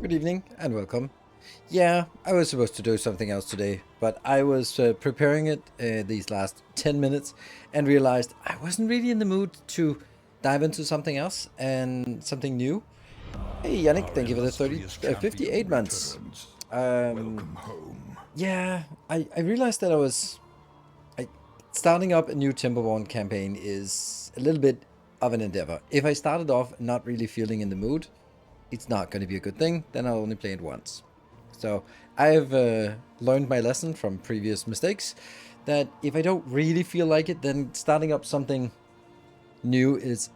Good evening and welcome. Yeah, I was supposed to do something else today, but I was preparing it these last 10 minutes and realized I wasn't really in the mood to dive into something else and something new. Hey, Yannick, Our thank you for the illustrious 58 champion months. returns. Um, Welcome home. yeah, I realized that starting up a new Timberborn campaign is a little bit of an endeavor. If I started off not really feeling in the mood, it's not going to be a good thing. Then I'll only play it once. So I've learned my lesson from previous mistakes that if I don't really feel like it, then starting up something new is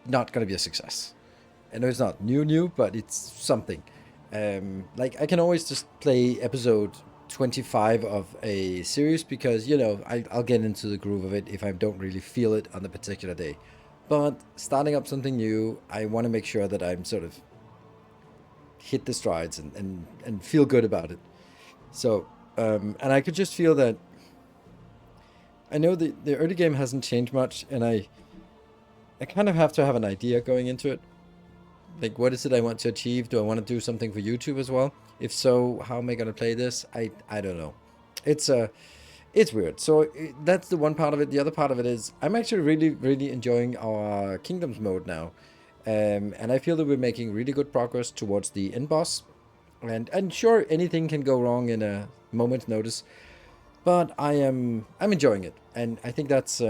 not going to be a success. I know it's not new, but it's something. Like I can always just play episode 25 of a series because, I'll get into the groove of it if I don't really feel it on the particular day. But starting up something new, I want to make sure that I'm sort of hit the strides and feel good about it. So, and I could just feel that I know the early game hasn't changed much, and I kind of have to have an idea going into it. Like, what is it I want to achieve? Do I want to do something for YouTube as well? If so, how am I gonna play this? I don't know. It's it's weird. So that's the one part of it. The other part of it is I'm actually really enjoying our Kingdoms mode now, and I feel that we're making really good progress towards the end boss. And sure, anything can go wrong in a moment's notice, but I'm enjoying it, and I think that's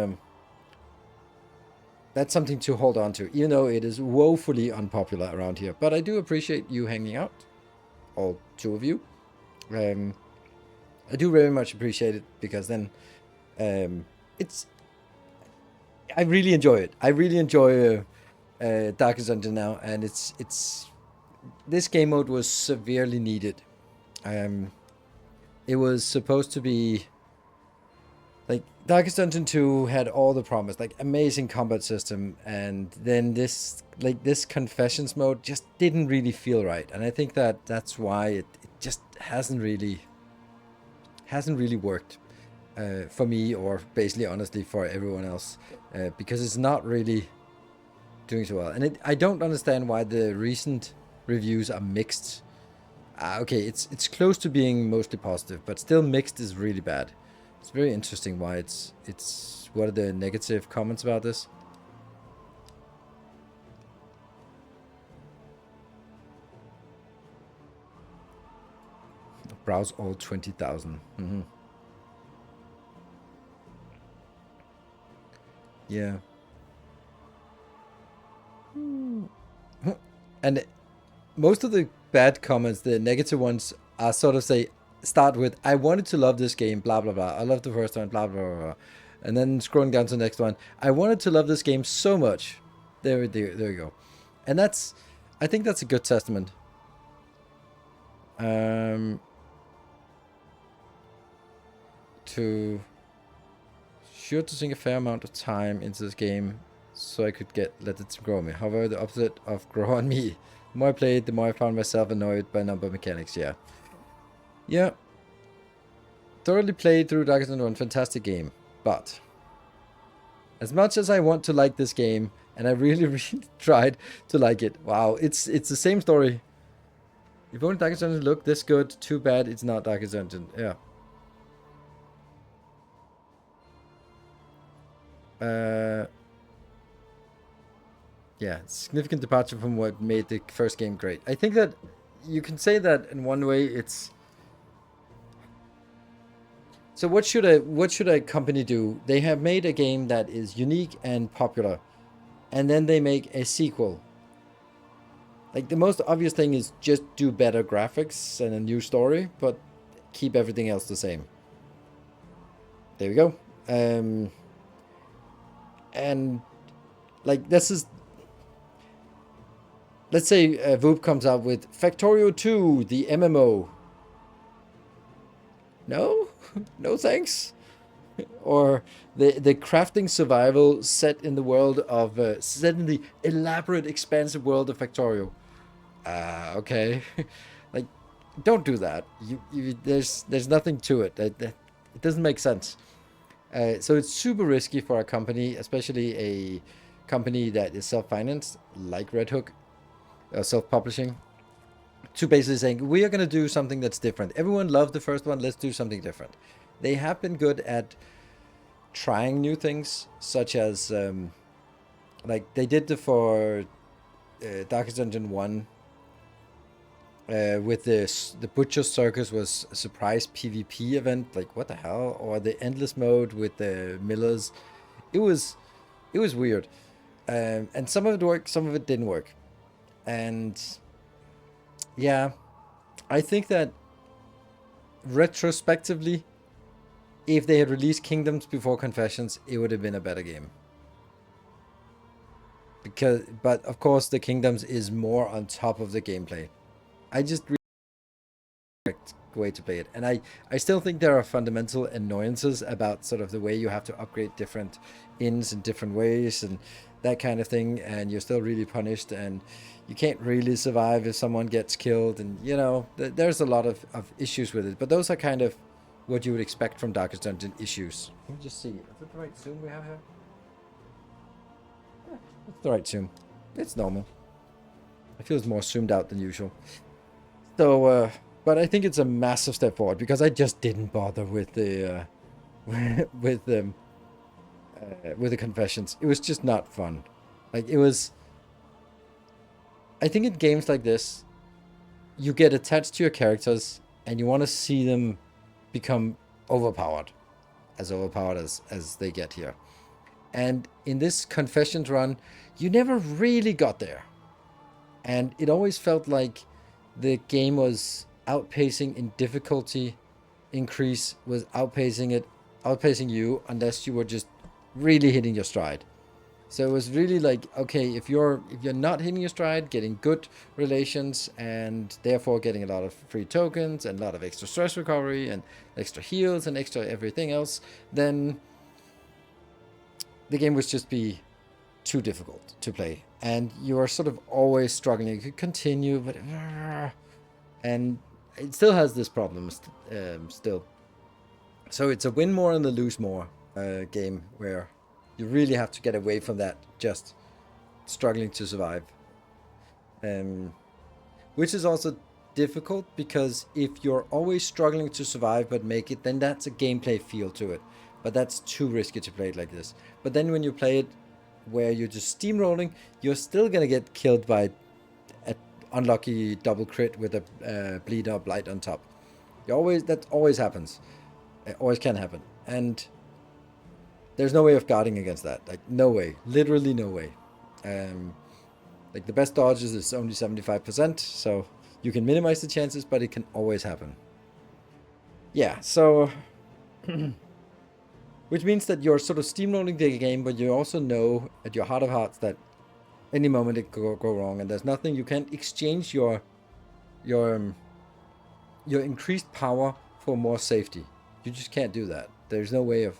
something to hold on to, even though it is woefully unpopular around here. But I do appreciate you hanging out, all two of you. Um, I do very much appreciate it because then, it's I really enjoy it. I really enjoy Darkest Dungeon now, and it's this game mode was severely needed. Um, it was supposed to be like Darkest Dungeon 2 had all the promise, like amazing combat system, and then this confessions mode just didn't really feel right. And I think that's why it just hasn't really worked for me, or basically honestly for everyone else, because it's not really doing so well. And I don't understand why the recent reviews are mixed. Okay, it's close to being mostly positive, but still mixed is really bad. It's very interesting why it's what are the negative comments about this? Browse all 20,000. Yeah. And most of the bad comments, the negative ones, are sort of start with I wanted to love this game, blah blah blah. I loved the first one, blah blah blah. And then scrolling down to the next one, I wanted to love this game so much. There you go. And I think that's a good testament. To sure to sink a fair amount of time into this game so I could let it grow me. However, the opposite of grow on me. The more I played, the more I found myself annoyed by number mechanics. Yeah. Yeah. Thoroughly played through Darkest Dungeon 1. Fantastic game. But as much as I want to like this game, and I really, really tried to like it. Wow, it's the same story. If only Darkest Dungeon looked this good, too bad it's not Darkest Dungeon. Yeah. Yeah, significant departure from what made the first game great. I think that you can say that in one way. It's so what should a company do? They have made a game that is unique and popular, and then they make a sequel. Like the most obvious thing is just do better graphics and a new story, but keep everything else the same. There we go. And like this is, let's say VOOP comes out with Factorio 2, the MMO. No, no thanks. Or the crafting survival set in the world of set in the elaborate, expansive world of Factorio. Okay, like don't do that. There's nothing to it. It doesn't make sense. So it's super risky for a company, especially a company that is self-financed like Red Hook, self-publishing. to basically saying we are going to do something that's different. Everyone loved the first one. Let's do something different. They have been good at trying new things, such as like they did for Darkest Dungeon 1 with the Butcher Circus was a surprise PvP event. Like what the hell? Or the endless mode with the millers. It was weird, and some of it worked, some of it didn't work, and yeah, I think that retrospectively, if they had released Kingdoms before Confessions, it would have been a better game. But of course, the Kingdoms is more on top of the gameplay. I just really correct way to play it, and I still think there are fundamental annoyances about sort of the way you have to upgrade different inns in different ways and that kind of thing, and you're still really punished, and you can't really survive if someone gets killed, and there's a lot of issues with it, but those are kind of what you would expect from Darkest Dungeon issues. Let me just see. Is it the right zoom we have here? Yeah, it's the right zoom. It's normal. It feels more zoomed out than usual. So, but I think it's a massive step forward because I just didn't bother with the with the confessions. It was just not fun. Like it was. I think in games like this, you get attached to your characters and you want to see them become overpowered as they get here. And in this confessions run, you never really got there. And it always felt like the game was outpacing in difficulty increase, was outpacing you unless you were just really hitting your stride. So it was really like, okay, if you're not hitting your stride, getting good relations and therefore getting a lot of free tokens and a lot of extra stress recovery and extra heals and extra everything else, then the game would just be too difficult to play. And you are sort of always struggling. You could continue, but and it still has this problem still. So it's a win more and a lose more game where you really have to get away from that just struggling to survive. Which is also difficult because if you're always struggling to survive but make it, then that's a gameplay feel to it. But that's too risky to play it like this. But then when you play it where you're just steamrolling, you're still gonna get killed by an unlucky double crit with a bleed or blight on top. That always happens. It always can happen. And there's no way of guarding against that. Like, no way. Literally no way. Like, the best dodges is only 75%, so you can minimize the chances, but it can always happen. Yeah, so... which means that you're sort of steamrolling the game, but you also know at your heart of hearts that any moment it could go wrong, and there's nothing... You can't exchange your increased power for more safety. You just can't do that. There's no way of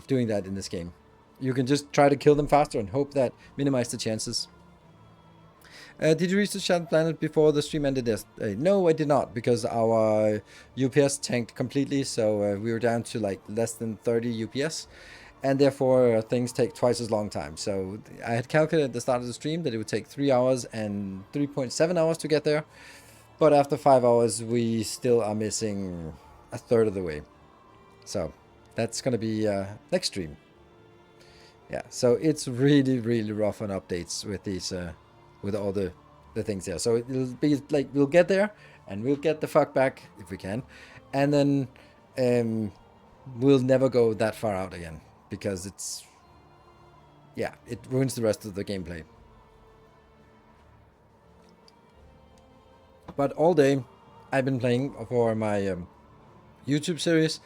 doing that in this game. You can just try to kill them faster and hope that minimize the chances. Did you reach the Shattered Planet before the stream ended yesterday? No, I did not, because our UPS tanked completely, so we were down to like less than 30 UPS, and therefore things take twice as long time. So I had calculated at the start of the stream that it would take 3 hours and 3.7 hours to get there, but after 5 hours we still are missing a third of the way. So that's gonna be next stream. Yeah, so it's really, really rough on updates with these, with all the things there. So it'll be like we'll get there, and we'll get the fuck back if we can, and then we'll never go that far out again because it's, yeah, it ruins the rest of the gameplay. But all day, I've been playing for my YouTube series.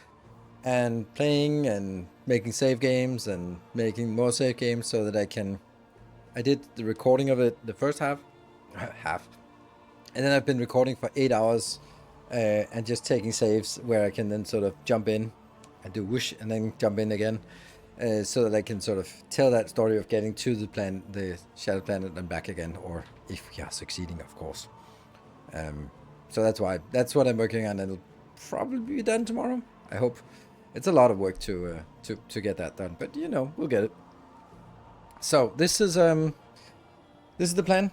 And playing and making save games and making more save games so that I did the recording of it the first half, and then I've been recording for 8 hours and just taking saves where I can then sort of jump in and do whoosh and then jump in again, so that I can sort of tell that story of getting to the Shattered Planet and back again, or if we are succeeding, of course. So that's what I'm working on, and it'll probably be done tomorrow, I hope. It's a lot of work to get that done, but we'll get it. So this is the plan.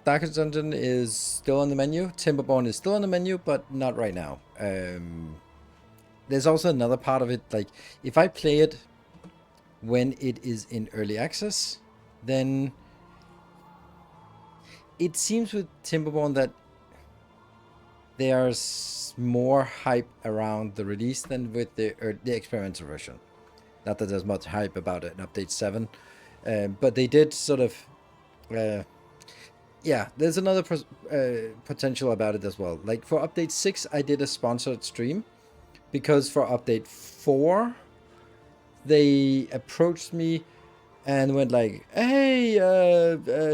Darkest Dungeon is still on the menu. Timberborn is still on the menu, but not right now. There's also another part of it, like, if I play it when it is in early access, then it seems with Timberborn that there's more hype around the release than with the experimental version. Not that there's much hype about it in Update 7, but they did sort of... yeah, there's another potential about it as well. Like, for Update 6, I did a sponsored stream, because for Update 4, they approached me and went like, hey,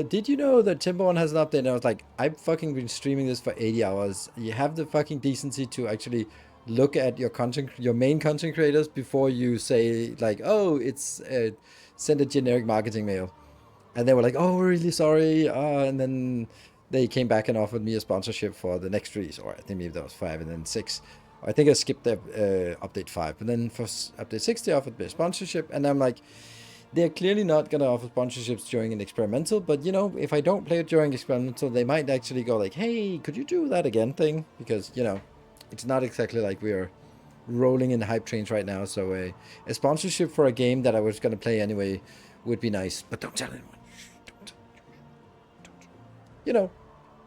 did you know that Timberborn has an update? And I was like, I've fucking been streaming this for 80 hours. You have the fucking decency to actually look at your main content creators before you say like, oh, it's send a generic marketing mail. And they were like, oh, we're really sorry. And then they came back and offered me a sponsorship for the next release, or I think maybe that was 5 and then 6. I think I skipped the update 5, but then for update 6 they offered me a sponsorship, and I'm like, they're clearly not going to offer sponsorships during an experimental, but you know, if I don't play it during experimental, they might actually go like, hey, could you do that again thing? Because, you know, it's not exactly like we're rolling in the hype trains right now, so a sponsorship for a game that I was going to play anyway would be nice, but don't tell anyone. Don't. You know,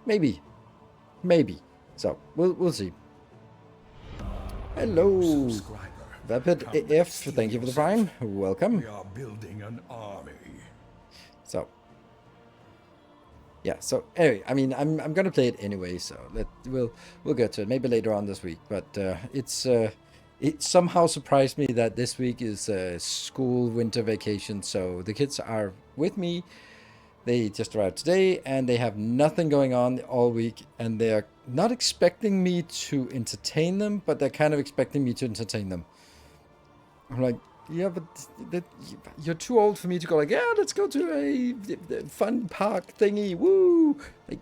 maybe. So, we'll see. Hello. Vapid AF, thank you for the prime. Welcome. We are building an army. So, yeah. So anyway, I mean, I'm gonna play it anyway. So we'll get to it maybe later on this week. But it somehow surprised me that this week is school winter vacation. So the kids are with me. They just arrived today, and they have nothing going on all week, and they're not expecting me to entertain them, but they're kind of expecting me to entertain them. I'm like, yeah, but you're too old for me to go like, yeah, let's go to a fun park thingy, woo! Like,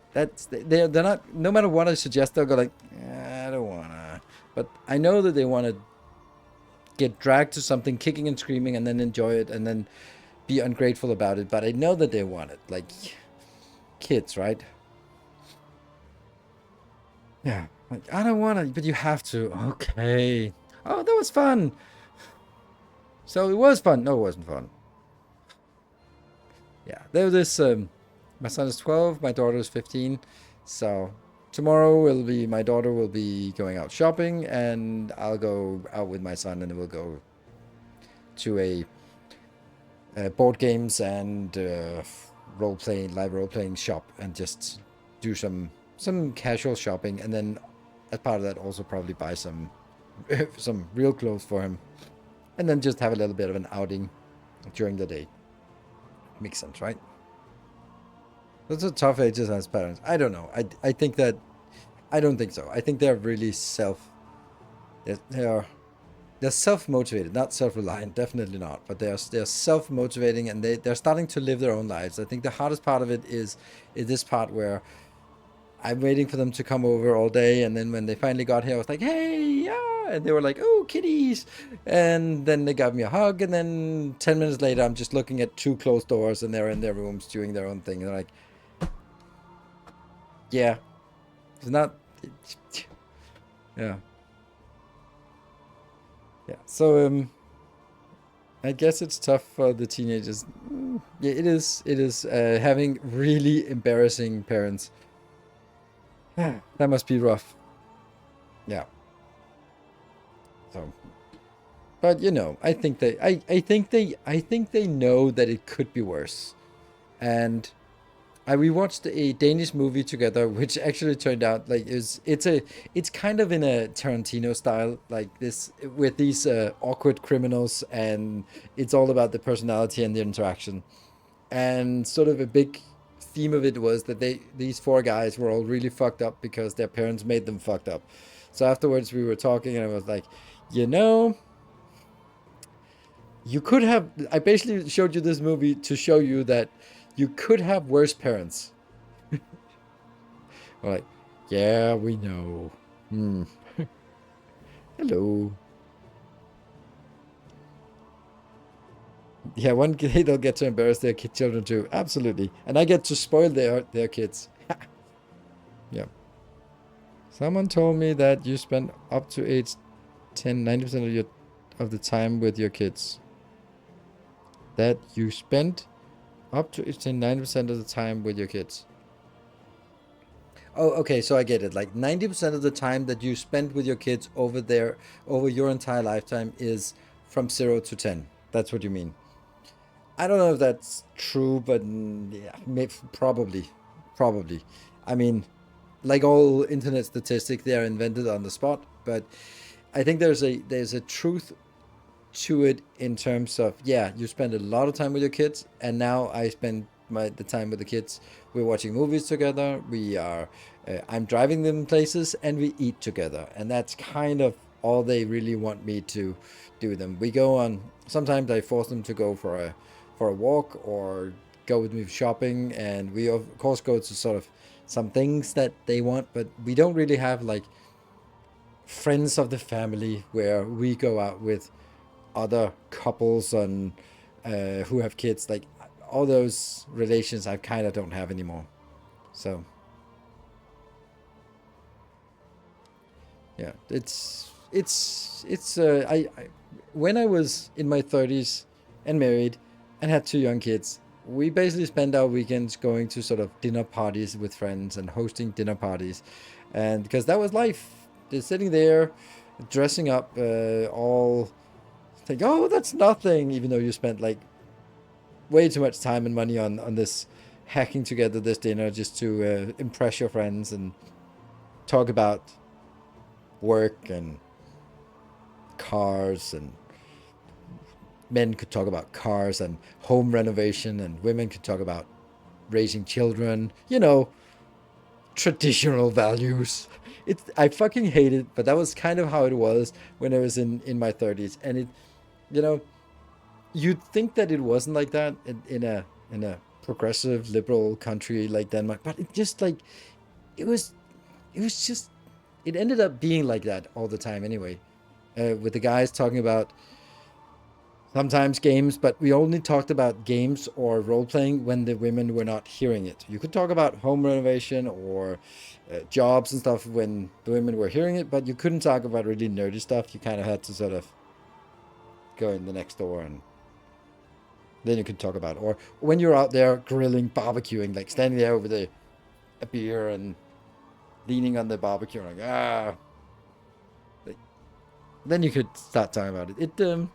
they're not, no matter what I suggest, they'll go like, I don't wanna. But I know that they want to get dragged to something, kicking and screaming, and then enjoy it, and then be ungrateful about it. But I know that they want it, like kids, right? Yeah, like, I don't want to, but you have to. Okay. Oh, that was fun. So it was fun. No, it wasn't fun. Yeah, there was this. My son is 12. My daughter is 15. So tomorrow will be, my daughter will be going out shopping, and I'll go out with my son, and we'll go to a board games and live role playing shop, and just do some casual shopping, and then as part of that also probably buy some real clothes for him. And then just have a little bit of an outing during the day. Makes sense, right? Those are tough ages as parents. I don't know. I think that... I don't think so. I think they're really they're self-motivated, not self-reliant, definitely not. But they're self-motivating, and they're starting to live their own lives. I think the hardest part of it is this part where I'm waiting for them to come over all day, and then when they finally got here, I was like, hey, yeah, and they were like, oh, kitties, and then they got me a hug, and then 10 minutes later, I'm just looking at 2 closed doors, and they're in their rooms doing their own thing, and they're like, yeah, it's not, yeah, so, I guess it's tough for the teenagers. Yeah, it is, having really embarrassing parents. That must be rough. Yeah. So, but you know, I think they know that it could be worse. And we watched a Danish movie together, which actually turned out like it's kind of in a Tarantino style, like this, with these awkward criminals, and it's all about the personality and the interaction. And sort of a big theme of it was that these 4 guys were all really fucked up because their parents made them fucked up. So afterwards we were talking, and I was like, you know, you could have... I basically showed you this movie to show you that you could have worse parents. We're like, yeah, we know. Hello. Yeah, one day they'll get to embarrass their children too. Absolutely. And I get to spoil their kids. Someone told me that you spend up to 8, 10, 90% of the time with your kids. That you spend up to 8, 10, 90% of the time with your kids. Oh, okay, so I get it. Like 90% of the time that you spend with your kids over your entire lifetime is from 0 to 10. That's what you mean. I don't know if that's true, but yeah, probably. Probably. I mean, like all internet statistics, they are invented on the spot, but I think there's a truth to it in terms of, yeah, you spend a lot of time with your kids, and now I spend the time with the kids. We're watching movies together. I'm driving them places, and we eat together, and that's kind of all they really want me to do with them. We go on. Sometimes I force them to go for a walk or go with me shopping, and we of course go to sort of some things that they want, but we don't really have like friends of the family where we go out with other couples on who have kids. Like all those relations, I kind of don't have anymore. So yeah, I when I was in my 30s and married and had two young kids, we basically spent our weekends going to sort of dinner parties with friends and hosting dinner parties, and because that was life. Just sitting there, dressing up, all think, oh, that's nothing, even though you spent like way too much time and money on this hacking together this dinner just to impress your friends and talk about work and cars, and men could talk about cars and home renovation, and women could talk about raising children, traditional values. I fucking hate it, but that was kind of how it was when I was in my 30s. And you know you'd think that it wasn't like that in a progressive liberal country like Denmark, but it just like it was it was just it ended up being like that all the time anyway. With the guys talking about sometimes games, but we only talked about games or role playing when the women were not hearing it. You could talk about home renovation or jobs and stuff when the women were hearing it, but you couldn't talk about really nerdy stuff. You kind of had to sort of go in the next door, and then you could talk about, or when you're out there grilling, barbecuing, like standing there with a beer and leaning on the barbecue, like like, then you could start talking about it.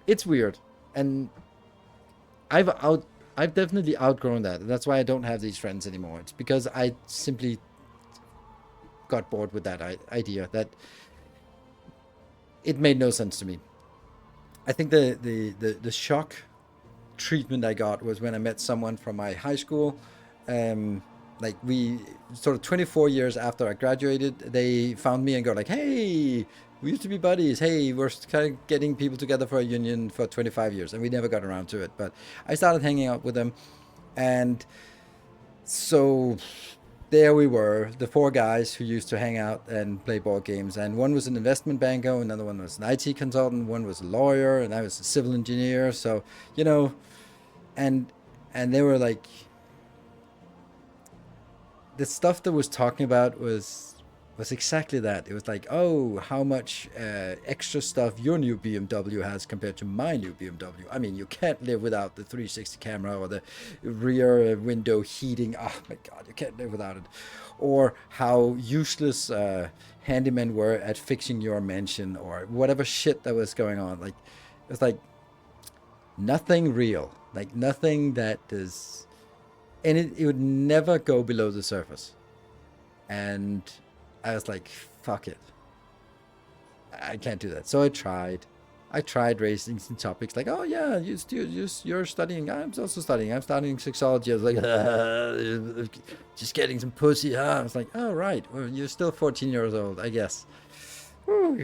It's weird, and I've out I've definitely outgrown that. That's why I don't have these friends anymore. It's because I simply got bored with that idea that it made no sense to me. I think the shock treatment I got was when I met someone from my high school. Um, like we sort of 24 years after I graduated, they found me and go like, "Hey, we used to be buddies. Hey, we're kind of getting people together for a union for 25 years," and we never got around to it. But I started hanging out with them, and so there we were, the four guys who used to hang out and play board games. And one was an investment banker, another one was an IT consultant, one was a lawyer, and I was a civil engineer. So you know, and and they were like, the stuff that was talking about was exactly that. It was like, oh, how much extra stuff your new BMW has compared to my new BMW. I mean, you can't live without the 360 camera or the rear window heating. Oh my god, you can't live without it. Or how useless handymen were at fixing your mansion, or whatever shit that was going on. Like, it was like nothing real, like nothing that is, and it would never go below the surface. And I was like, fuck it, I can't do that. So I tried raising some topics like, oh yeah, you're studying, I'm also studying, I'm studying sexology. I was like, just getting some pussy, huh? I was like, oh right, well, you're still 14 years old, I guess. Whew,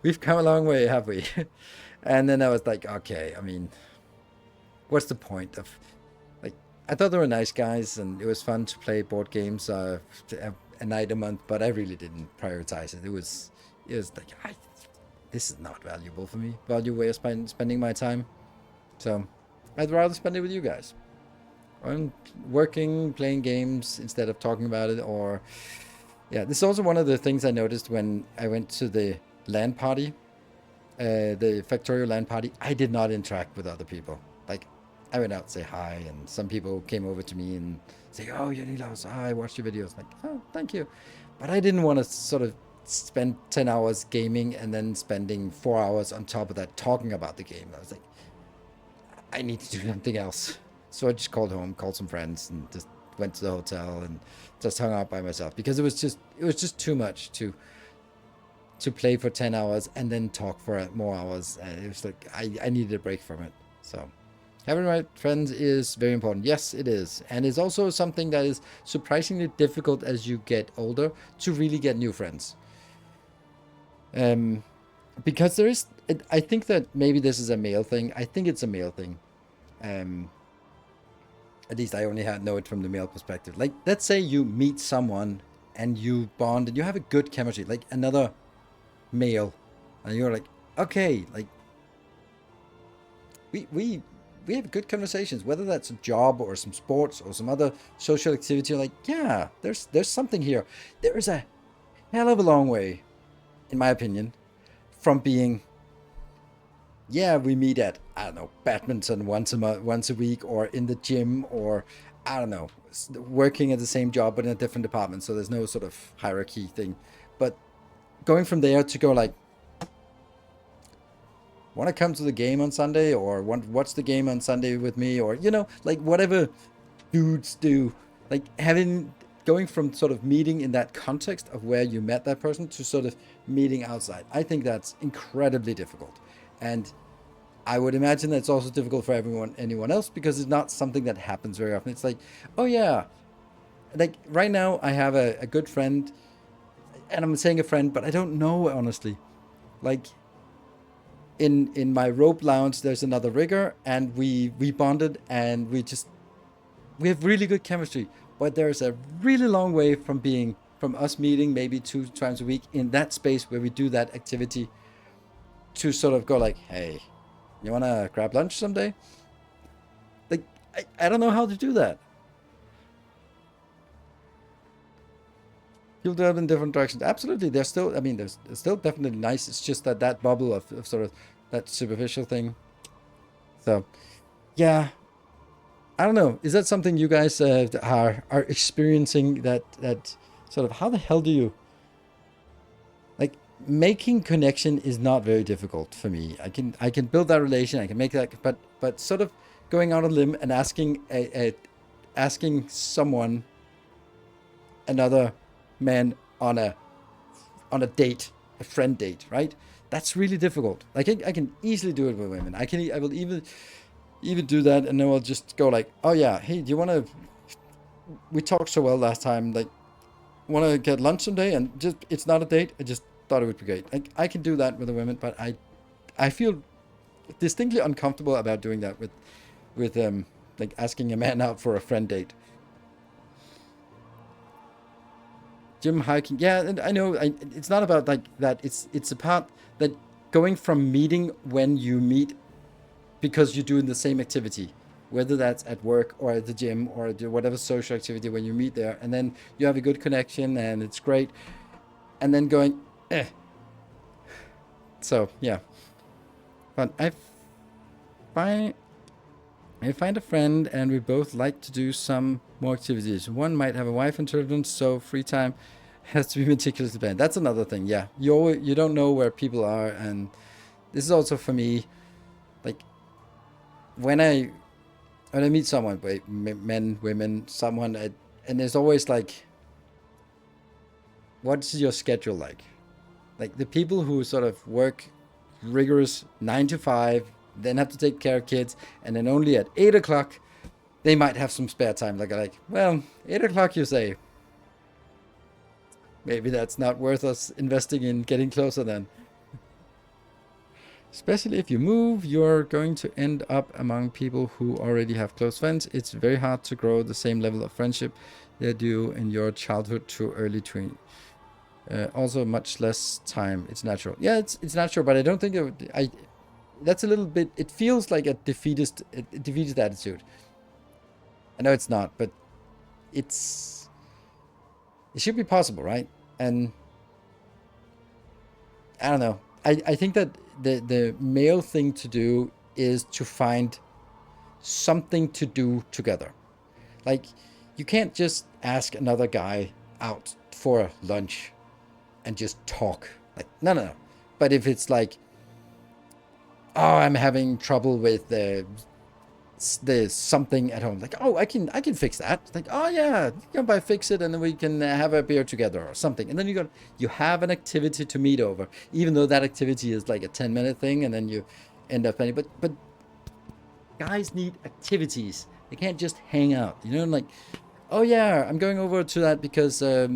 we've come a long way, have we? And then I was like, okay, I mean, what's the point of, like, I thought they were nice guys and it was fun to play board games a night a month, but I really didn't prioritize it. It was like, this is not valuable for me, value way of spending my time. So I'd rather spend it with you guys. I'm working, playing games instead of talking about it, or Yeah, this is also one of the things I noticed when I went to the LAN party, the Factorio LAN party. I did not interact with other people. Like, I went out, say hi, and some people came over to me and say, "Oh, you're Nilaus. I watched your videos." Like, "Oh, thank you," but I didn't want to sort of spend 10 hours gaming and then spending 4 hours on top of that talking about the game. I was like, I need to do something else. So I just called home, called some friends, and just went to the hotel and just hung out by myself because it was just too much to play for 10 hours and then talk for more hours. And it was like I needed a break from it. So having the right friends is very important. Yes, it is. And it's also something that is surprisingly difficult as you get older to really get new friends. Because there is, I think that maybe this is a male thing. I think it's a male thing. Um, at least I only know it from the male perspective. Like, let's say you meet someone and you bond and you have a good chemistry, like another male, and you're like, okay, like we have good conversations, whether that's a job or some sports or some other social activity. You're like, yeah, there's something here. There is a hell of a long way, in my opinion, from being, yeah, we meet at, I don't know, badminton once a week, or in the gym, or I don't know, working at the same job but in a different department. So there's no sort of hierarchy thing. But going from there to go like, want to come to the game on Sunday, or want watch the game on Sunday with me, or like whatever dudes do, like going from sort of meeting in that context of where you met that person to sort of meeting outside. I think that's incredibly difficult, and I would imagine that's also difficult for anyone else, because it's not something that happens very often. It's like, oh yeah, like right now I have a good friend, and I'm saying a friend, but I don't know honestly. Like in my rope lounge, there's another rigger, and we bonded, and we have really good chemistry. But there's a really long way from us meeting maybe 2 times a week in that space where we do that activity, to sort of go like, hey, you wanna grab lunch someday? Like, I don't know how to do that. You'll do it in different directions. Absolutely, there's still, I mean, there's still definitely nice. It's just that bubble of sort of that superficial thing. So yeah, I don't know. Is that something you guys are experiencing? That sort of, how the hell do you, like, making connection is not very difficult for me. I can build that relation. I can make that, but sort of going out on a limb and asking someone, another man, on a date, a friend date, right? That's really difficult. Like, I can easily do it with women. I will even do that, and then I'll just go like, oh yeah, hey, do you want to? We talked so well last time. Like, want to get lunch someday? And just, it's not a date. I just thought it would be great. Like, I can do that with the women, but I feel distinctly uncomfortable about doing that with like asking a man out for a friend date. Gym, hiking, yeah, and I know, it's not about like that. It's about that, going from meeting when you meet because you're doing the same activity, whether that's at work or at the gym or whatever social activity, when you meet there, and then you have a good connection and it's great, and then going, eh. So yeah, but find I find a friend, and we both like to do some more activities. One might have a wife and children, so free time has to be meticulously planned. That's another thing. Yeah, you don't know where people are, and this is also for me. Like, when I meet someone, men, women, someone, and there's always like, what's your schedule like? Like, the people who sort of work rigorous 9 to 5, then have to take care of kids, and then only at 8 o'clock they might have some spare time. Like, well, 8 o'clock, you say. Maybe that's not worth us investing in getting closer then. Especially if you move, you're going to end up among people who already have close friends. It's very hard to grow the same level of friendship that you in your childhood to early 20. Also, much less time. It's natural. Yeah, it's natural, but I don't think that's a little bit. It feels like a defeatist attitude. I know it's not, but it should be possible, right? And I don't know. I think that the male thing to do is to find something to do together. Like, you can't just ask another guy out for lunch and just talk. Like, no, no, no. But if it's like, oh, I'm having trouble with the something at home, like, oh, I can fix that. Like, oh yeah, you come by, fix it, and then we can have a beer together or something. And then you have an activity to meet over, even though that activity is like a 10-minute thing, and then you end up spending. But guys need activities. They can't just hang out. You know, like, oh yeah, I'm going over to that because I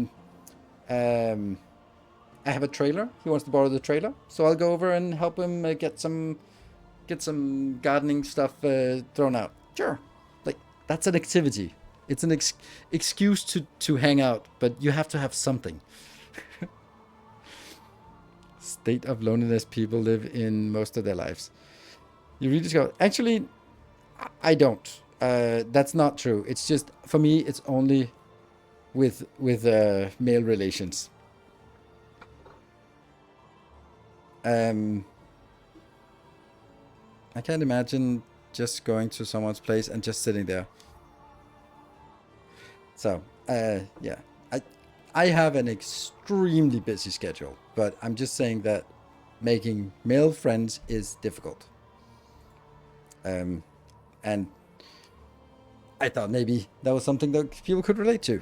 have a trailer. He wants to borrow the trailer, so I'll go over and help him get some gardening stuff thrown out. Sure, like, that's an activity. It's an excuse to hang out, but you have to have something. State of loneliness people live in most of their lives. You really just go. Actually, I don't. That's not true. It's just, for me, it's only with male relations. I can't imagine just going to someone's place and just sitting there. So, yeah, I have an extremely busy schedule, but I'm just saying that making male friends is difficult. And I thought maybe that was something that people could relate to.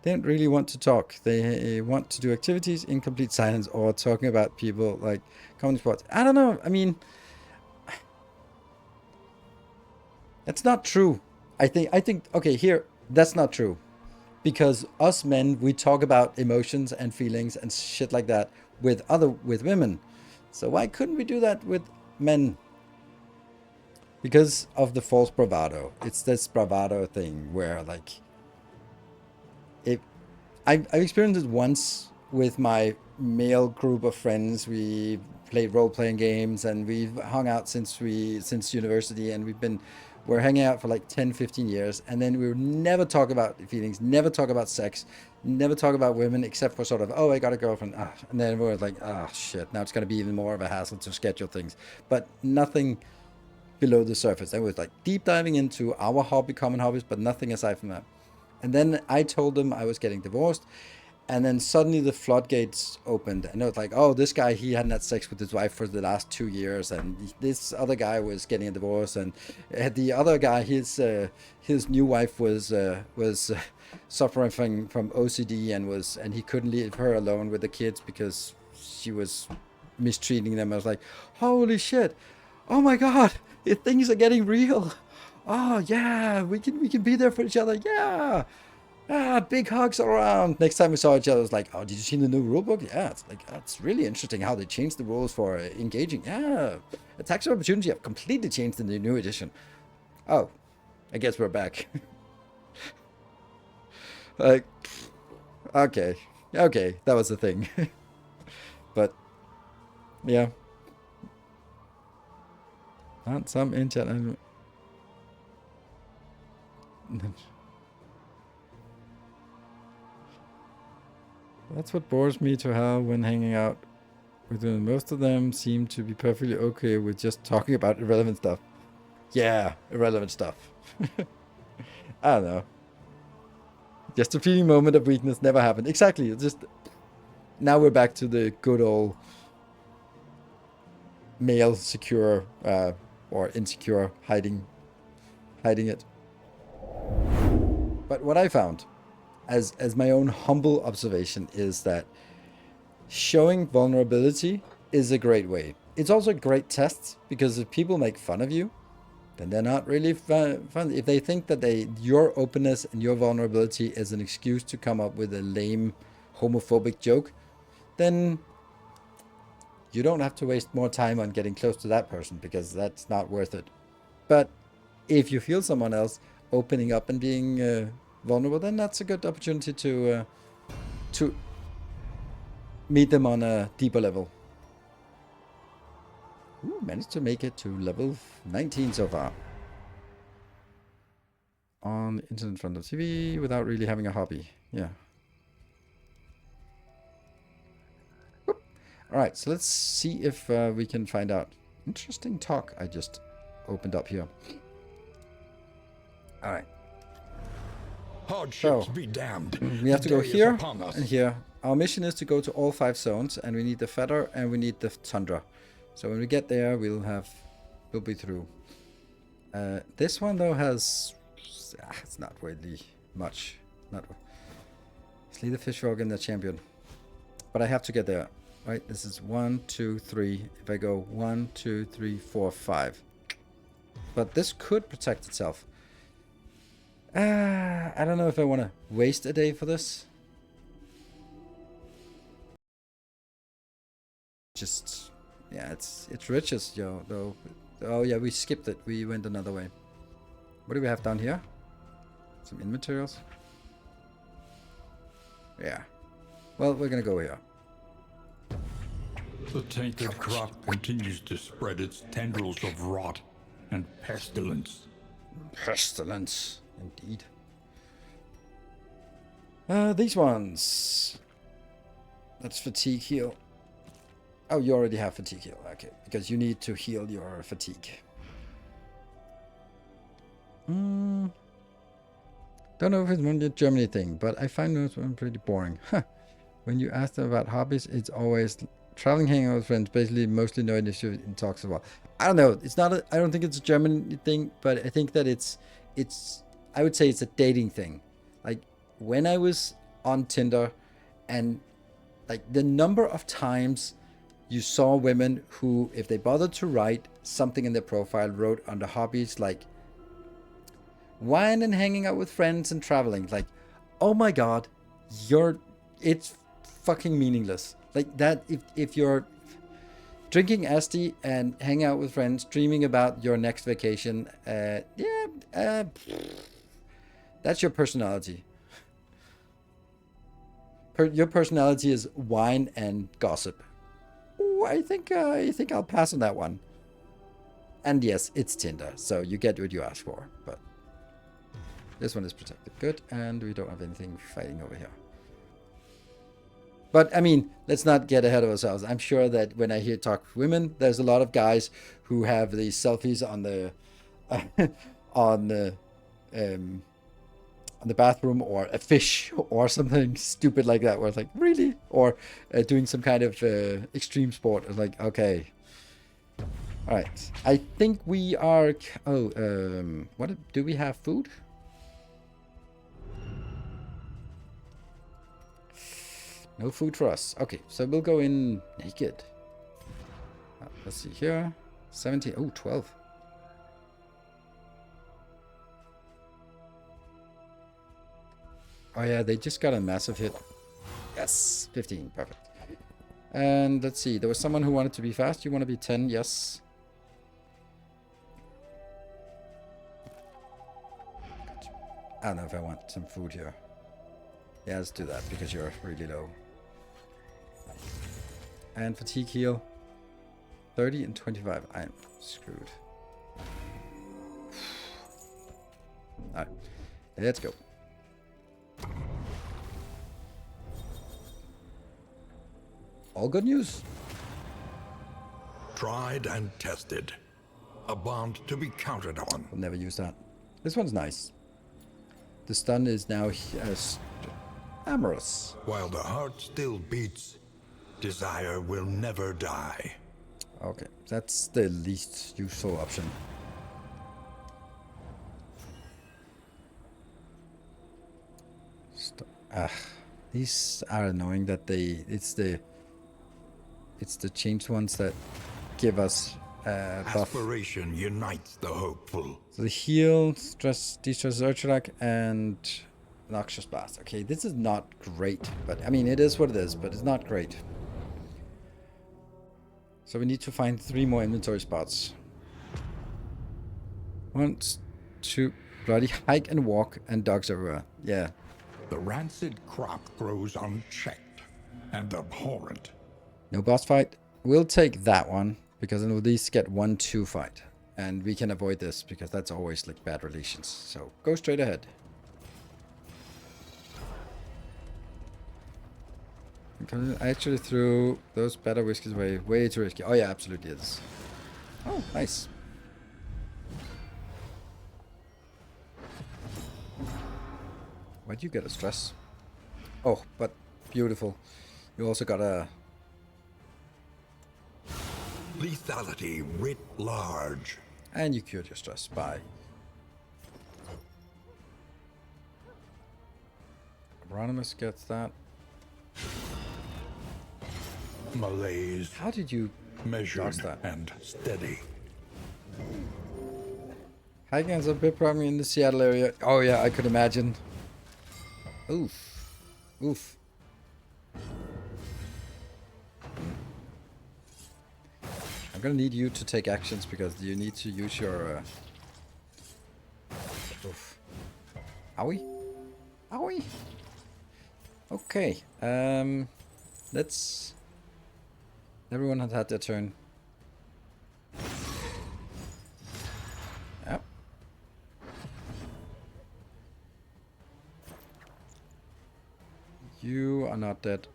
They don't really want to talk. They want to do activities in complete silence or talking about people like common sports. I don't know. I mean, that's not true. I think okay, here, that's not true. Because us men, we talk about emotions and feelings and shit like that with women. So why couldn't we do that with men? Because of the false bravado. It's this bravado thing where, like, it I've experienced it once with my male group of friends. We played role playing games and we've hung out since university, and we're hanging out for like 10, 15 years, and then we would never talk about feelings, never talk about sex, never talk about women, except for sort of, oh, I got a girlfriend, and then we're like, oh shit, now it's going to be even more of a hassle to schedule things, but nothing below the surface. And was like deep diving into our common hobbies, but nothing aside from that. And then I told them I was getting divorced, and then suddenly the floodgates opened, and it was like, oh, this guy, he hadn't had sex with his wife for the last 2 years, and this other guy was getting a divorce, and the other guy, his new wife was suffering from OCD, and he couldn't leave her alone with the kids because she was mistreating them. I was like, holy shit, oh my god, things are getting real. Oh yeah, we can be there for each other. Yeah. Big hugs all around. Next time we saw each other, it was like, oh, did you see the new rule book? Yeah, it's like, that's really interesting how they changed the rules for engaging. Yeah, attacks of opportunity have completely changed in the new edition. Oh, I guess we're back. Like, okay, okay, that was the thing. But yeah, not some in chat. That's what bores me to hell when hanging out with them. Most of them seem to be perfectly okay with just talking about irrelevant stuff. Yeah, irrelevant stuff. I don't know. Just a fleeting moment of weakness never happened. Exactly. It's just, now we're back to the good old male secure or insecure hiding it. But what I found, as my own humble observation, is that showing vulnerability is a great way. It's also a great test, because if people make fun of you, then they're not really fun. If they think that your openness and your vulnerability is an excuse to come up with a lame homophobic joke, then you don't have to waste more time on getting close to that person, because that's not worth it. But if you feel someone else opening up and being vulnerable, then that's a good opportunity to meet them on a deeper level. Ooh, managed to make it to level 19 so far. On the internet in front of TV without really having a hobby. Yeah. Alright, so let's see if we can find out. Interesting talk I just opened up here. Alright. Hardships So, be damned. we have to The go day is here upon us. and here. Our mission is to go to all 5 zones, and we need the feather and we need the tundra. So when we get there, we'll be through. This one though has, it's not really much. Slay the fish frog and the champion. But I have to get there. Right, this is 1, 2, 3. If I go 1, 2, 3, 4, 5. But this could protect itself. I don't know if I want to waste a day for this. Just, yeah, it's riches, yo, though. Oh yeah, we skipped it. We went another way. What do we have down here? Some materials. Yeah. Well, we're gonna go here. The tainted crop continues to spread its tendrils of rot and pestilence. Pestilence, indeed. These ones. Let's fatigue heal. Oh, you already have fatigue heal. Okay, because you need to heal your fatigue. Don't know if it's a Germany thing, but I find this one pretty boring. Huh. When you ask them about hobbies, it's always traveling, hanging out with friends, basically mostly no initiative in talks about. I don't know. It's not. I don't think it's a German thing, but I think that it's. I would say it's a dating thing. Like when I was on Tinder, and like the number of times you saw women who, if they bothered to write something in their profile, wrote under hobbies like wine and hanging out with friends and traveling. Like, oh my god, it's fucking meaningless. Like that, if you're drinking Asti and hanging out with friends, dreaming about your next vacation, that's your personality. Your personality is wine and gossip. Ooh, I think I'll pass on that one. And yes, it's Tinder, so you get what you ask for. But this one is protected, good, and we don't have anything fighting over here. But I mean, let's not get ahead of ourselves. I'm sure that when I hear talk with women, there's a lot of guys who have these selfies on the on the bathroom, or a fish or something stupid like that, where it's like, really? Or doing some kind of extreme sport. It's like, okay. All right. I think we are... Oh, what do we have? Food? No food for us. Okay, so we'll go in naked. Let's see here. 17. Oh, 12. Oh yeah, they just got a massive hit. Yes, 15. Perfect. And let's see. There was someone who wanted to be fast. You want to be 10? Yes. I don't know if I want some food here. Yeah, let's do that because you're really low. And fatigue heal. 30 and 25. I'm screwed. Alright. Let's go. All good news. Tried and tested. A bond to be counted on. We'll never use that. This one's nice. The stun is now amorous. While the heart still beats, desire will never die. Okay, that's the least useful option. These are annoying that it's the changed ones that give us buff. Aspiration unites the hopeful. So the heal, stress, de-stress, Urchalak, and noxious blast. Okay, this is not great, but I mean it is what it is, but it's not great. So we need to find 3 more inventory spots. 1, 2, bloody hike and walk, and dogs everywhere. Yeah. The rancid crop grows unchecked and abhorrent. No boss fight. We'll take that one, because then we'll at least get 1-2 fight. And we can avoid this, because that's always like bad relations. So go straight ahead. I actually threw those better whiskies away. Way too risky. Oh yeah, absolutely it is. Oh, nice. Why'd you get a stress? Oh, but beautiful. You also got a... Lethality writ large. And you cured your stress. Bye. Abronimus gets that. Malaise. How did you Measured dodge that? and steady. Highgain's a bit problem in the Seattle area. Oh yeah, I could imagine. Oof. Oof. I'm gonna need you to take actions because you need to use your... Oof. Owie? Owie? Okay. Let's... Everyone has had their turn. Yep. You are not dead.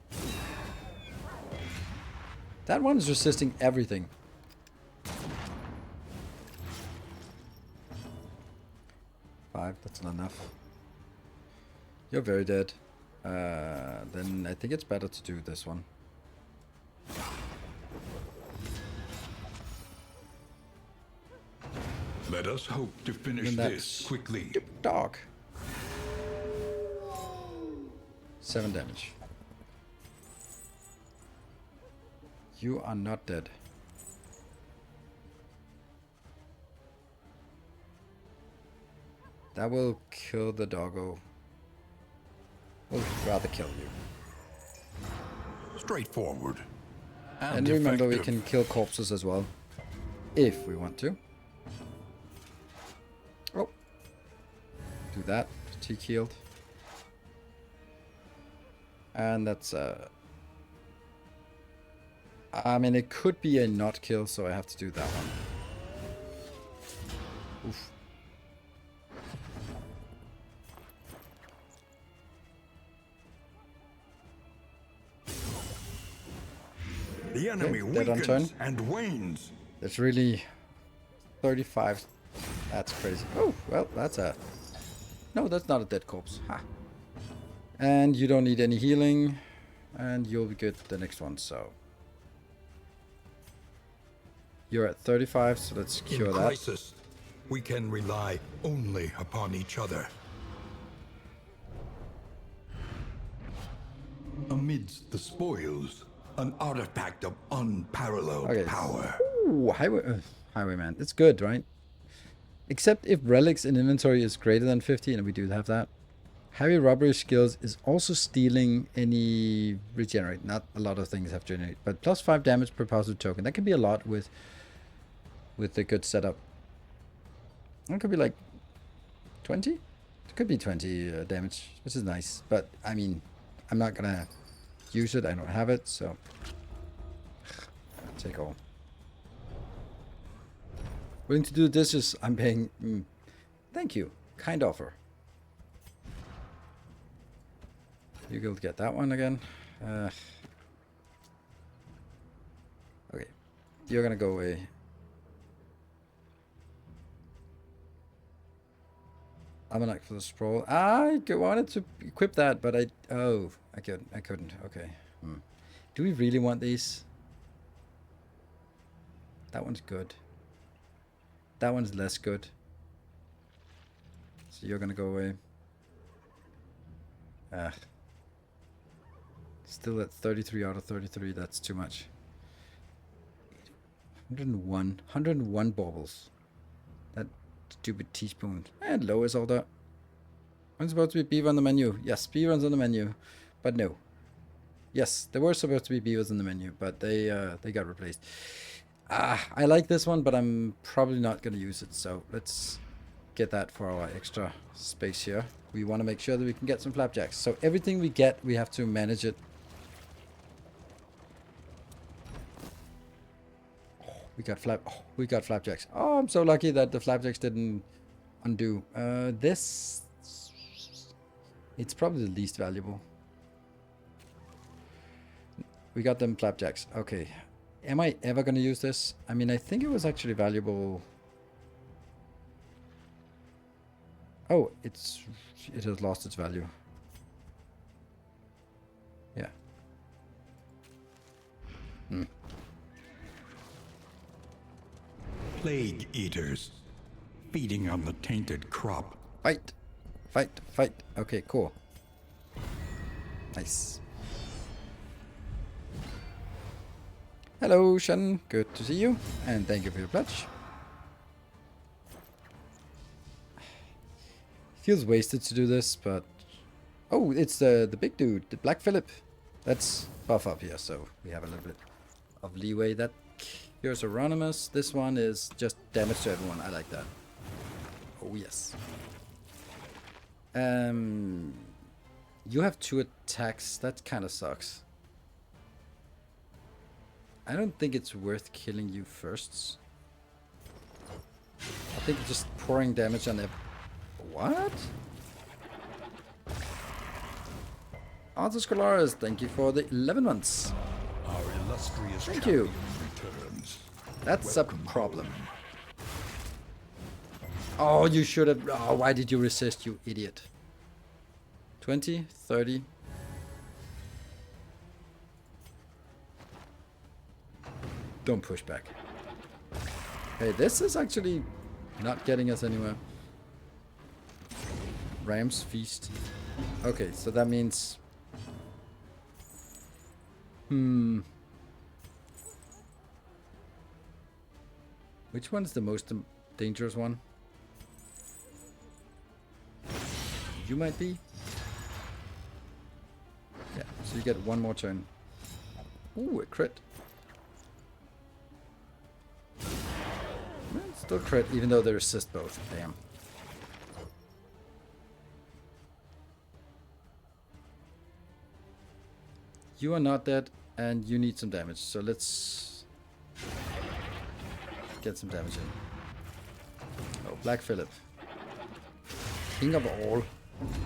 That one is resisting everything. Five, that's not enough. You're very dead. Then I think it's better to do this one. Let us hope to finish this quickly. Dog. 7 damage. You are not dead. That will kill the doggo. We'll rather kill you. Straightforward. And remember, we can kill corpses as well. If we want to. Oh. Do that. T healed. And that's I mean, it could be a not kill, so I have to do that one. Oof. The enemy weakens and wanes. It's really 35. That's crazy. Oh, well, that's a... No, that's not a dead corpse. Ha. And you don't need any healing. And you'll be good the next one, so... You're at 35, so let's cure In that. crisis, we can rely only upon each other. Amidst the spoils, an artifact of unparalleled power. Ooh, highwayman. It's good, right? Except if relics in inventory is greater than 50, and we do have that. Heavy robbery skills is also stealing any regenerate. Not a lot of things have generate, but plus 5 damage per positive token. That could be a lot with the good setup. It could be like 20. It could be 20 damage, which is nice. But I mean, I'm not gonna use it. I don't have it, so take all. Willing to do dishes. I'm paying. Thank you. Kind offer. You will get that one again. Okay. You're gonna go away. Almanac for the sprawl. I wanted to equip that, but I couldn't. Okay. Do we really want these? That one's good. That one's less good. So you're gonna go away. Still at 33 out of 33. That's too much. 101 baubles. That stupid teaspoon. And low is all that. I'm supposed to be beaver on the menu. Yes, beaver's on the menu. But no. Yes, there were supposed to be beavers on the menu, but they got replaced. I like this one, but I'm probably not going to use it. So let's get that for our extra space here. We want to make sure that we can get some flapjacks. So everything we get, we have to manage it. We got flapjacks. Oh, I'm so lucky that the flapjacks didn't undo. This, it's probably the least valuable. We got them flapjacks. Okay. Am I ever going to use this? I mean, I think it was actually valuable. Oh, it has lost its value. Yeah. Hmm. Plague eaters, feeding on the tainted crop. Fight! Fight! Fight! Okay, cool. Nice. Hello, Shen. Good to see you. And thank you for your pledge. Feels wasted to do this, but... Oh, it's the big dude, the Black Phillip. Let's buff up here, so we have a little bit of leeway. That cures Euronymous. This one is just damage to everyone. I like that. Oh, yes. You have 2 attacks. That kind of sucks. I don't think it's worth killing you first. I think just pouring damage on every... What? Arthur Scolaris, thank you for the 11 months. Our illustrious thank you. Returns. That's a problem. Oh, you should have... Oh, why did you resist, you idiot? 20, 30... Don't push back. Hey, this is actually not getting us anywhere. Ram's Feast. Okay, so that means... Which one's the most dangerous one? You might be. Yeah, so you get 1 more turn. Ooh, a crit. Still crit, even though they resist both. Damn. You are not dead, and you need some damage. So let's get some damage in. Oh, Black Phillip. King of all.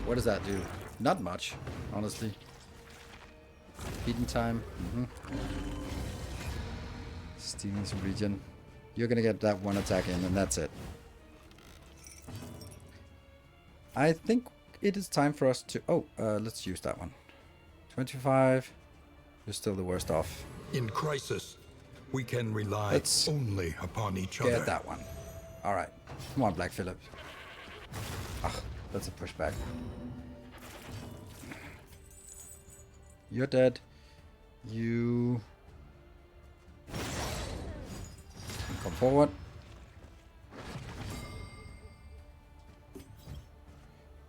What does that do? Not much, honestly. Beating time. Stealing some regen. You're gonna get that 1 attack in, and that's it. I think it is time for us to... Oh, let's use that one. 25. You're still the worst off. In crisis, we can rely only upon each other. Get that one. Alright. Come on, Black Phillip. Ah, that's a pushback. You're dead. You... Come forward.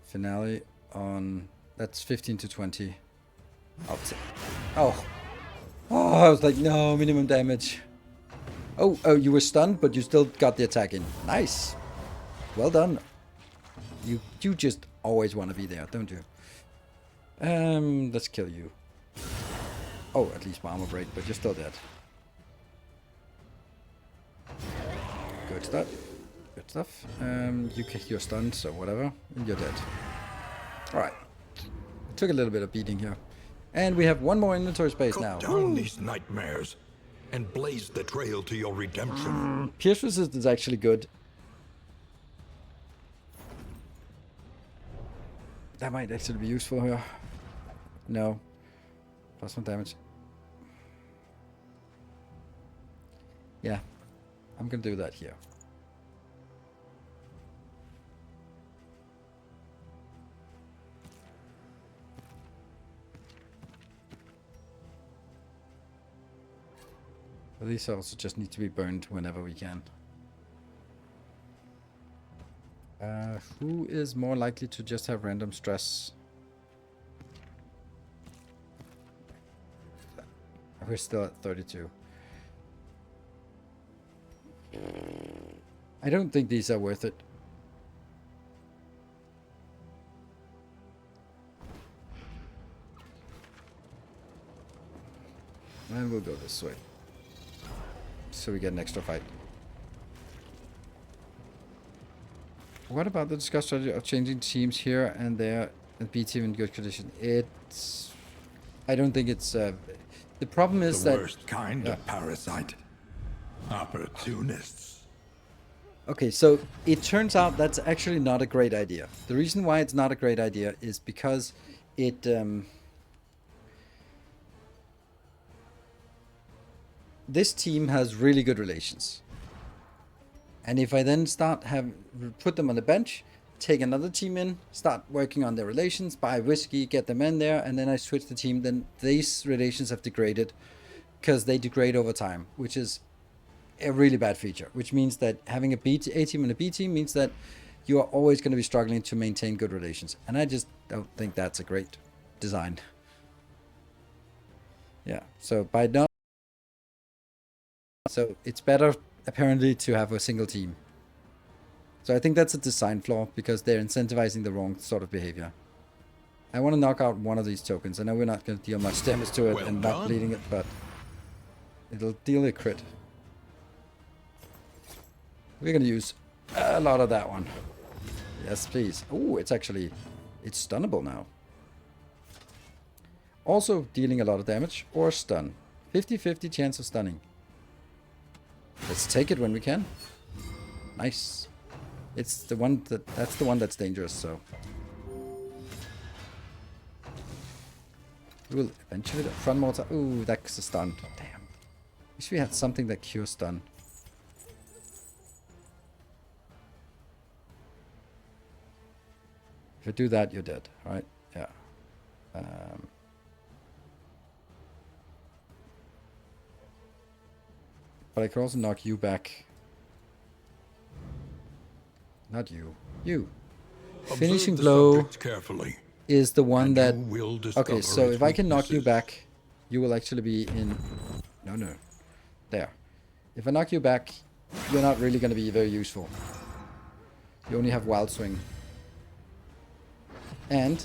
Finale on... That's 15 to 20. Oh. Oh, I was like, no, minimum damage. Oh, you were stunned, but you still got the attack in. Nice. Well done. You just always want to be there, don't you? Let's kill you. Oh, at least my armor break, but you're still dead. Good stuff. Good stuff. You're stunned, so whatever. And you're dead. Alright. Took a little bit of beating here. And we have 1 more inventory space now. Cut down these nightmares and blaze the trail to your redemption. Pierce resist is actually good. That might actually be useful here. No. +1 damage. Yeah. I'm gonna do that here. But these also just need to be burned whenever we can. Who is more likely to just have random stress? We're still at 32. I don't think these are worth it. And we'll go this way. So we get an extra fight. What about the discussed strategy of changing teams here and there and B team in good condition? I don't think it's The problem is The that... worst kind of parasite. Opportunists. Okay, so it turns out that's actually not a great idea. The reason why it's not a great idea is because it... this team has really good relations. And if I then put them on the bench, take another team in, start working on their relations, buy whiskey, get them in there, and then I switch the team, then these relations have degraded because they degrade over time, which is a really bad feature, which means that having a team and a B team means that you are always going to be struggling to maintain good relations. And I just don't think that's a great design. Yeah, so by not... So it's better, apparently, to have a single team. So I think that's a design flaw, because they're incentivizing the wrong sort of behavior. I want to knock out one of these tokens. I know we're not going to deal much damage to it and not bleeding it, but it'll deal a crit. We're going to use a lot of that one. Yes, please. Oh, it's stunnable now. Also dealing a lot of damage or stun. 50-50 chance of stunning. Let's take it when we can. Nice. It's the one that's the one that's dangerous, so. We'll eventually front mortar. Ooh, that's a stun. Damn. Wish we had something that cures stun. If you do that, you're dead, right? Yeah. But I can also knock you back. Not you. You. Finishing blow carefully, is the one that... Okay, so if I can knock you back, you will actually be in... No. There. If I knock you back, you're not really going to be very useful. You only have wild swing. And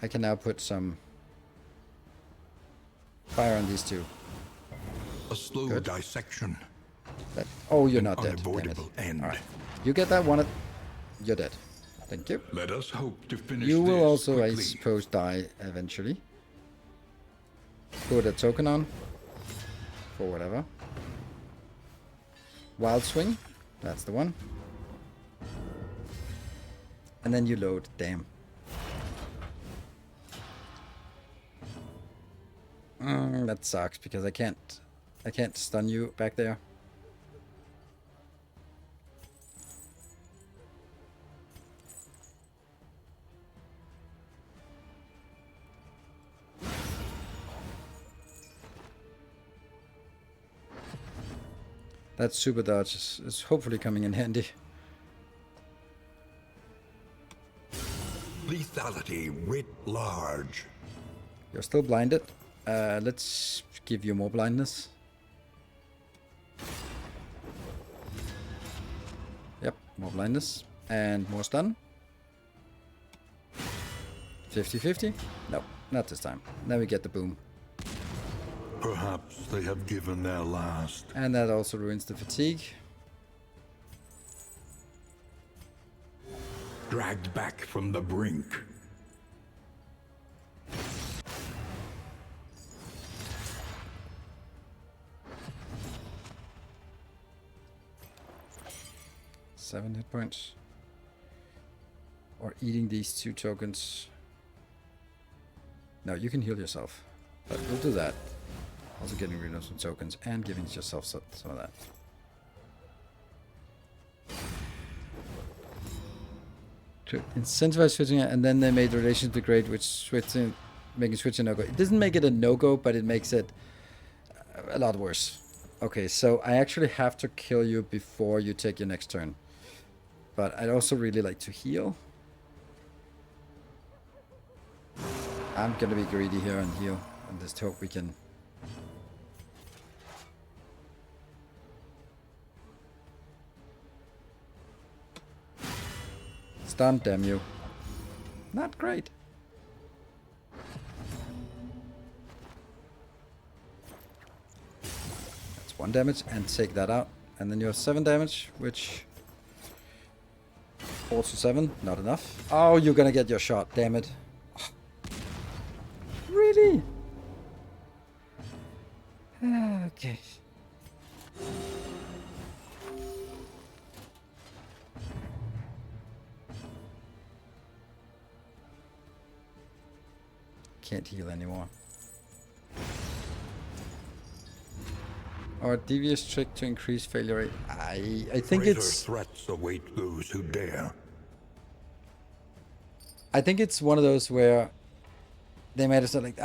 I can now put some fire on these two. A slow dissection. Oh, you're not dead. Unavoidable end. All right. You get that one. You're dead. Thank you. Let us hope to finish. You will also, quickly. I suppose, die eventually. Put a token on. For whatever. Wild swing. That's the one. And then you load. Damn. That sucks because I can't stun you back there. That super dodge is hopefully coming in handy. Lethality writ large. You're still blinded. Let's give you more blindness. Yep, more blindness. And more stun. 50-50? No, not this time. Now we get the boom. Perhaps they have given their last. And that also ruins the fatigue. Dragged back from the brink. Seven hit points. Or eating these two tokens. No, you can heal yourself. But we'll do that. Also getting rid of some tokens and giving yourself some of that. To incentivize switching, and then they made relations degrade, which making switching no-go. It doesn't make it a no-go, but it makes it a lot worse. Okay, so I actually have to kill you before you take your next turn. But I'd also really like to heal. I'm gonna be greedy here and heal, and just hope we can... Stun, damn you. Not great. That's 1 damage, and take that out. And then you have 7 damage, which... Also 7, not enough. Oh, you're gonna get your shot, damn it. Really? Okay. Can't heal anymore. Or devious trick to increase failure rate. I think Greater it's... threats await those who dare. I think it's one of those where they made us like,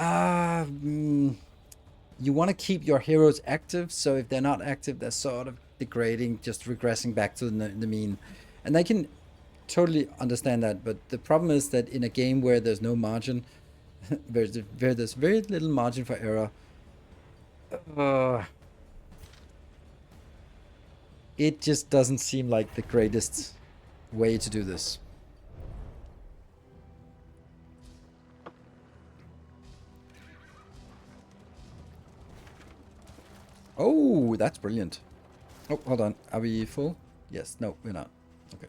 you want to keep your heroes active, so if they're not active, they're sort of degrading, just regressing back to the mean. And I can totally understand that, but the problem is that in a game where there's no margin, there's very little margin for error, it just doesn't seem like the greatest way to do this. Oh, that's brilliant. Oh, hold on. Are we full? Yes. No, we're not. Okay.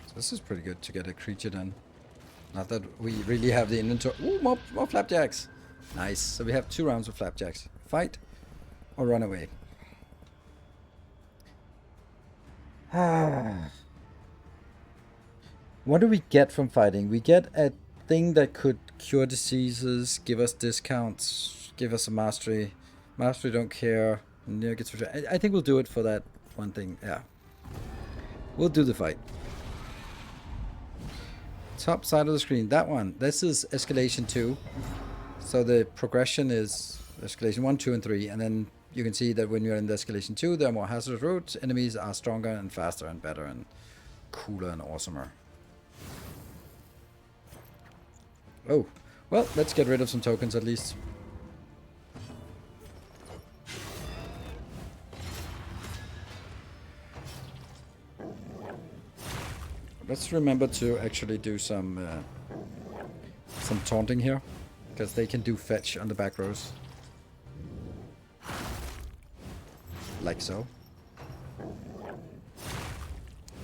So this is pretty good to get a creature done. Not that we really have the inventory. Ooh, more flapjacks. Nice. So we have 2 rounds of flapjacks. Fight or run away. What do we get from fighting? We get a thing that could cure diseases, give us discounts, give us a mastery. Mastery don't care. Near gets I think we'll do it for that one thing. Yeah. We'll do the fight. Top side of the screen. That one. This is escalation 2. So the progression is escalation 1, 2, and 3. And then you can see that when you're in the escalation 2, there are more hazardous routes. Enemies are stronger and faster and better and cooler and awesomer. Oh, well, let's get rid of some tokens at least. Let's remember to actually do some taunting here, because they can do fetch on the back rows. Like so.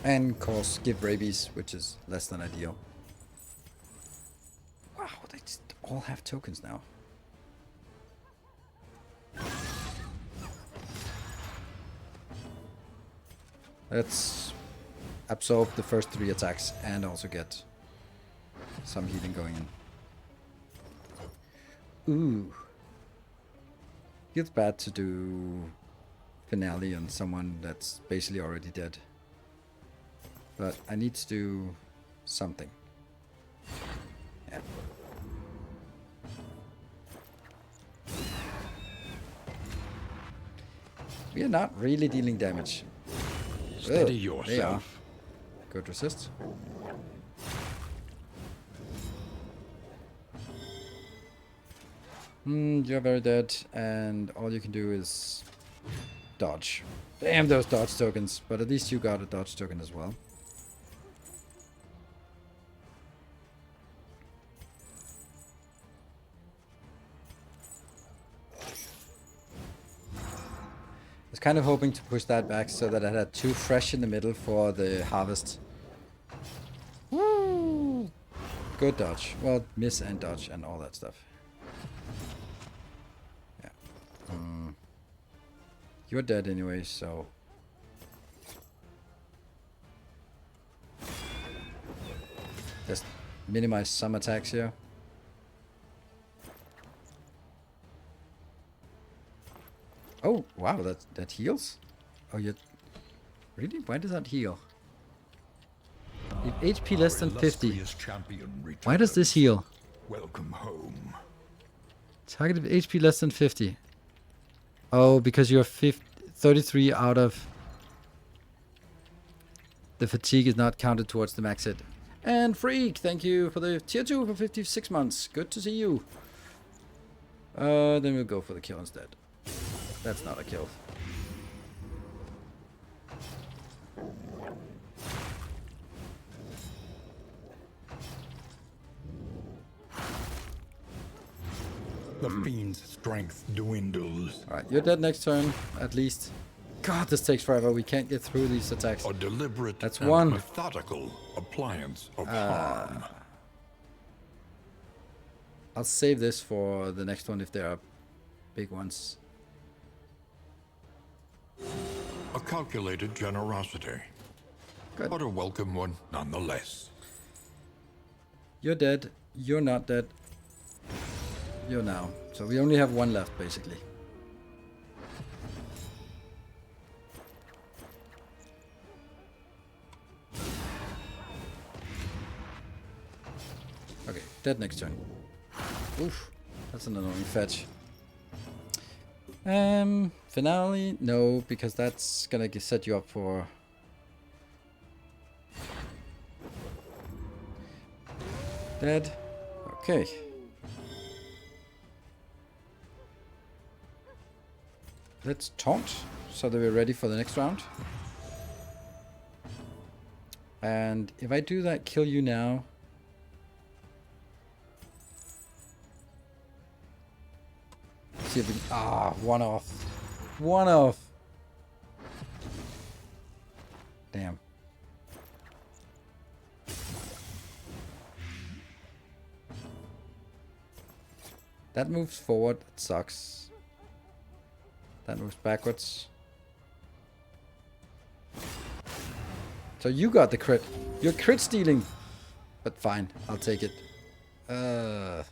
And of course give rabies, which is less than ideal. Wow, they just all have tokens now. Let's absorb the first 3 attacks and also get some healing going in. Ooh. Feels bad to do finale on someone that's basically already dead. But I need to do something. Yeah. We are not really dealing damage. Steady yourself. They are. Good resist. You're very dead, and all you can do is dodge. Damn those dodge tokens, but at least you got a dodge token as well. I was kind of hoping to push that back so that I had 2 fresh in the middle for the harvest. Woo! Good dodge. Well, miss and dodge and all that stuff. Yeah. You're dead anyway, so... Just minimize some attacks here. Oh, wow, that heals? Oh, you... Really? Why does that heal? If HP less than 50. Why does this heal? Welcome home. Target with HP less than 50. Oh, because you're 33 out of... The fatigue is not counted towards the max hit. And Freak, thank you for the tier 2 for 56 months. Good to see you. Then we'll go for the kill instead. That's not a kill. The fiend's strength dwindles. Alright, you're dead next turn, at least. God, this takes forever. We can't get through these attacks. A deliberate That's and one. methodical appliance of harm. I'll save this for the next one if there are big ones. A calculated generosity. Good. But a welcome one nonetheless. You're dead. You're not dead. You're now. So we only have one left, basically. Okay, dead next turn. Oof, that's an annoying fetch. Finale? No, because that's gonna set you up for... Dead. Okay. Let's taunt so that we're ready for the next round. And if I do that, kill you now. See if we can, one off. One off. Damn. That moves forward. It sucks. That moves backwards. So you got the crit. You're crit stealing. But fine, I'll take it. But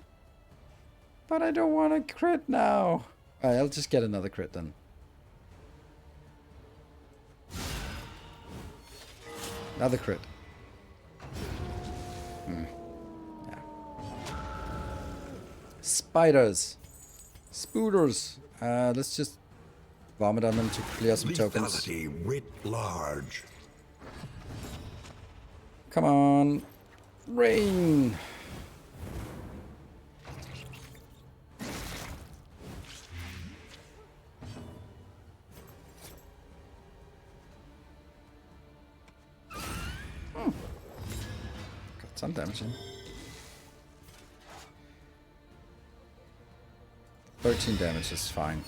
I don't want to crit now. Alright, I'll just get another crit then. Another crit. Yeah. Spiders. Spooters. Let's just vomit on them to clear some tokens. Lethality writ large. Come on. Rain. Got some damage in. 13 damage is fine.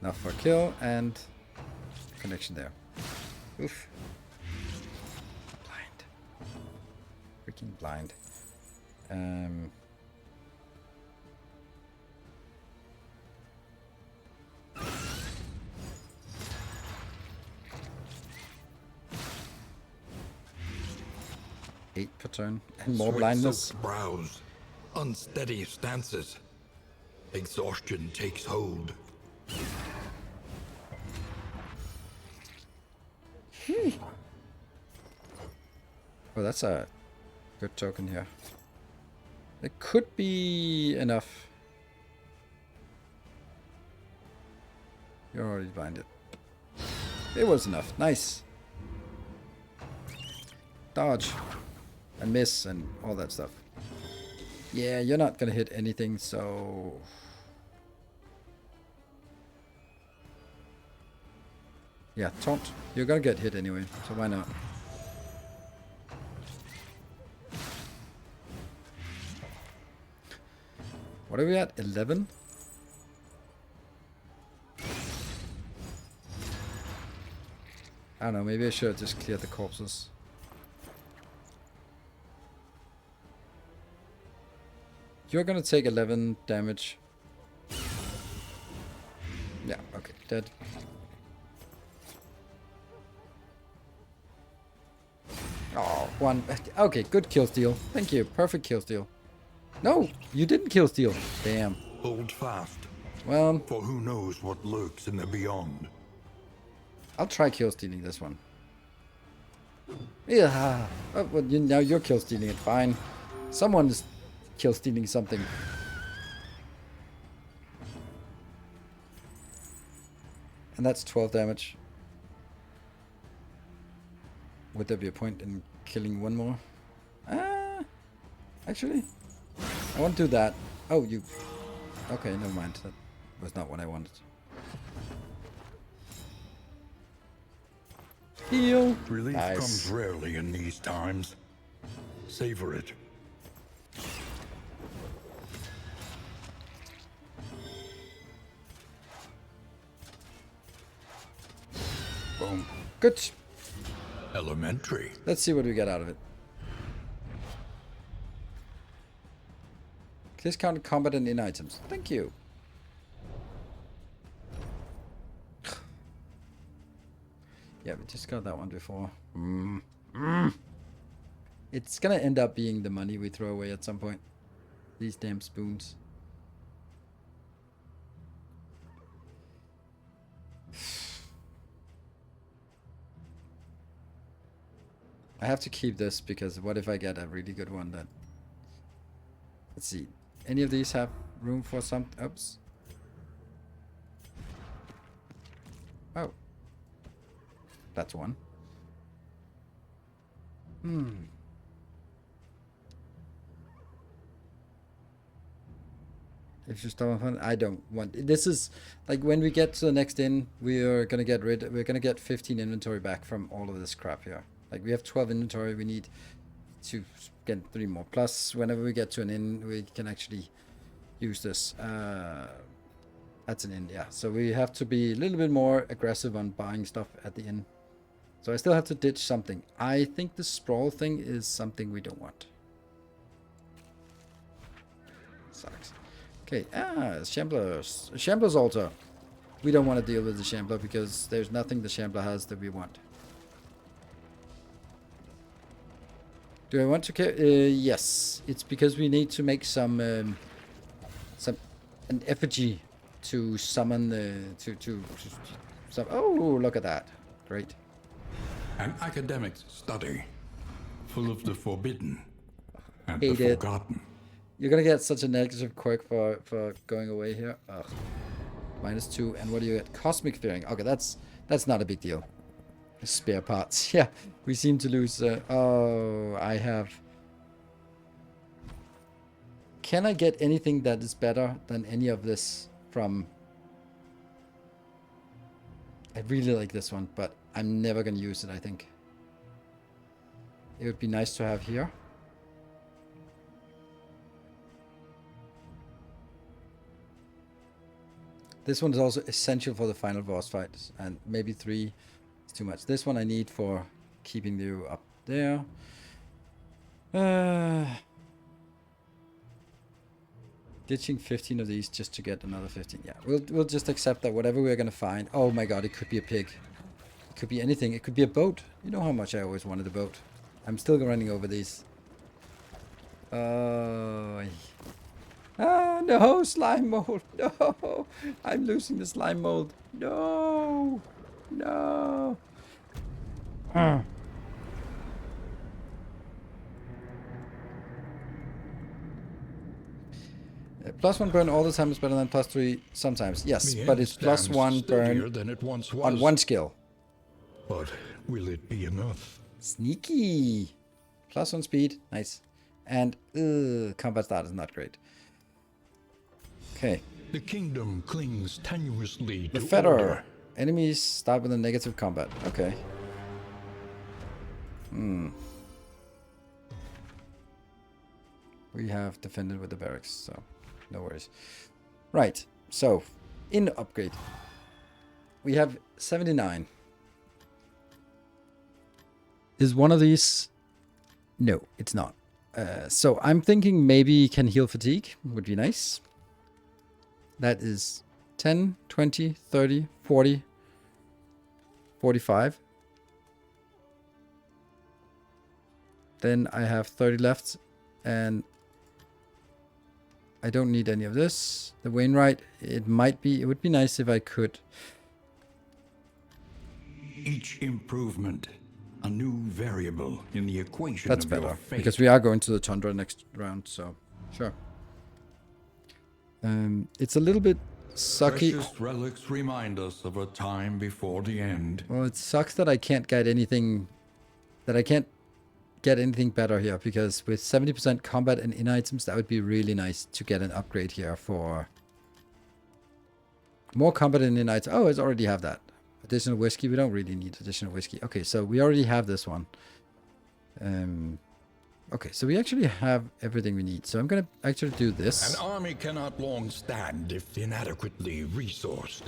Enough for a kill and connection there. Oof. Blind. Freaking blind. Eight per turn and more blindness. Sweat-soaked brows, unsteady stances. Exhaustion takes hold. Oh, that's a good token here. It could be enough. You're already blinded. It was enough. Nice. Dodge. And miss and all that stuff. Yeah, you're not gonna hit anything, so... Yeah, taunt. You're gonna get hit anyway, so why not? What are we at? 11? I don't know, maybe I should have just cleared the corpses. You're gonna take 11 damage. Yeah, okay, dead. Oh, one. Okay, good kill steal. Thank you. Perfect kill steal. No, you didn't kill steal. Damn. Hold fast, Well, for who knows what lurks in the beyond. I'll try kill stealing this one. Yeah. Oh, well, now you're kill stealing it. Fine. Someone is kill stealing something. And that's 12 damage. Would there be a point in killing one more? Actually, I won't do that. Oh, you... Okay, never mind. That was not what I wanted. Heal. Relief Nice. comes rarely in these times. Savor it. Boom. Good. Elementary. Let's see what we get out of it. Discounted combat and in items. Thank you. Yeah, we just got that one before. It's gonna end up being the money we throw away at some point. These damn spoons. I have to keep this because what if I get a really good one that... Let's see. Any of these have room for some... Oops. Oh. That's one. If you're still fun, I don't want... This is... Like, when we get to the next inn, we're gonna get 15 inventory back from all of this crap here. Like, we have 12 inventory, we need to get 3 more. Plus, whenever we get to an inn, we can actually use this. That's an inn, yeah. So we have to be a little bit more aggressive on buying stuff at the inn. So I still have to ditch something. I think the sprawl thing is something we don't want. Sucks. Okay, Shambler's. Shambler's altar. We don't want to deal with the Shambler because there's nothing the Shambler has that we want. Do I want to yes, it's because we need to make an effigy to summon the oh, look at that. Great. An academic study full of the forbidden and Hate the it. forgotten. You're gonna get such a negative quirk for going away here. Ugh. -2, and what do you get? Cosmic fearing. Okay, that's not a big deal. Spare parts. Yeah, we seem to lose. Oh, I have. Can I get anything that is better than any of this from? I really like this one, but I'm never gonna use it. I think it would be nice to have here. This one is also essential for the final boss fight, and maybe 3 is too much. This one I need for keeping you up there. Ditching 15 of these just to get another 15. Yeah, we'll just accept that whatever we're gonna find. Oh my god, it could be a pig. It could be anything. It could be a boat. You know how much I always wanted a boat. I'm still running over these. Ah, no, slime mold. No, I'm losing the slime mold. No, no. +1 burn all the time is better than +3 sometimes. Yes, but it's +1 burn than it once was. on one skill. But will it be enough? Sneaky. +1 speed. Nice. And combat start is not great. Okay. The kingdom clings tenuously to The fetter. order. Enemies start with a negative combat. Okay. We have defended with the barracks, so no worries. Right. So, in the upgrade, we have 79. Is one of these? No, it's not. So I'm thinking maybe can heal fatigue. Would be nice. That is 10, 20, 30, 40, 45. Then I have 30 left, and I don't need any of this. The Wainwright, it would be nice if I could. Each improvement, a new variable in the equation That's of your better, fate. because we are going to the Tundra next round, so sure. It's a little bit sucky. Precious relics remind us of a time before the end. Well, it sucks that I can't get anything, better here, because with 70% combat and in items, that would be really nice to get an upgrade here for more combat and in items. Oh, I already have that. Additional whiskey. We don't really need additional whiskey. Okay, so we already have this one. Okay, so we actually have everything we need. So I'm gonna actually do this. An army cannot long stand if inadequately resourced.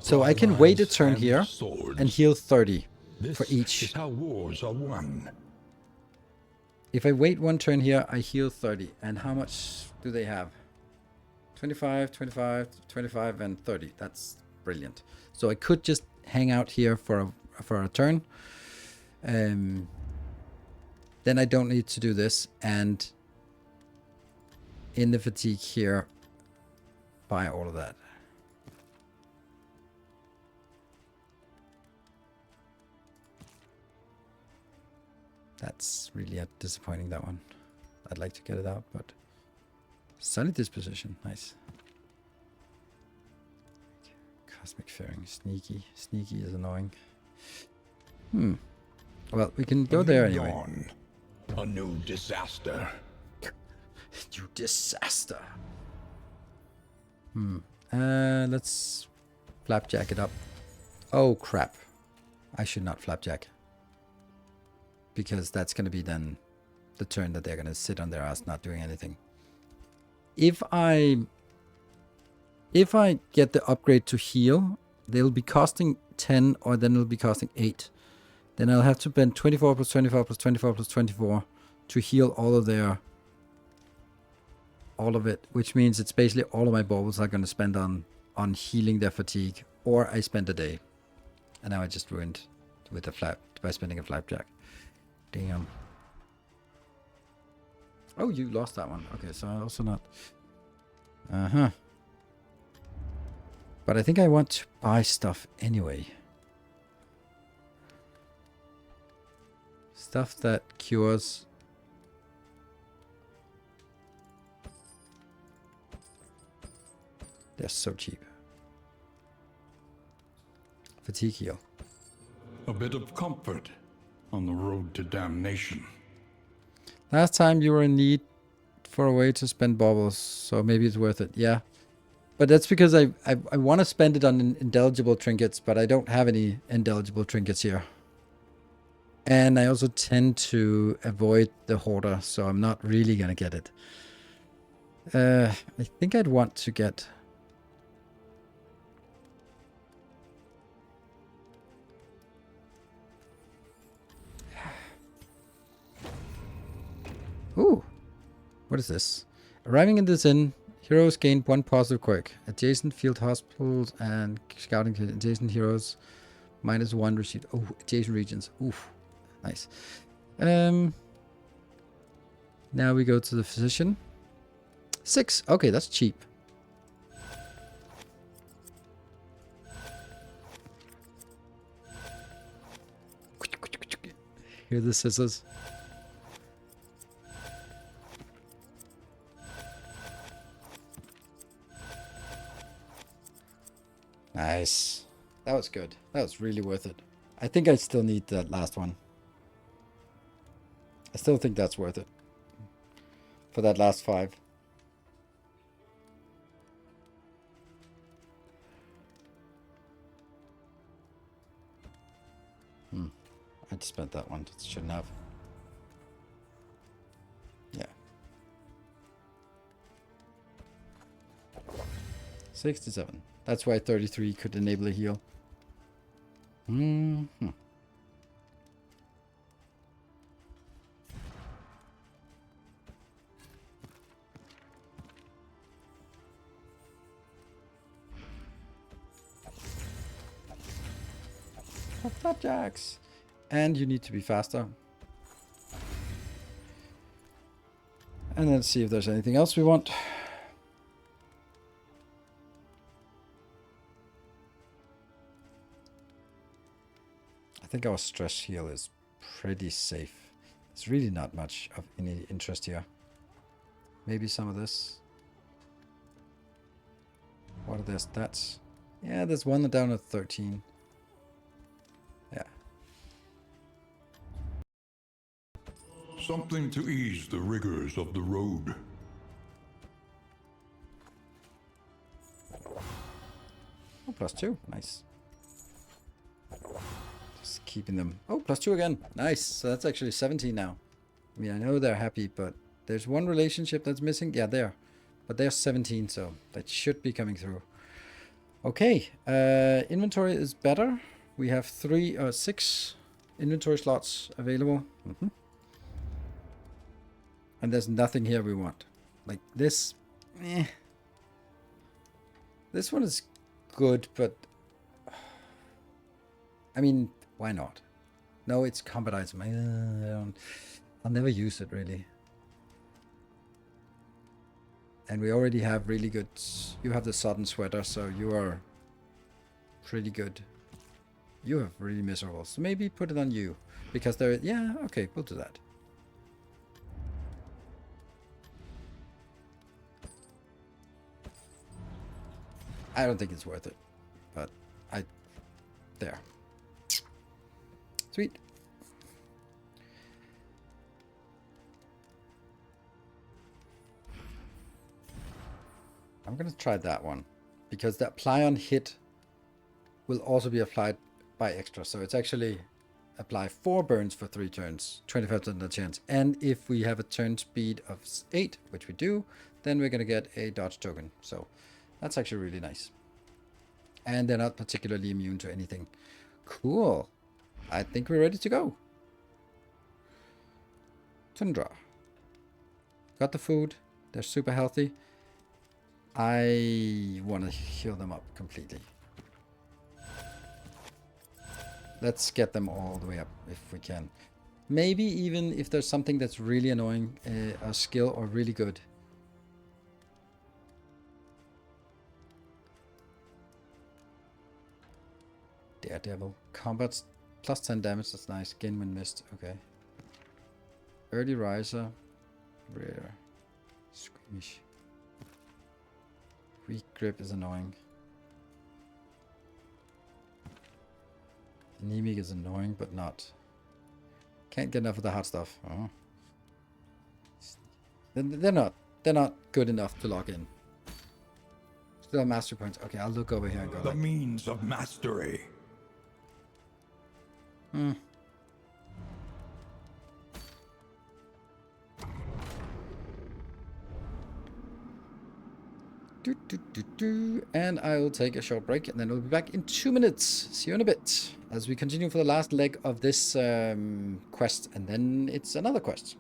So I can wait a turn and here swords. and heal 30 This for each. is how wars are won. If I wait one turn here, I heal 30. And how much do they have? 25, 25, 25, and 30. That's brilliant. So I could just hang out here for a turn. Then I don't need to do this. And in the fatigue here, buy all of that. That's really disappointing, that one. I'd like to get it out, but... Sunny disposition, nice. Cosmic Fairing, sneaky. Sneaky is annoying. Well, we can go there anyway. Dawn. A new disaster. You disaster. Let's flapjack it up. Oh, crap. I should not flapjack. Because that's going to be then the turn that they're going to sit on their ass not doing anything. If I get the upgrade to heal, they'll be costing 10 or then it'll be costing 8. Then I'll have to spend 24 plus 24 plus 24 plus 24 to heal all of it, which means it's basically all of my baubles are going to spend on healing their fatigue, or I spend a day. And now I just ruined with by spending a flapjack. Damn. Oh, you lost that one. Okay, so I also not... But I think I want to buy stuff anyway. Stuff that cures... They're so cheap. Fatigue heal. A bit of comfort on the road to damnation. Last time you were in need for a way to spend baubles, so maybe it's worth it. Yeah. But that's because I want to spend it on indelible trinkets, but I don't have any indelible trinkets here. And I also tend to avoid the hoarder, so I'm not really going to get it. I think I'd want to get... Ooh, what is this? Arriving in this inn, heroes gain 1 positive quirk. Adjacent field hospitals and scouting adjacent heroes -1 received. Oh, adjacent regions. Oof, nice. Now we go to the physician. 6. Okay, that's cheap. Here are the scissors. Nice. That was good. That was really worth it. I think I still need that last one. I still think that's worth it. For that last 5. I just spent that one. Shouldn't have. Yeah. 67. That's why 33 could enable a heal. Flapjacks. And you need to be faster. And let's see if there's anything else we want. I think our stress heal is pretty safe. There's really not much of any interest here. Maybe some of this. What are their stats? Yeah, there's one down at 13. Yeah. Something to ease the rigors of the road. Oh, +2. Nice. Just keeping them. Oh, +2 again. Nice. So that's actually 17 now. I mean, I know they're happy, but there's one relationship that's missing. Yeah, there. But they're 17, so that should be coming through. Okay, inventory is better. We have 6 inventory slots available. And there's nothing here we want. Like this, This one is good, but I mean, why not? No, it's combat item. I'll never use it really. And we already have really good. You have the sudden sweater, so you are pretty good. You have really miserable, so maybe put it on you because there. Yeah, okay, we'll do that. I don't think it's worth it, but there. Sweet. I'm going to try that one because the apply on hit will also be applied by extra. So it's actually apply 4 burns for 3 turns, 25% chance. And if we have a turn speed of 8, which we do, then we're going to get a dodge token. So that's actually really nice. And they're not particularly immune to anything. Cool. I think we're ready to go. Tundra. Got the food. They're super healthy. I want to heal them up completely. Let's get them all the way up if we can. Maybe even if there's something that's really annoying, a skill or really good. Daredevil. Combat plus 10 damage, that's nice. Gain when missed, okay. Early riser. Rare. Squeamish. Weak grip is annoying. Anemic is annoying, but not. Can't get enough of the hot stuff. Oh. They're not good enough to log in. Still have mastery points. Okay, I'll look over here and go. The means of mastery. And I will take a short break and then we'll be back in 2 minutes. See you in a bit as we continue for the last leg of this quest, and then it's another quest.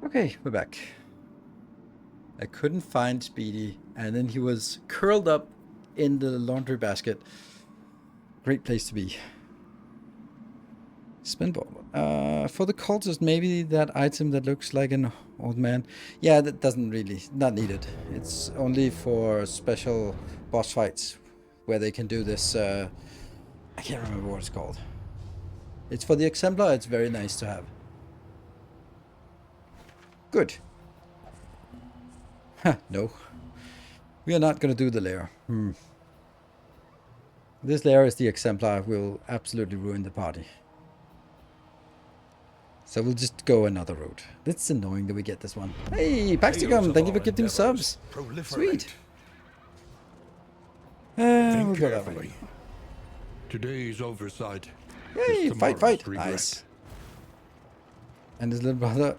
Okay, we're back. I couldn't find Speedy, and then he was curled up in the laundry basket. Great place to be. Spinball. For the cultist, maybe that item that looks like an old man. Yeah, that doesn't really, not needed. It's only for special boss fights where they can do this. I can't remember what it's called. It's for the exemplar. It's very nice to have. Good. No. We are not going to do the lair. This lair is the exemplar. Will absolutely ruin the party. So we'll just go another route. It's annoying that we get this one. Hey, Paxticum, thank you for gifting subs. Sweet. We'll go that way. Today's oversight. Hey, fight. Regret. Nice. And his little brother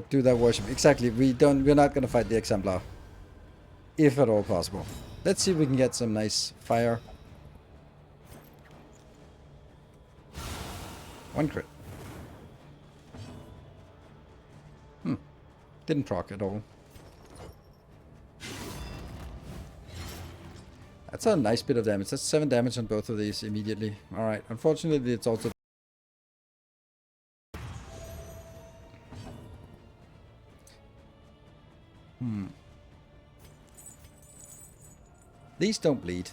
do that worship. Exactly. We're not gonna fight the Exemplar. If at all possible. Let's see if we can get some nice fire. One crit. Didn't proc at all. That's a nice bit of damage. That's 7 damage on both of these immediately. Alright, unfortunately it's also... These don't bleed.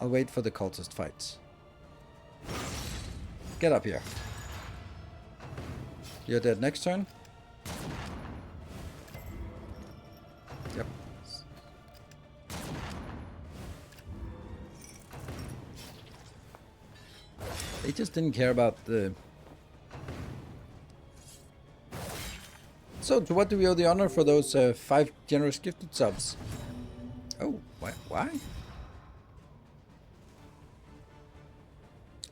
I'll wait for the cultist fights. Get up here. You're dead next turn. Yep. They just didn't care about the... So, to what do we owe the honor for those 5 generous gifted subs? Oh, why?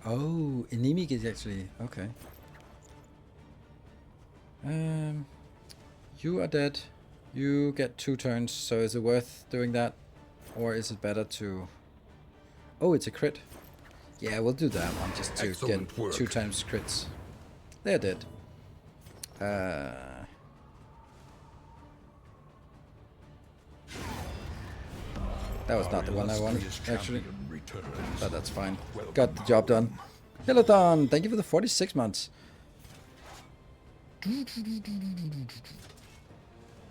Oh, anemic is actually... Okay. You are dead. You get 2 turns, so is it worth doing that? Or is it better to... Oh, it's a crit. Yeah, we'll do that one, just to get 2 times crits. They're dead. That was not the one I wanted, actually. But that's fine. Got the job done. Hilothon, thank you for the 46 months.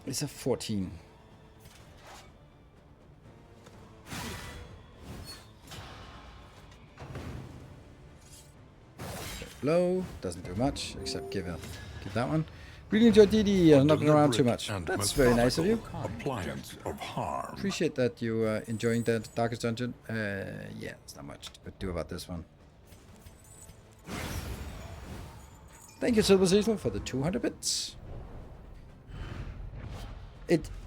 It's a 14. Blow doesn't do much except give that one. Really enjoyed DD. I'm not been around too much. That's very nice of you. Appliance of harm. Appreciate that you enjoying that Darkest Dungeon. Yeah, it's not much to do about this one. Thank you, Silver Seasonal, for the 200 bits.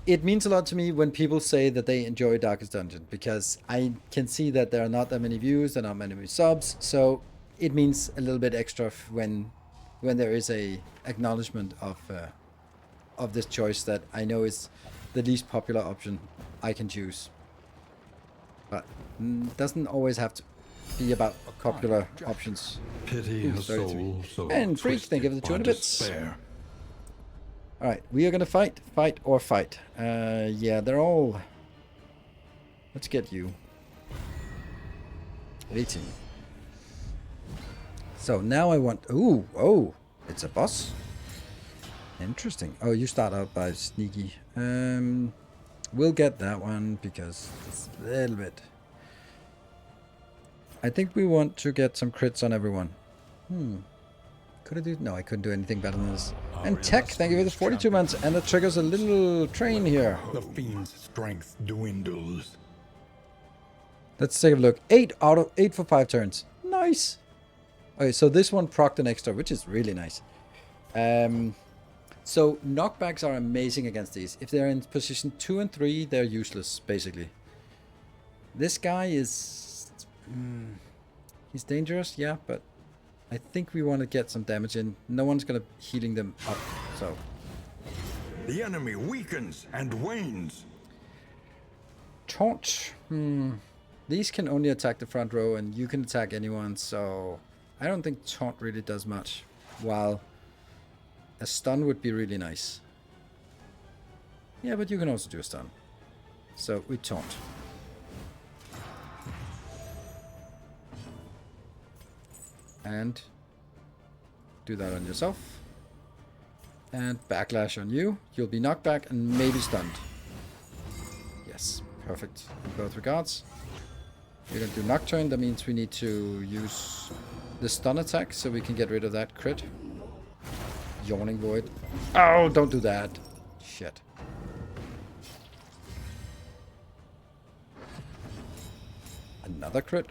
It means a lot to me when people say that they enjoy Darkest Dungeon, because I can see that there are not that many views, there are not many subs, so it means a little bit extra when there is a acknowledgement of this choice that I know is the least popular option I can choose. But doesn't always have to be about popular options. Pity a soul so and Freak, thank you for the 200 bits. Alright, we are gonna fight or fight. Yeah, they're all... Let's get you. 18. So now I want... Ooh, oh, it's a boss. Interesting. Oh, you start out by sneaky. We'll get that one because it's a little bit... I think we want to get some crits on everyone. Could I do... No, I couldn't do anything better than this. And Tech, thank you for the 42 months. And that triggers a little train here. The fiend's strength dwindles. Let's take a look. 8 for 5 turns. Nice. Okay, so this one procced an extra, which is really nice. So knockbacks are amazing against these. If they're in position 2 and 3, they're useless, basically. This guy is... he's dangerous, yeah, but I think we want to get some damage in. No one's going to healing them up, so... The enemy weakens and wanes. Taunt. These can only attack the front row, and you can attack anyone, so... I don't think taunt really does much. While a stun would be really nice. Yeah, but you can also do a stun. So we taunt. And do that on yourself. And backlash on you. You'll be knocked back and maybe stunned. Yes, perfect in both regards. We're going to do Nocturne. That means we need to use the stun attack so we can get rid of that crit. Yawning Void. Oh, don't do that. Shit. Another crit.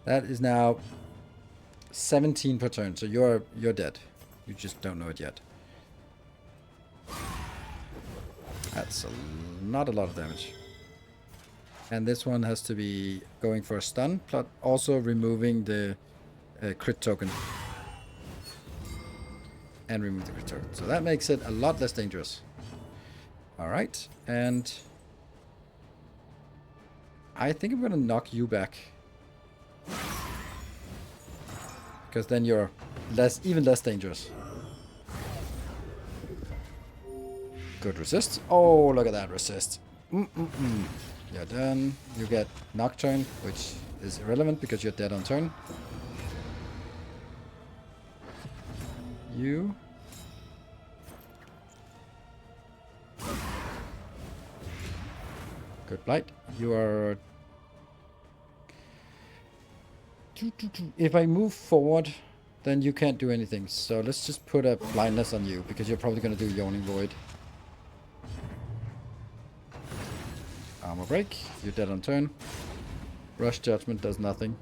That is now 17 per turn, so you're dead. You just don't know it yet. That's not a lot of damage. And this one has to be going for a stun, plus also removing the crit token. And remove the crit token. So that makes it a lot less dangerous. Alright, and I think I'm gonna knock you back. Because then you're even less dangerous. Good resist. Oh, look at that resist. You're done. You get Nocturne, which is irrelevant because you're dead on turn. You. Good Blight. You are... If I move forward, then you can't do anything. So let's just put a blindness on you, because you're probably going to do Yawning Void. Armor break. You're dead on turn. Rush Judgment does nothing.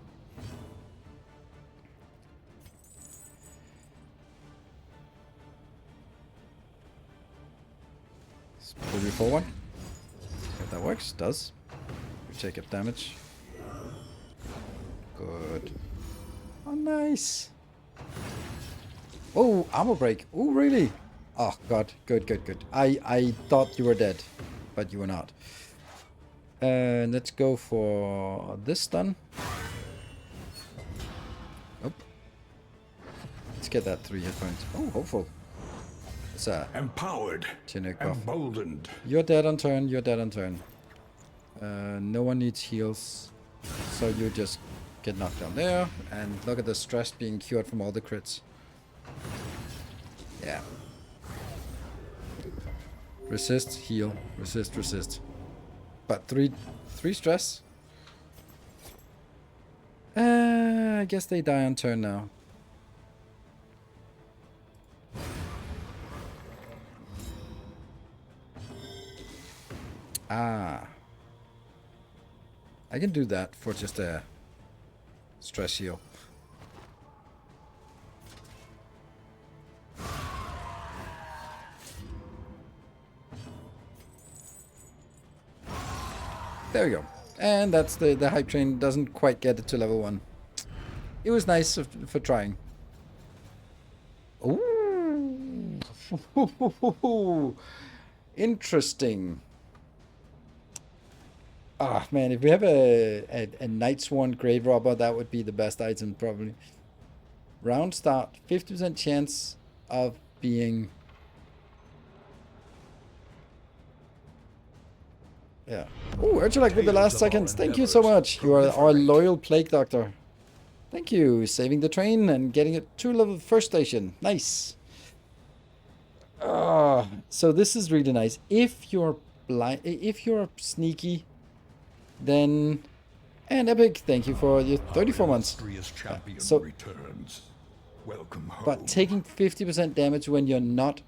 Let's pull you forward. If that works, does. You take up damage. Good. Oh, nice. Oh, armor break. Oh, really? Oh, God. Good, good, good. I thought you were dead, but you were not. Let's go for this stun. Nope. Let's get that 3 hit points. Oh, hopeful. It's a empowered, emboldened. You're dead on turn. You're dead on turn. No one needs heals, so you just get knocked down there. And look at the stress being cured from all the crits. Yeah. Resist, heal, resist, resist. But three stress. I guess they die on turn now. Ah. I can do that for just a stress heal. There we go. And that's the hype train doesn't quite get it to level 1. It was nice for trying. Ooh. Interesting. Ah, man, if we have a Night Sworn Grave Robber, that would be the best item, probably. Round start, 50% chance of being... Yeah. Oh, Urchulak with the last seconds. Thank you so much. You are our loyal Plague Doctor. Thank you. Saving the train and getting it to level 1st station. Nice. So this is really nice. If you're blind, if you're sneaky, then... And Epic, thank you for your 34 months. So, returns. Welcome home. But taking 50% damage when you're not...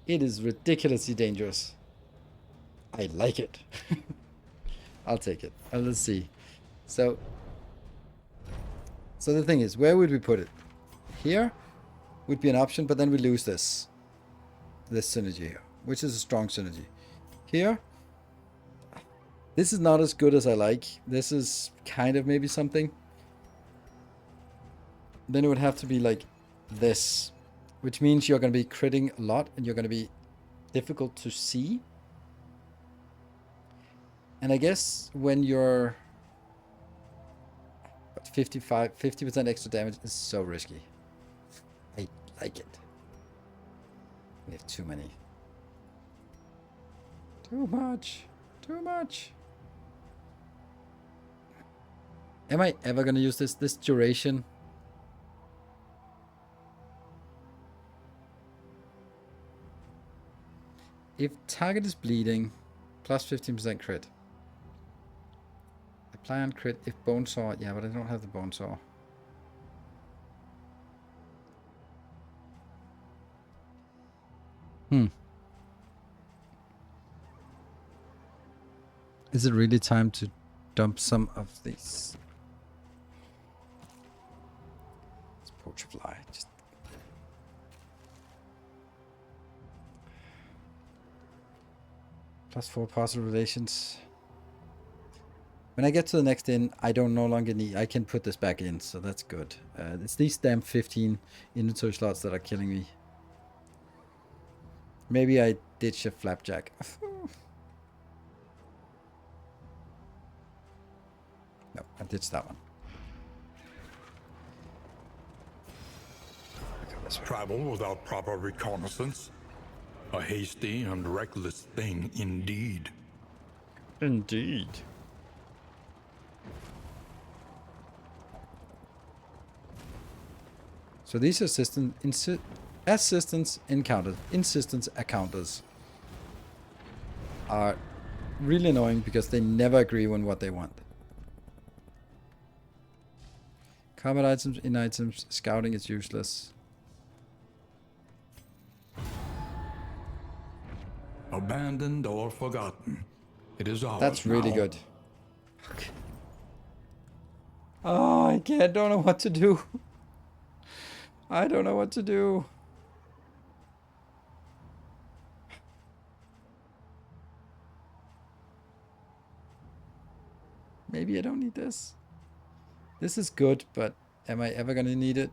It is ridiculously dangerous. I like it. I'll take it. And let's see. So the thing is, where would we put it? Here would be an option, but then we lose this synergy here, which is a strong synergy. Here, this is not as good as I like. This is kind of maybe something. Then it would have to be like this, which means you're going to be critting a lot and you're going to be difficult to see. And I guess when you're 50% extra damage is so risky. I like it. We have too many. Too much. Too much. Am I ever going to use this duration? If target is bleeding, plus 15% crit. Apply on crit if bone saw. Yeah, but I don't have the bone saw. Is it really time to dump some of these? Poach fly. Just +4 partial relations. When I get to the next inn, I don't no longer need... I can put this back in, so that's good. It's these damn 15 inventory slots that are killing me. Maybe I ditch a flapjack. No, I ditched that one. Travel without proper reconnaissance. A hasty and reckless thing indeed. Indeed. So these assistance encounters are really annoying because they never agree on what they want. Combat items, in items, scouting is useless. Abandoned or forgotten. It is ours. That's really now. good. Okay. Oh, I don't know what to do. I don't know what to do. Maybe I don't need this. This is good, but am I ever gonna need it?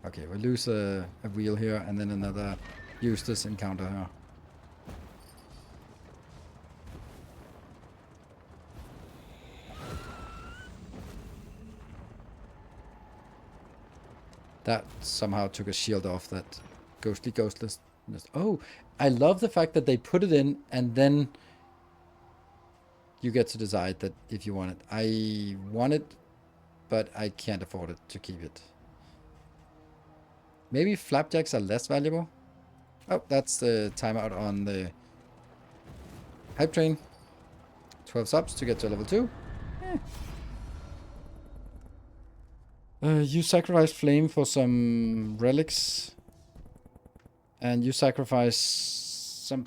Okay, we'll lose a wheel here and then another Eustace encounter here. That somehow took a shield off that ghostless. Oh, I love the fact that they put it in and then you get to decide that if you want it. I want it, but I can't afford it to keep it. Maybe flapjacks are less valuable. Oh, that's the timeout on the hype train. 12 subs to get to level 2. You sacrifice flame for some relics. And you sacrifice some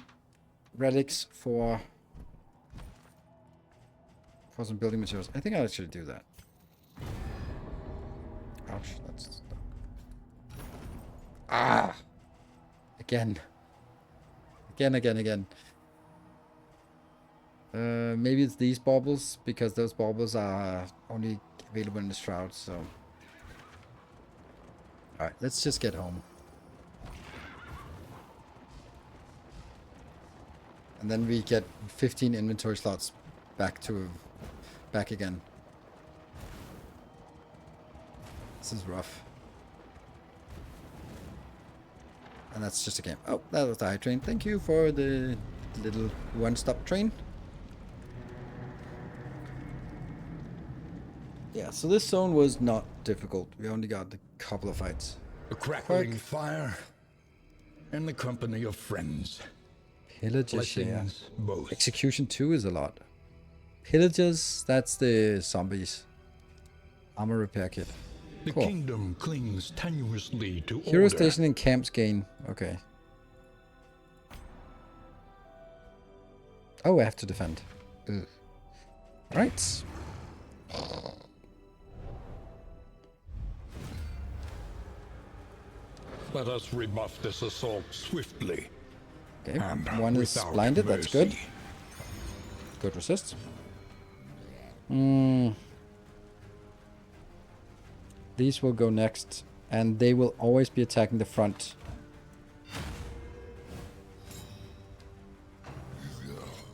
relics for some building materials. I think I'll actually do that. Ouch, that's... Ah! Again. Again. Maybe it's these baubles, because those baubles are only available in the shroud, so... Alright, let's just get home. And then we get 15 inventory slots back again. This is rough. And that's just a game. Oh, that was the high train. Thank you for the little one-stop train. Yeah, so this zone was not difficult. We only got a couple of fights. A crackling fire and the company of friends. Pillagers, yeah. Both. Execution 2 is a lot. Pillagers, that's the zombies. Armor repair kit. The kingdom clings tenuously to Hero order. station and camps gain. Okay. Oh, I have to defend. Ugh. Right. Let us rebuff this assault swiftly. Okay, And one is without blinded, that's good. mercy. Good resist. These will go next, and they will always be attacking the front.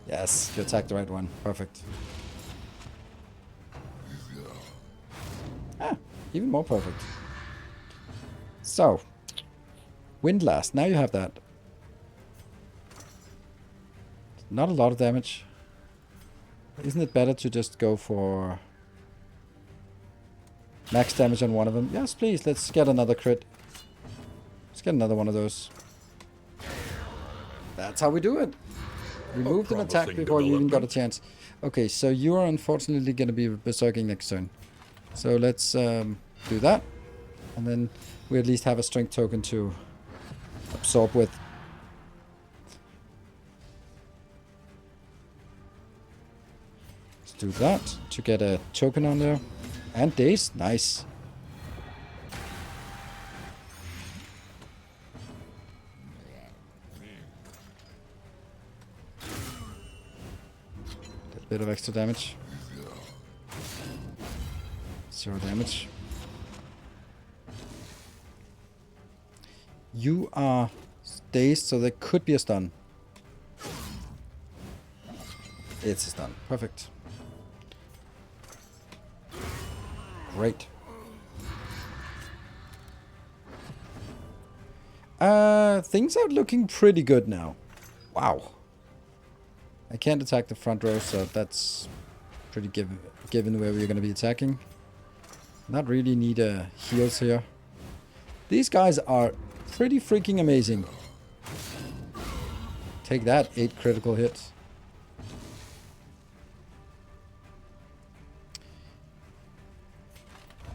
Yes, you attacked the right one. Perfect. Ah, even more perfect. So, Windblast, now you have that. Not a lot of damage. Isn't it better to just go for max damage on one of them? Yes, please, let's get another crit. Let's get another one of those. That's how we do it. Removed an attack before you even got a chance. Okay, so you are unfortunately going to be berserking next turn. So let's do that. And then we at least have a strength token to absorb with. do that to get a token on there. And days. Nice. A bit of extra damage. 0 damage. You are dazed, so there could be a stun. It's a stun. Perfect. Great. Things are looking pretty good now. Wow. I can't attack the front row, so that's pretty given where we're going to be attacking. Not really need heals here. These guys are pretty freaking amazing. Take that, 8 critical hits.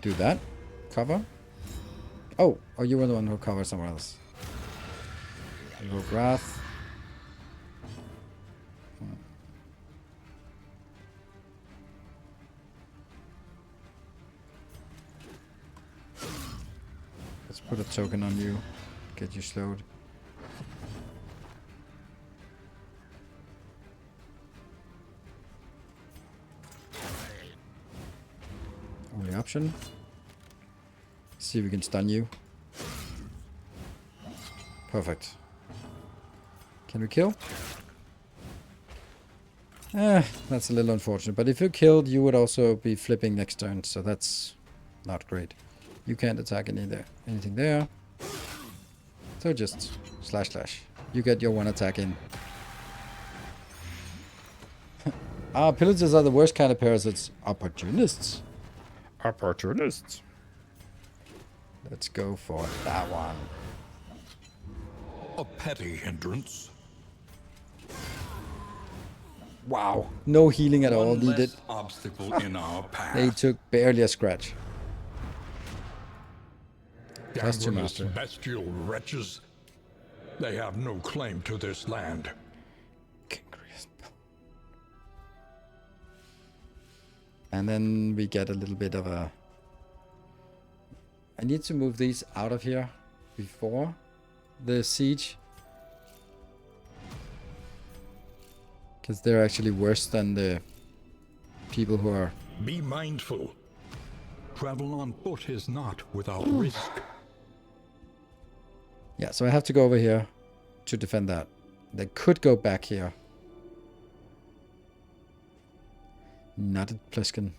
Do that. Cover. Oh, you were the one who covered somewhere else. Invoke Wrath. Let's put a token on you. Get you slowed. Only option. See if we can stun you. Perfect. Can we kill? That's a little unfortunate. But if you killed, you would also be flipping next turn, so that's not great. You can't attack anything there. So just slash slash. You get your 1 attack in. Pillagers are the worst kind of parasites. Opportunists. Opportunists. Let's go for that one. A petty hindrance. Wow. No healing at all needed. Obstacle in our path. They took barely a scratch. Plus 2 Gangrenous master. bestial wretches. They have no claim to this land. And then we get a little bit of a... I need to move these out of here before the siege. Because they're actually worse than the people who are... Be mindful. Travel on foot is not without risk. Yeah, so I have to go over here to defend that. They could go back here. Not at Pliskin.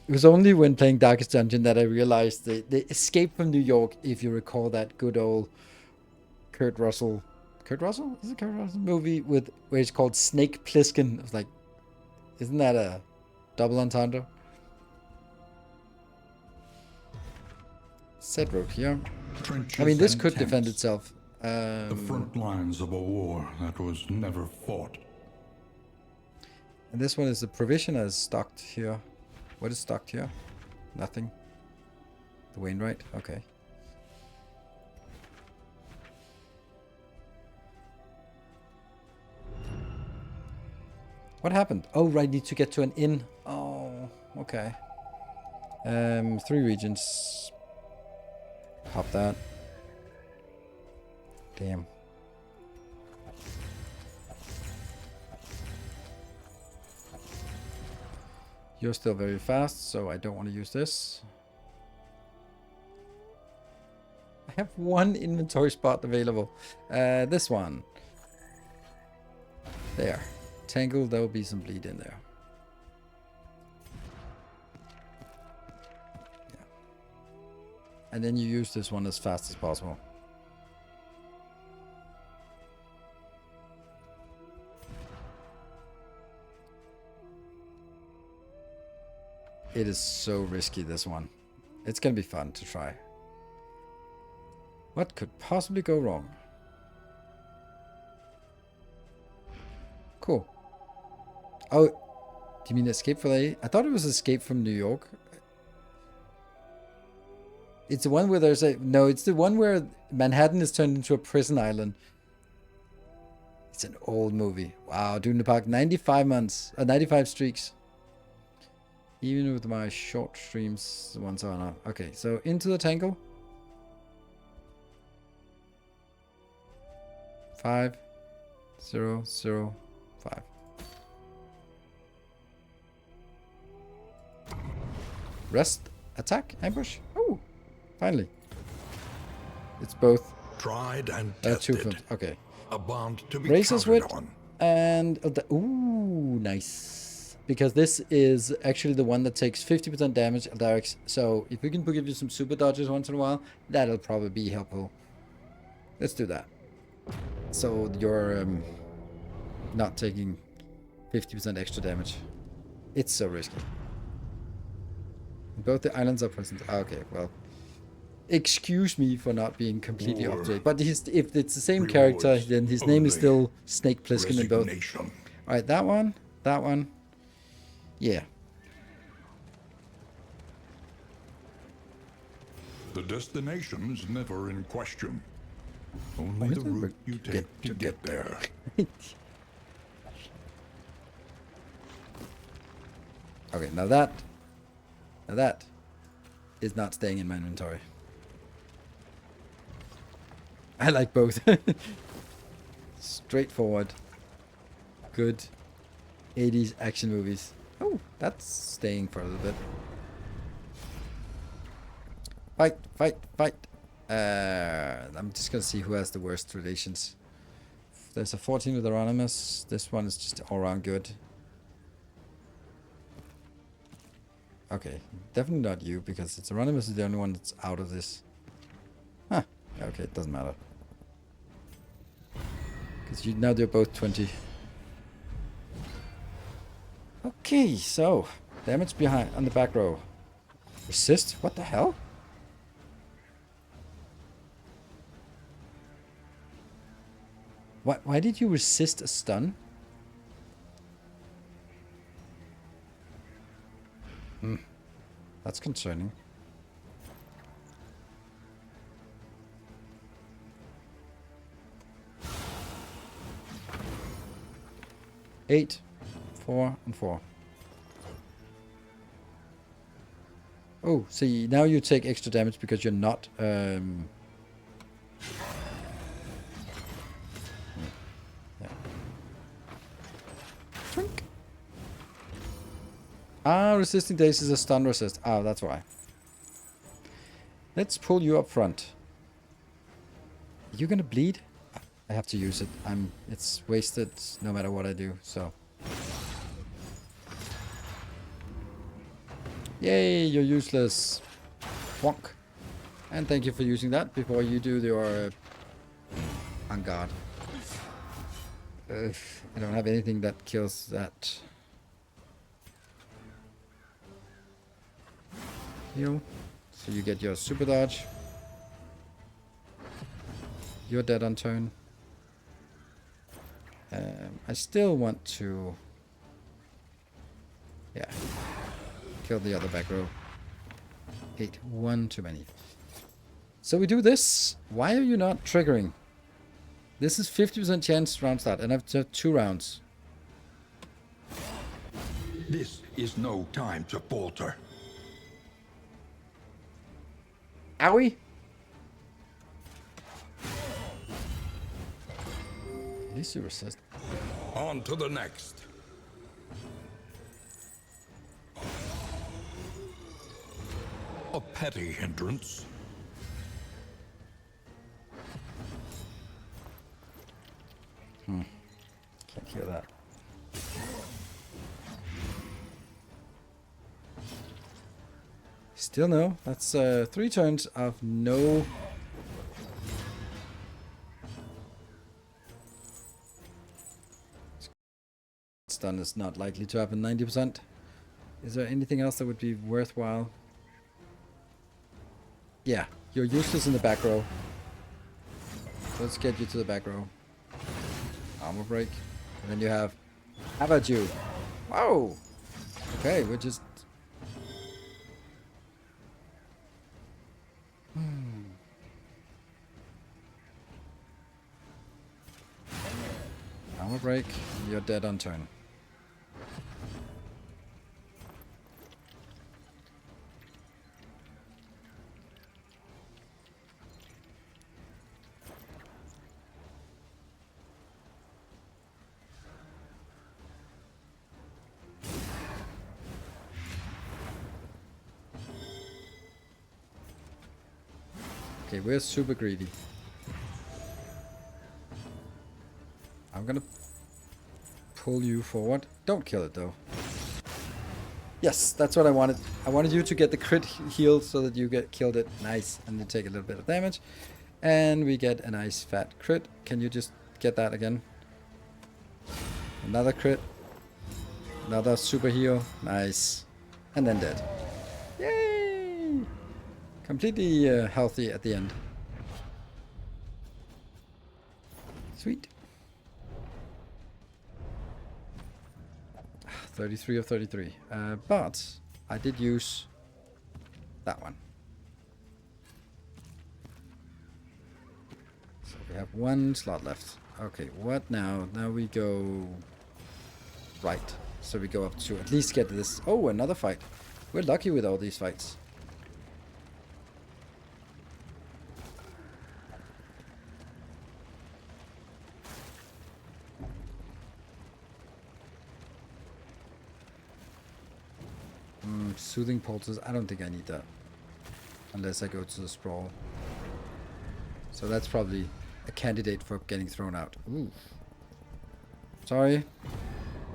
It was only when playing Darkest Dungeon that I realized the Escape from New York, if you recall that good old Kurt Russell... Kurt Russell? Is it Kurt Russell? Movie where it's called Snake Plissken. I was like, isn't that a double entendre? Set road here. Trenches I mean, this and could defend tents. itself. The front lines of a war that was never fought. And this one is the provisioner is stocked here. What is stocked here? Nothing. The Wainwright? Okay. What happened? Oh, right, need to get to an inn. Oh, okay. 3 regions. Pop that. Damn. You're still very fast, so I don't want to use this. I have 1 inventory spot available. This one. There. Tangle, there will be some bleed in there. Yeah. And then you use this one as fast as possible. It is so risky, this one. It's gonna be fun to try. What could possibly go wrong? Cool. Oh, do you mean Escape from LA? I thought it was Escape from New York. It's the one where there's a... No, it's the one where Manhattan is turned into a prison island. It's an old movie. Wow, Dude in the Park, 95 months, 95 streaks. Even with my short streams, the ones are not. Okay, so into the tangle. 5, 0, 0, 5. Rest, attack, ambush. Oh, finally. It's both. Tried and Two tested. films. Okay. A bond to be Razor's counted Wit on. and ooh, nice. Because this is actually the one that takes 50% damage direct. So if we can give you some super dodges once in a while, that'll probably be helpful. Let's do that. So you're not taking 50% extra damage. It's so risky. Both the islands are present. Okay, well. Excuse me for not being completely up to date. But if it's the same character, then his name is still Snake Plissken in both. Alright, that one. That one. Yeah. The destination is never in question. Only the route you take to get there. Okay, now that is not staying in my inventory. I like both. Straightforward. Good 80s action movies. Oh, that's staying for a little bit. Fight, fight, fight. I'm just gonna see who has the worst relations. There's a 14 with Anonymous. This one is just all around good. Okay, definitely not you, because it's Anonymous is the only one that's out of this. Huh. Okay, it doesn't matter. Because now they're both 20. Okay, so damage behind on the back row. Resist? What the hell? Why did you resist a stun? That's concerning. Eight, 4, and 4. Oh, see, now you take extra damage because you're not yeah. Twink. Ah, resisting days is a stun resist. Ah, that's why. Let's pull you up front. Are you gonna bleed? I have to use it. It's wasted no matter what I do, so. Yay, you're useless. Wonk. And thank you for using that before you do your on guard. I don't have anything that kills that. Heal. So you get your super dodge. You're dead on turn. I still want to... Yeah. Kill the other back row. 8. One too many. So we do this. Why are you not triggering? This is 50% chance round start, and I have 2 rounds. This is no time to falter. Owie! At least you resist. On to the next. A petty hindrance. Can't hear that. Still no. That's 3 turns of no... Stun is not likely to happen 90%. Is there anything else that would be worthwhile? Yeah, you're useless in the back row. Let's get you to the back row. Armor break. And then you have... How about you? Whoa! Okay, we're just... armor break. You're dead on turn. Okay, we're super greedy. I'm gonna pull you forward. Don't kill it though. Yes, that's what I wanted. I wanted you to get the crit heal so that you get killed it. Nice. And you take a little bit of damage. And we get a nice fat crit. Can you just get that again? Another crit. Another super heal. Nice. And then dead. Yay! Completely healthy at the end. Sweet. 33 of 33. But I did use that one. So we have one slot left. Okay, what now? Now we go right. So we go up to at least get this. Oh, another fight. We're lucky with all these fights. Soothing pulses. I don't think I need that. Unless I go to the sprawl. So that's probably a candidate for getting thrown out. Ooh. Sorry.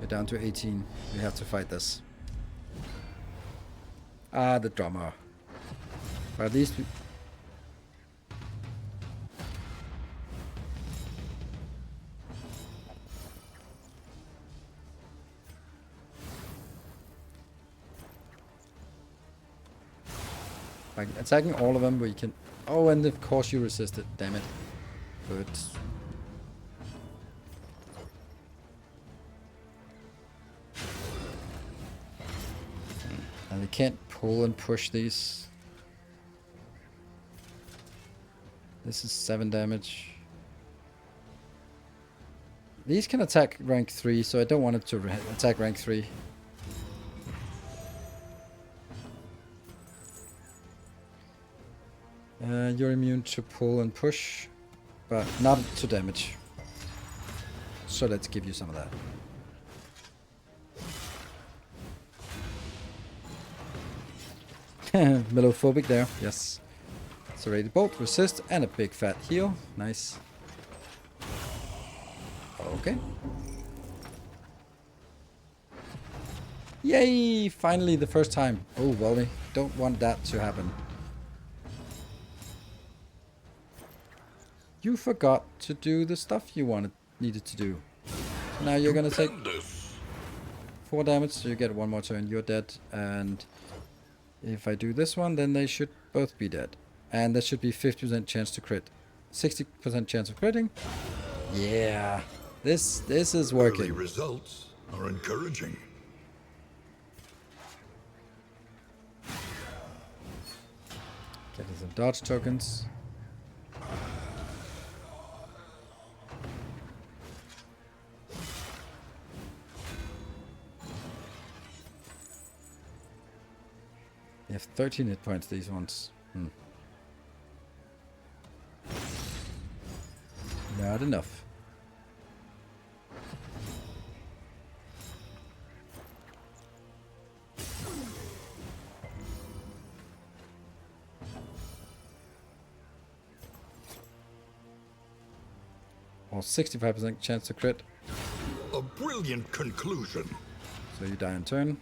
We're down to 18. We have to fight this. Ah, the drummer. But at least we... Like attacking all of them where you can... Oh, and of course you resisted. Damn it. Good. And we can't pull and push these. This is 7 damage. These can attack rank 3, so I don't want it to attack rank 3. You're immune to pull and push, but not to damage. So let's give you some of that. Melophobic there, yes. Serrated bolt, resist, and a big fat heal. Nice. Okay. Yay! Finally, the first time. Oh, Wally, don't want that to happen. You forgot to do the stuff you needed to do. So now you're gonna take 4 damage, so you get 1 more turn. You're dead, and if I do this one, then they should both be dead. And there should be 50% chance to crit. 60% chance of critting. Yeah, this is working. Early results are encouraging. Getting some dodge tokens. They have 13 hit points, these ones. Not enough. Or 65% chance to crit. A brilliant conclusion. So you die in turn.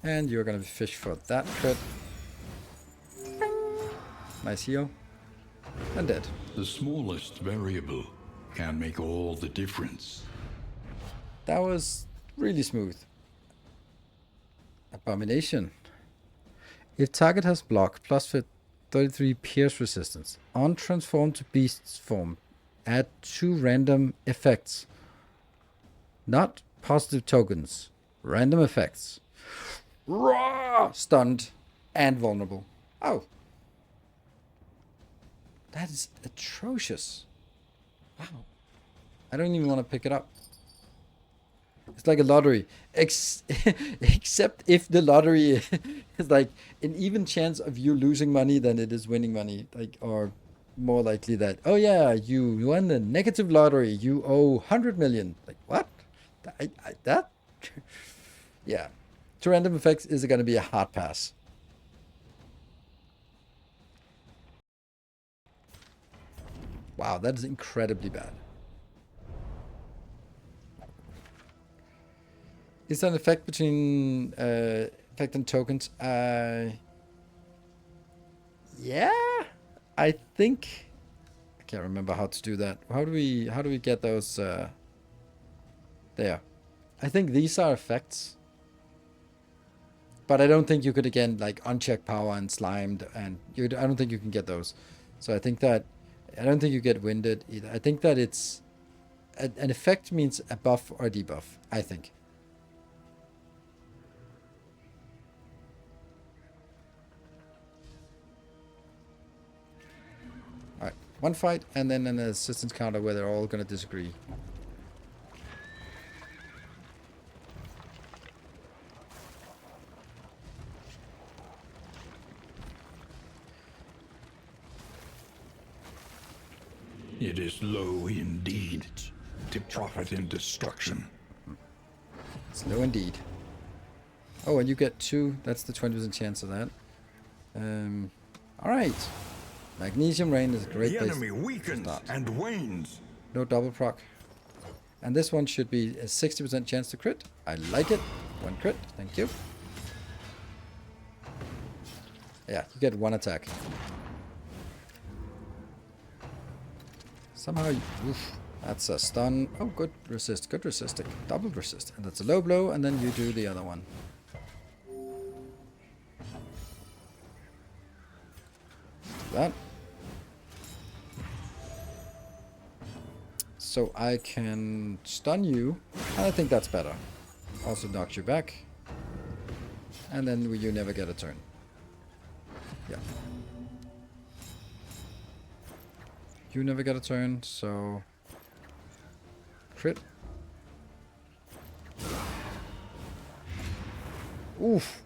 And you're gonna be fished for that crit. Nice heal. And dead. The smallest variable can make all the difference. That was really smooth. Abomination. If target has block plus 33 pierce resistance on transform to beast's form, add 2 random effects. Not positive tokens. Random effects. Raw! Stunned. And vulnerable. Oh. That is atrocious. Wow. I don't even want to pick it up. It's like a lottery. Except if the lottery is like an even chance of you losing money than it is winning money. Like, or more likely that, oh yeah, you won the negative lottery. You owe 100 million. Like, what? That? Yeah. To random effects is going to be a hard pass. Wow, that is incredibly bad. Is there an effect between effect and tokens? Yeah, I think I can't remember how to do that. How do we get those there? I think these are effects. But I don't think you could again like uncheck power and slimed and I don't think you can get those. So I think that I don't think you get winded either. I think that it's an effect means a buff or a debuff, I think. Alright, one fight and then an assistance counter where they're all gonna disagree. It is low indeed to profit in destruction. It's low indeed. Oh, and you get 2. That's the 20% chance of that. Alright. Magnesium Rain is a great The place enemy to weakens start. and wanes. No double proc. And this one should be a 60% chance to crit. I like it. 1 crit. Thank you. Yeah, you get 1 attack. Somehow, oof, that's a stun. Oh, good resist. Good resisting. Double resist. And that's a low blow, and then you do the other one. Do that. So I can stun you. And I think that's better. Also knocks you back. And then you never get a turn. Yeah. You never get a turn, so... Crit. Oof.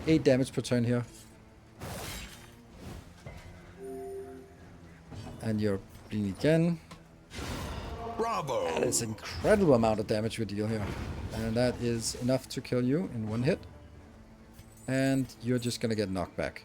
8 damage per turn here. And you're bleeding again. Bravo! That is an incredible amount of damage we deal here. And that is enough to kill you in 1 hit. And you're just gonna get knocked back.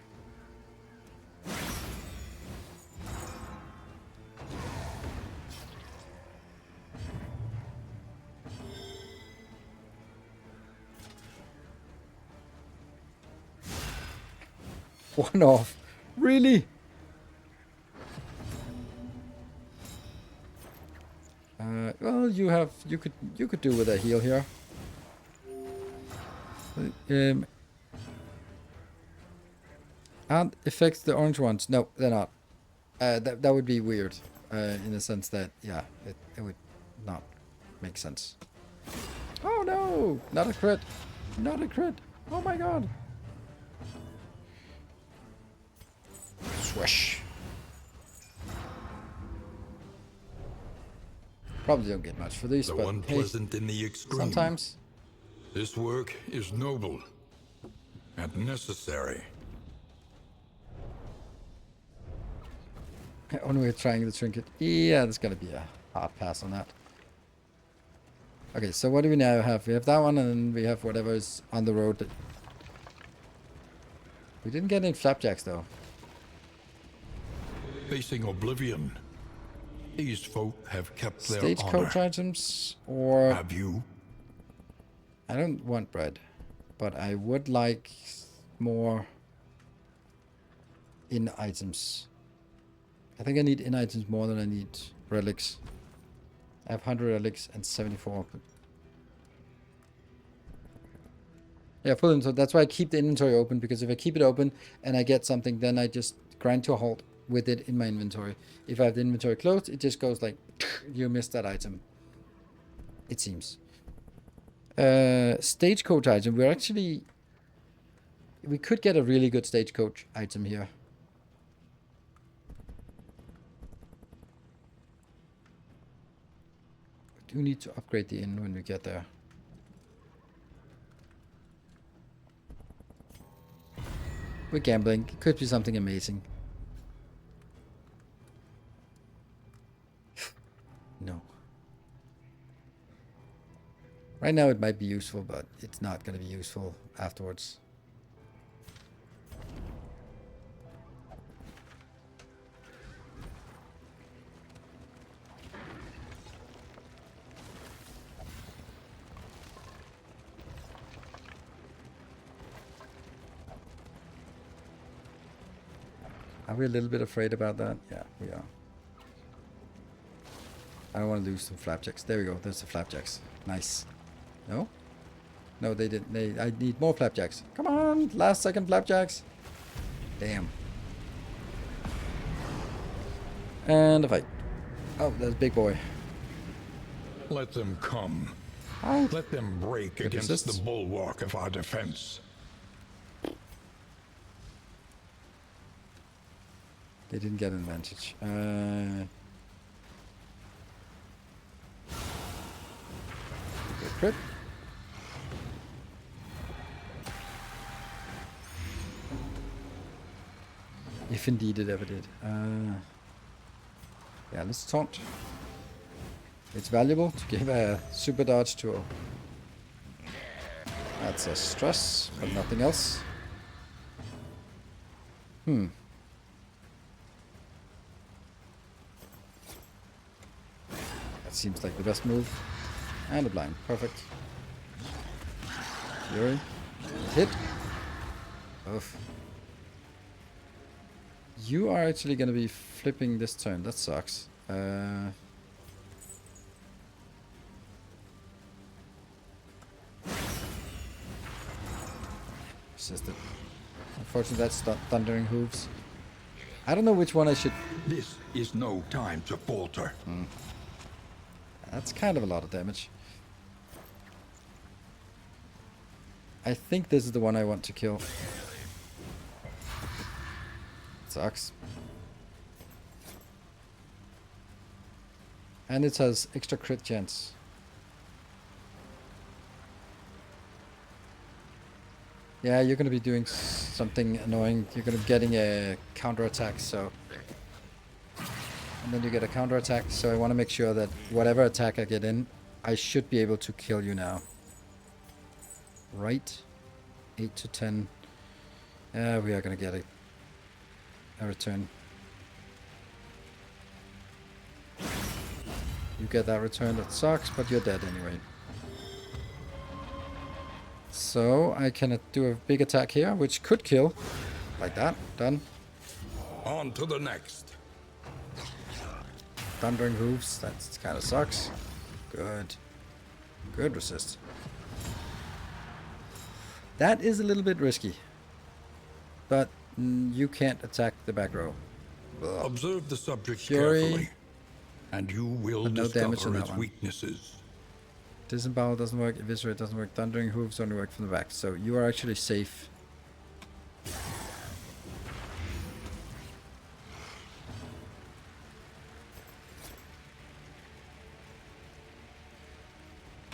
One off. Really? Well, you could do with a heal here. Aren't effects the orange ones? No, they're not. That would be weird. In the sense that yeah, it would not make sense. Oh no! Not a crit! Not a crit! Oh my god! Swish. Probably don't get much for these, Though but unpleasant hey, in the extreme, sometimes. this work is noble and necessary. When we're trying the trinket, yeah, there's gonna be a hard pass on that. Okay, so what do we now have? We have that one, and then we have whatever is on the road. We didn't get any flapjacks though. Facing oblivion, these folk have kept their Stagecoach honor. items, or Have you? I don't want bread, but I would like more in items. I think I need in items more than I need relics. I have 100 relics and 74. Yeah, full inventory. That's why I keep the inventory open, because if I keep it open and I get something, then I just grind to a halt with it in my inventory. If I have the inventory closed, it just goes like, you missed that item. It seems. Stagecoach item. We could get a really good stagecoach item here. We do need to upgrade the inn when we get there. We're gambling. It could be something amazing. No. Right now it might be useful, but it's not going to be useful afterwards. Are we a little bit afraid about that? Yeah, we are. I don't want to lose some flapjacks. There we go. There's the flapjacks. Nice. No? No, they didn't. I need more flapjacks. Come on! Last second flapjacks. Damn. And a fight. Oh, there's big boy. Let them come. Oh. Let them break Good against assists. the bulwark of our defense. They didn't get an advantage. Good crit. If indeed it ever did. Yeah, let's taunt. It's valuable to give a super dodge to a... That's a stress, but nothing else. That seems like the best move. And a blind. Perfect. Fury. Hit. Oof. You are actually going to be flipping this turn. That sucks. Resisted. Unfortunately, that's Thundering Hooves. I don't know which one I should... This is no time to falter. That's kind of a lot of damage. I think this is the one I want to kill. Sucks. And it has extra crit chance. Yeah, you're gonna be doing something annoying. You're gonna be getting a counter attack, so... And then you get a counter attack, so I want to make sure that whatever attack I get in, I should be able to kill you now. Right? 8 to 10. We are gonna get a return. You get that return, that sucks, but you're dead anyway. So I can do a big attack here, which could kill. Like that. Done. On to the next. Thundering Hooves, that kind of sucks. Good. Good resist. That is a little bit risky. But you can't attack the back row. Ugh. Observe the subject Fury. carefully, and you will But no damage on discover that its one. weaknesses. Disembowel doesn't work, Eviscerate doesn't work, Thundering Hooves only work from the back, so you are actually safe.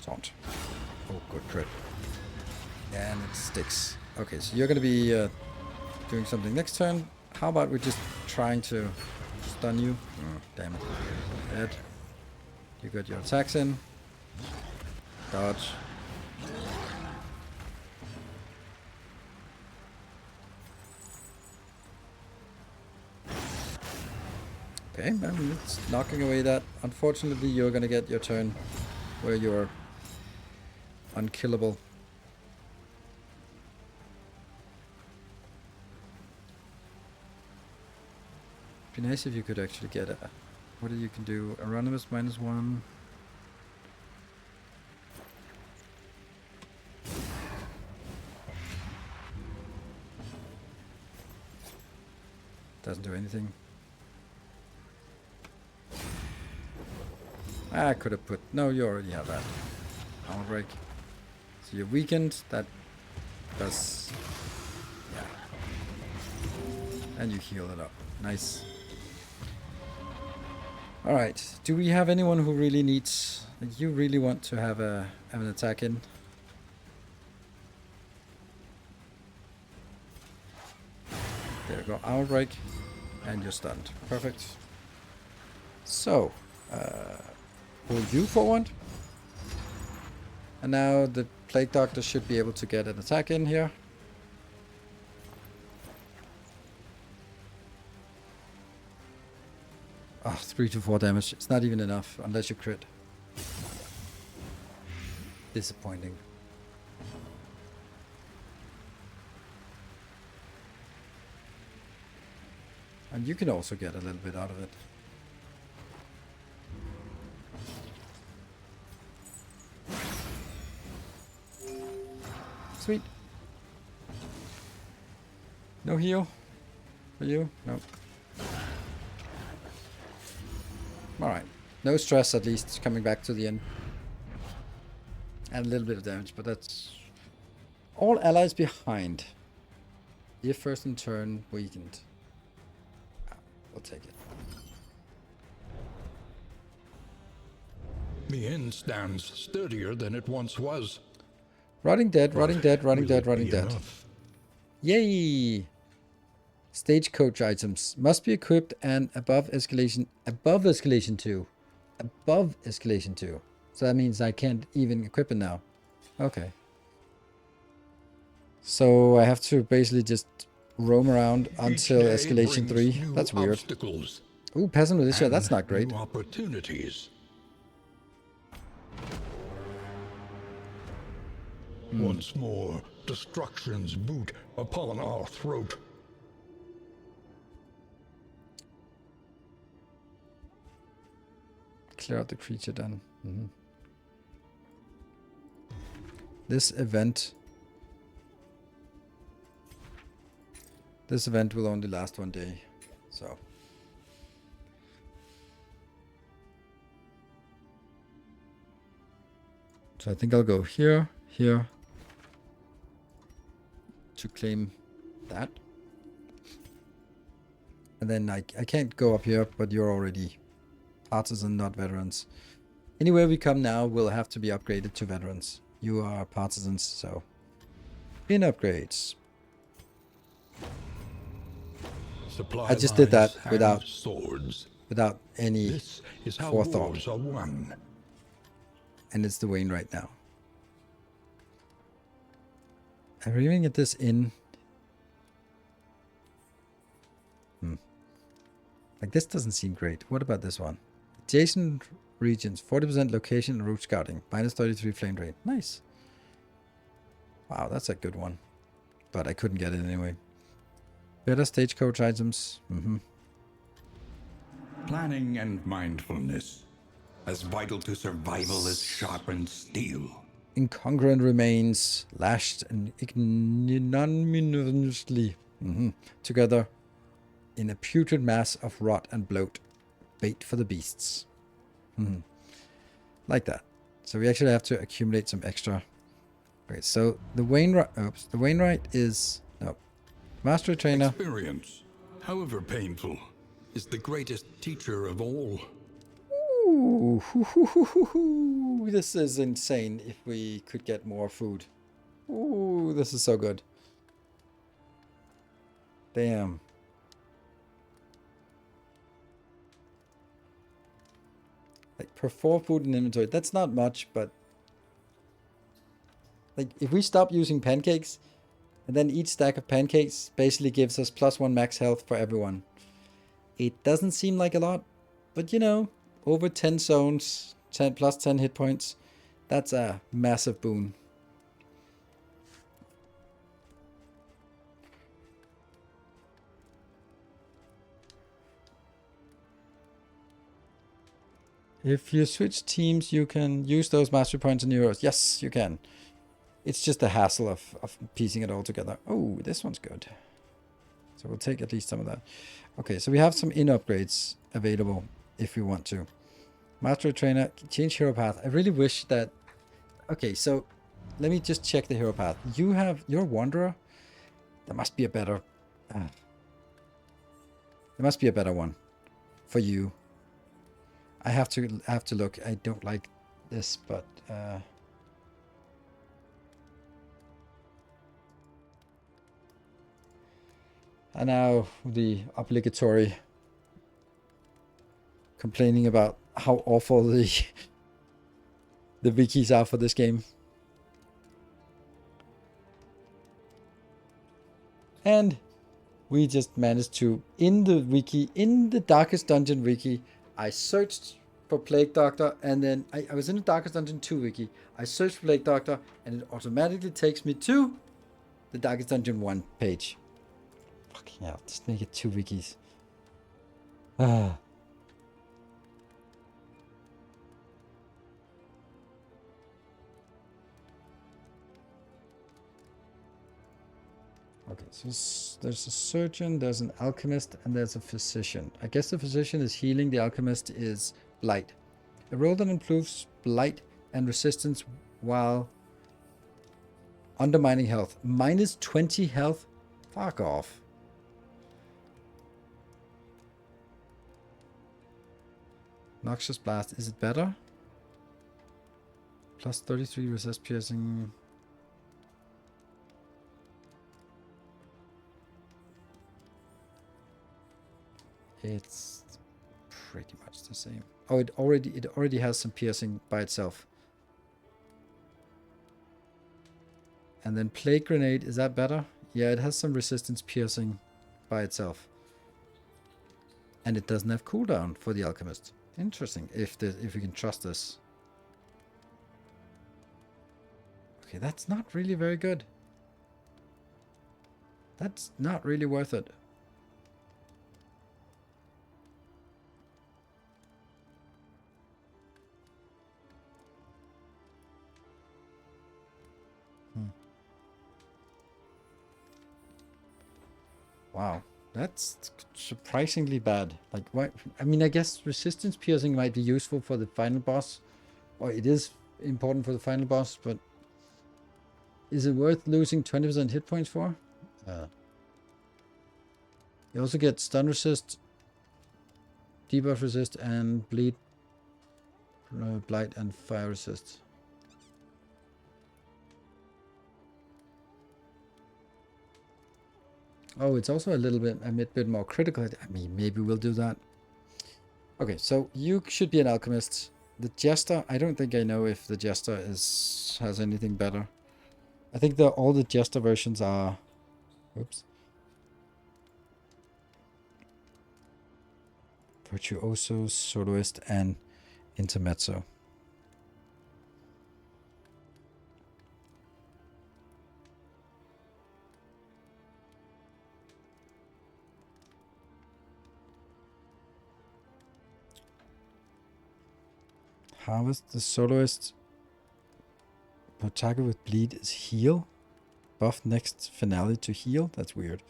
Taunt. Oh, good crit. And it sticks. Okay, so you're gonna be doing something next turn. How about we just trying to stun you? Oh, damn it. Dead. You got your attacks in. Dodge. Okay, it's knocking away that. Unfortunately, you're gonna get your turn where you're unkillable. Be nice if you could actually get a... What you can do? Anonymous -1. Doesn't do anything. I could have put... No, you already have that. Armor break. So you're weakened. That does And you heal it up. Nice. Alright. Do we have anyone who really needs... Like, you really want to have an attack in? There we go. Outbreak. And you're stunned. Perfect. So, pull you forward. And now the Plague Doctor should be able to get an attack in here. Oh, 3 to 4 damage. It's not even enough unless you crit. Disappointing. And you can also get a little bit out of it. Sweet. No heal for you? No. Alright. No stress at least coming back to the end. And a little bit of damage, but that's... All allies behind. If first in turn weakened. We'll take it. The inn stands sturdier than it once was. Rotting dead, rotting dead, rotting dead, rotting dead. Enough. Yay! Stagecoach items must be equipped and above escalation 2. Above escalation 2. So that means I can't even equip it now. Okay. So I have to basically just roam around until Each day escalation brings 3. new That's weird. obstacles Ooh, peasant militia, and that's not great. new opportunities. Once more, destruction's boot upon our throat. Clear out the creature then. This event will only last 1 day, so I think I'll go here to claim that, and then I can't go up here, but you're already partisan, not veterans. Anywhere we come now will have to be upgraded to veterans. You are partisans, so in upgrades. Supply I just did that lines without and swords. without any This is how forethought. wars are won. And it's the Wayne right now. I'm reviewing at this in. Like, this doesn't seem great. What about this one? Adjacent regions, 40% location and route scouting, -33 flame rate. Nice. Wow, that's a good one. But I couldn't get it anyway. Better stagecoach items. Planning and mindfulness, as vital to survival as sharpened steel. Incongruent remains, lashed and ignominiously together in a putrid mass of rot and bloat. Bait for the beasts. Like that. So we actually have to accumulate some extra. Okay, so the Wainwright is... No. Master Trainer. Experience, however painful, is the greatest teacher of all. Ooh, this is insane if we could get more food. Ooh, this is so good. Damn. Like, per 4 food in inventory, that's not much, but... Like, if we stop using pancakes, and then each stack of pancakes basically gives us +1 max health for everyone. It doesn't seem like a lot, but you know, over 10 zones, plus 10 hit points, that's a massive boon. If you switch teams, you can use those mastery points in euros. Yes, you can. It's just a hassle of piecing it all together. Oh, this one's good. So we'll take at least some of that. Okay, so we have some in upgrades available if we want to. Master Trainer, change hero path. I really wish that... Okay, so let me just check the hero path. You have your Wanderer. There must be a better... there must be a better one for you. I have to look. I don't like this, but... and now the obligatory complaining about how awful the wikis are for this game. And we just managed to, in the wiki, in the Darkest Dungeon wiki, I searched for Plague Doctor, and then I was in the Darkest Dungeon 2 wiki. I searched for Plague Doctor, and it automatically takes me to the Darkest Dungeon 1 page. Fucking hell, just make it 2 wikis. Ah. Okay, so there's a surgeon, there's an alchemist, and there's a physician. I guess the physician is healing, the alchemist is blight. A role that improves blight and resistance while undermining health. Minus 20 health? Fuck off. Noxious Blast, is it better? Plus 33 resist piercing. It's pretty much the same. Oh, it already has some piercing by itself. And then Plague Grenade, is that better? Yeah, it has some resistance piercing by itself. And it doesn't have cooldown for the Alchemist. Interesting, if we can trust this. Okay, that's not really very good. That's not really worth it. Wow, that's surprisingly bad. Like, why? I mean, I guess resistance piercing might be useful for the final boss, or it is important for the final boss, but is it worth losing 20% hit points for? You also get stun resist, debuff resist, and bleed, blight, and fire resist. Oh, it's also a bit more critical. I mean, maybe we'll do that. Okay, so you should be an alchemist. The Jester, I don't think I know if the Jester has anything better. I think all the Jester versions are... Oops. Virtuoso, Soloist, and Intermezzo. Harvest, the Soloist. Target with bleed is heal. Buff next finale to heal. That's weird.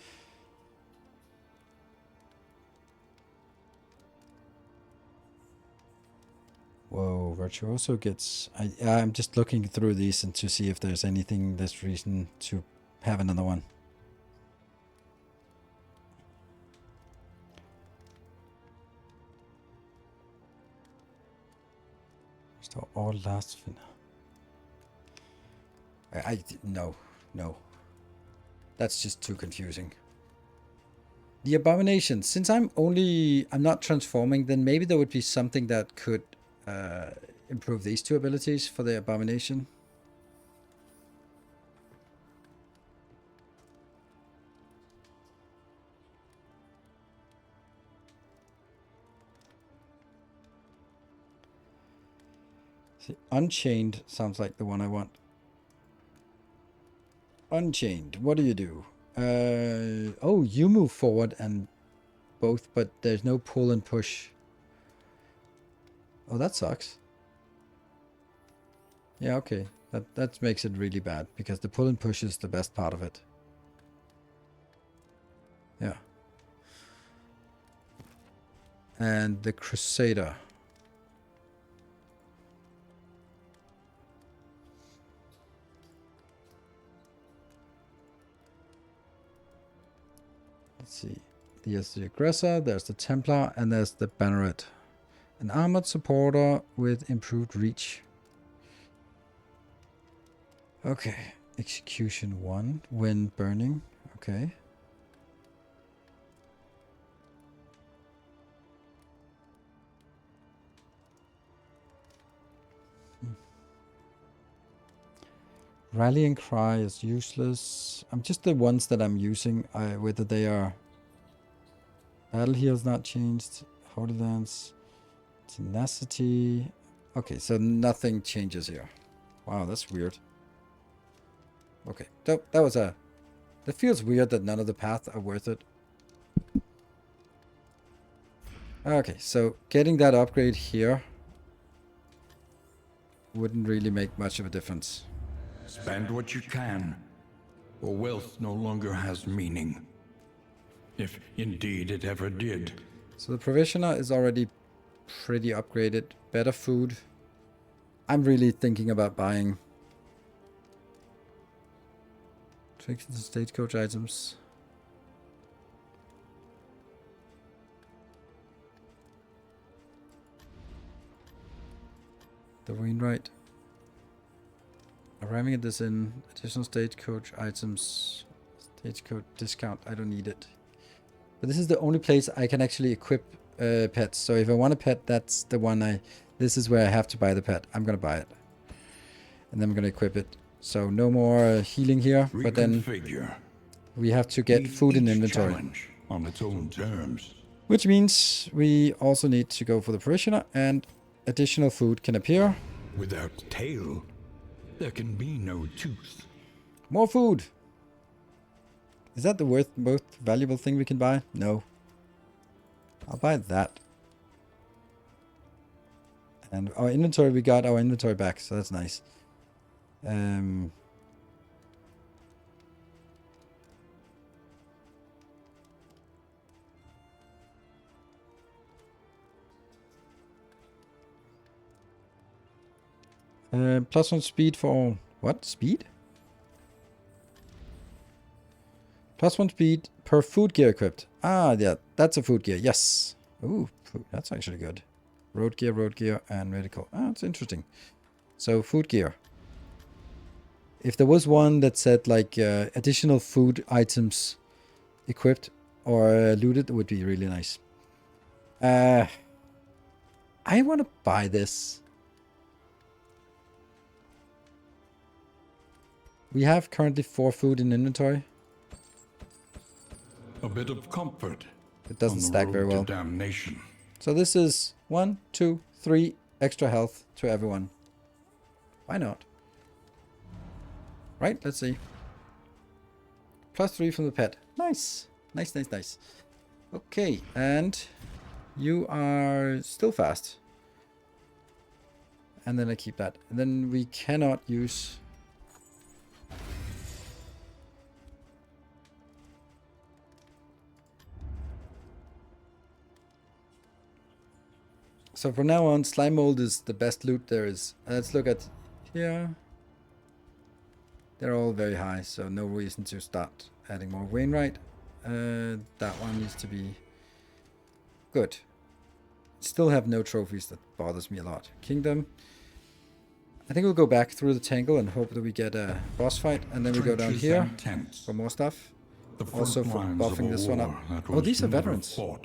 Whoa, Virtuoso gets... I'm just looking through these and to see if there's anything that's reason to have another one. Restore all last no. That's just too confusing. The Abomination. Since I'm not transforming, then maybe there would be something that could improve these two abilities for the Abomination. See, Unchained sounds like the one I want. Unchained. What do you do? Oh, you move forward and both, but there's no pull and push. Oh, that sucks. Yeah, okay. That makes it really bad, because the pull and push is the best part of it. Yeah. And the Crusader. Let's see. There's the aggressor, there's the Templar, and there's the Banneret. An armored supporter with improved reach. Okay. Execution 1 when burning. Okay. Rallying cry is useless. I'm just the ones that I'm using. Whether they are battle heal's not changed. Holy Lance, tenacity. Okay, so nothing changes here. Wow, that's weird. Okay, that was a. It feels weird that none of the paths are worth it. Okay, so getting that upgrade here wouldn't really make much of a difference. Spend what you can, or wealth no longer has meaning. If indeed it ever did. So the Provisioner is already pretty upgraded. Better food. I'm really thinking about buying tricks and stagecoach items. The Wainwright. Ramming this in. Additional stagecoach items. Stagecoach discount. I don't need it. But this is the only place I can actually equip pets. So if I want a pet, that's the one this is where I have to buy the pet. I'm going to buy it. And then I'm going to equip it. So no more healing here. But then we have to get food in inventory. On its own terms. Which means we also need to go for the Parishioner. And additional food can appear. Without tail, there can be no tooth. More food. Is that the most valuable thing we can buy? No. I'll buy that. And our inventory, we got our inventory back, so that's nice. +1 speed for what? Speed? +1 speed per food gear equipped. Ah, yeah, that's a food gear. Yes. Ooh, that's actually good. Road gear, and medical. Ah, that's interesting. So, food gear. If there was one that said, like, additional food items equipped or looted, it would be really nice. I want to buy this. We have currently 4 food in inventory. A bit of comfort. It doesn't stack very well. Damnation. So this is 1, 2, 3 extra health to everyone. Why not? Right, let's see. +3 from the pet. Nice. Nice. Okay, and you are still fast. And then I keep that. And then we cannot use... So from now on, slime mold is the best loot there is. Let's look at here. They're all very high, so no reason to start adding more. Wainwright. That one needs to be good. Still have no trophies. That bothers me a lot. Kingdom. I think we'll go back through the tangle and hope that we get a boss fight. And then we go down here for more stuff. Also for buffing this one up. Oh, these are veterans. Oh.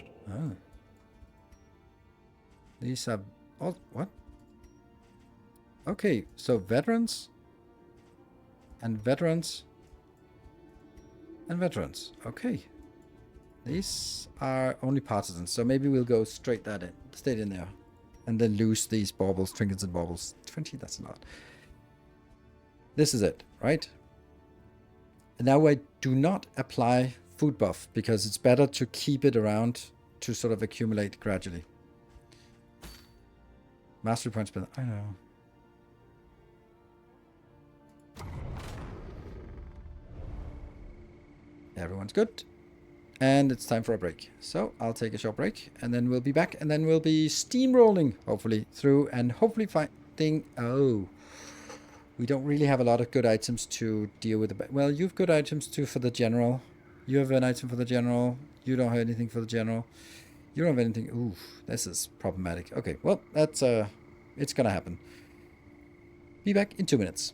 These are all what? Okay, so veterans and veterans and veterans. Okay. These are only partisans, so maybe we'll go straight in there. And then lose these baubles, trinkets and baubles. 20, that's a lot. This is it, right? And now I do not apply food buff because it's better to keep it around to sort of accumulate gradually. Mastery points, but I know. Everyone's good. And it's time for a break. So I'll take a short break and then we'll be back and then we'll be steamrolling, hopefully, through and hopefully finding... Oh, we don't really have a lot of good items to deal with. Well, you've good items too for the general. You have an item for the general. You don't have anything for the general. You don't have anything. Ooh, this is problematic. Okay, well, that's it's gonna happen. Be back in 2 minutes.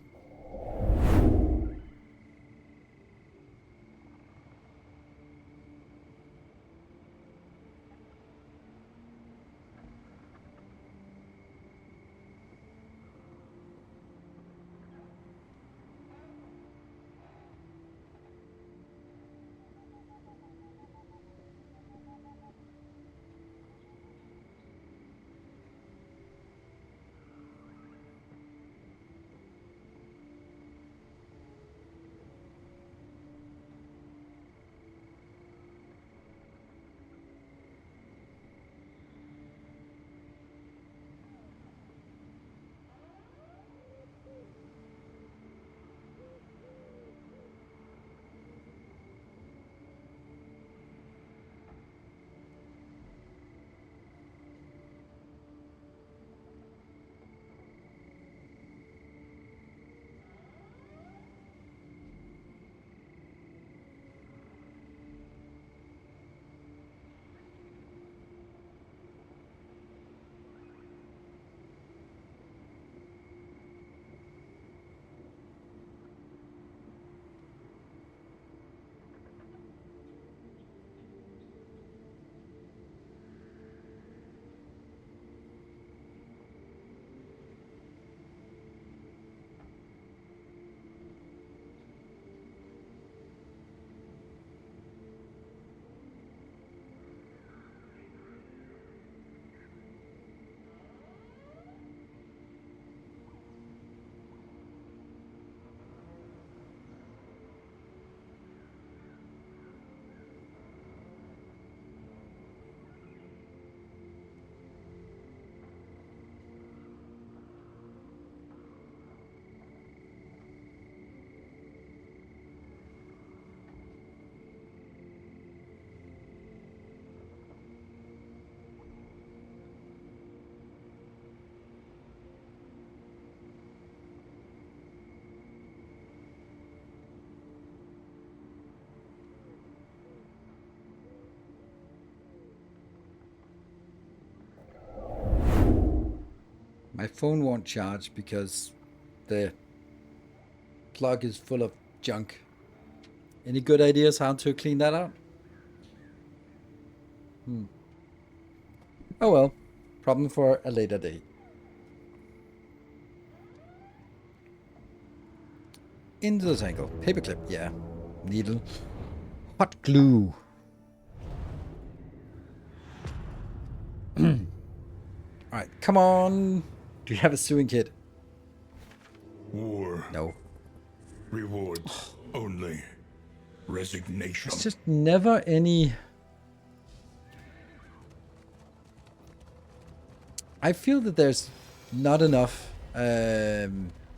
My phone won't charge because the plug is full of junk. Any good ideas how to clean that out? Oh well, problem for a later day. Into the tangle. Paperclip, yeah. Needle. Hot glue. Alright, come on. Do you have a sewing kit? War. No. Rewards only. Resignation. It's just never any... I feel that there's not enough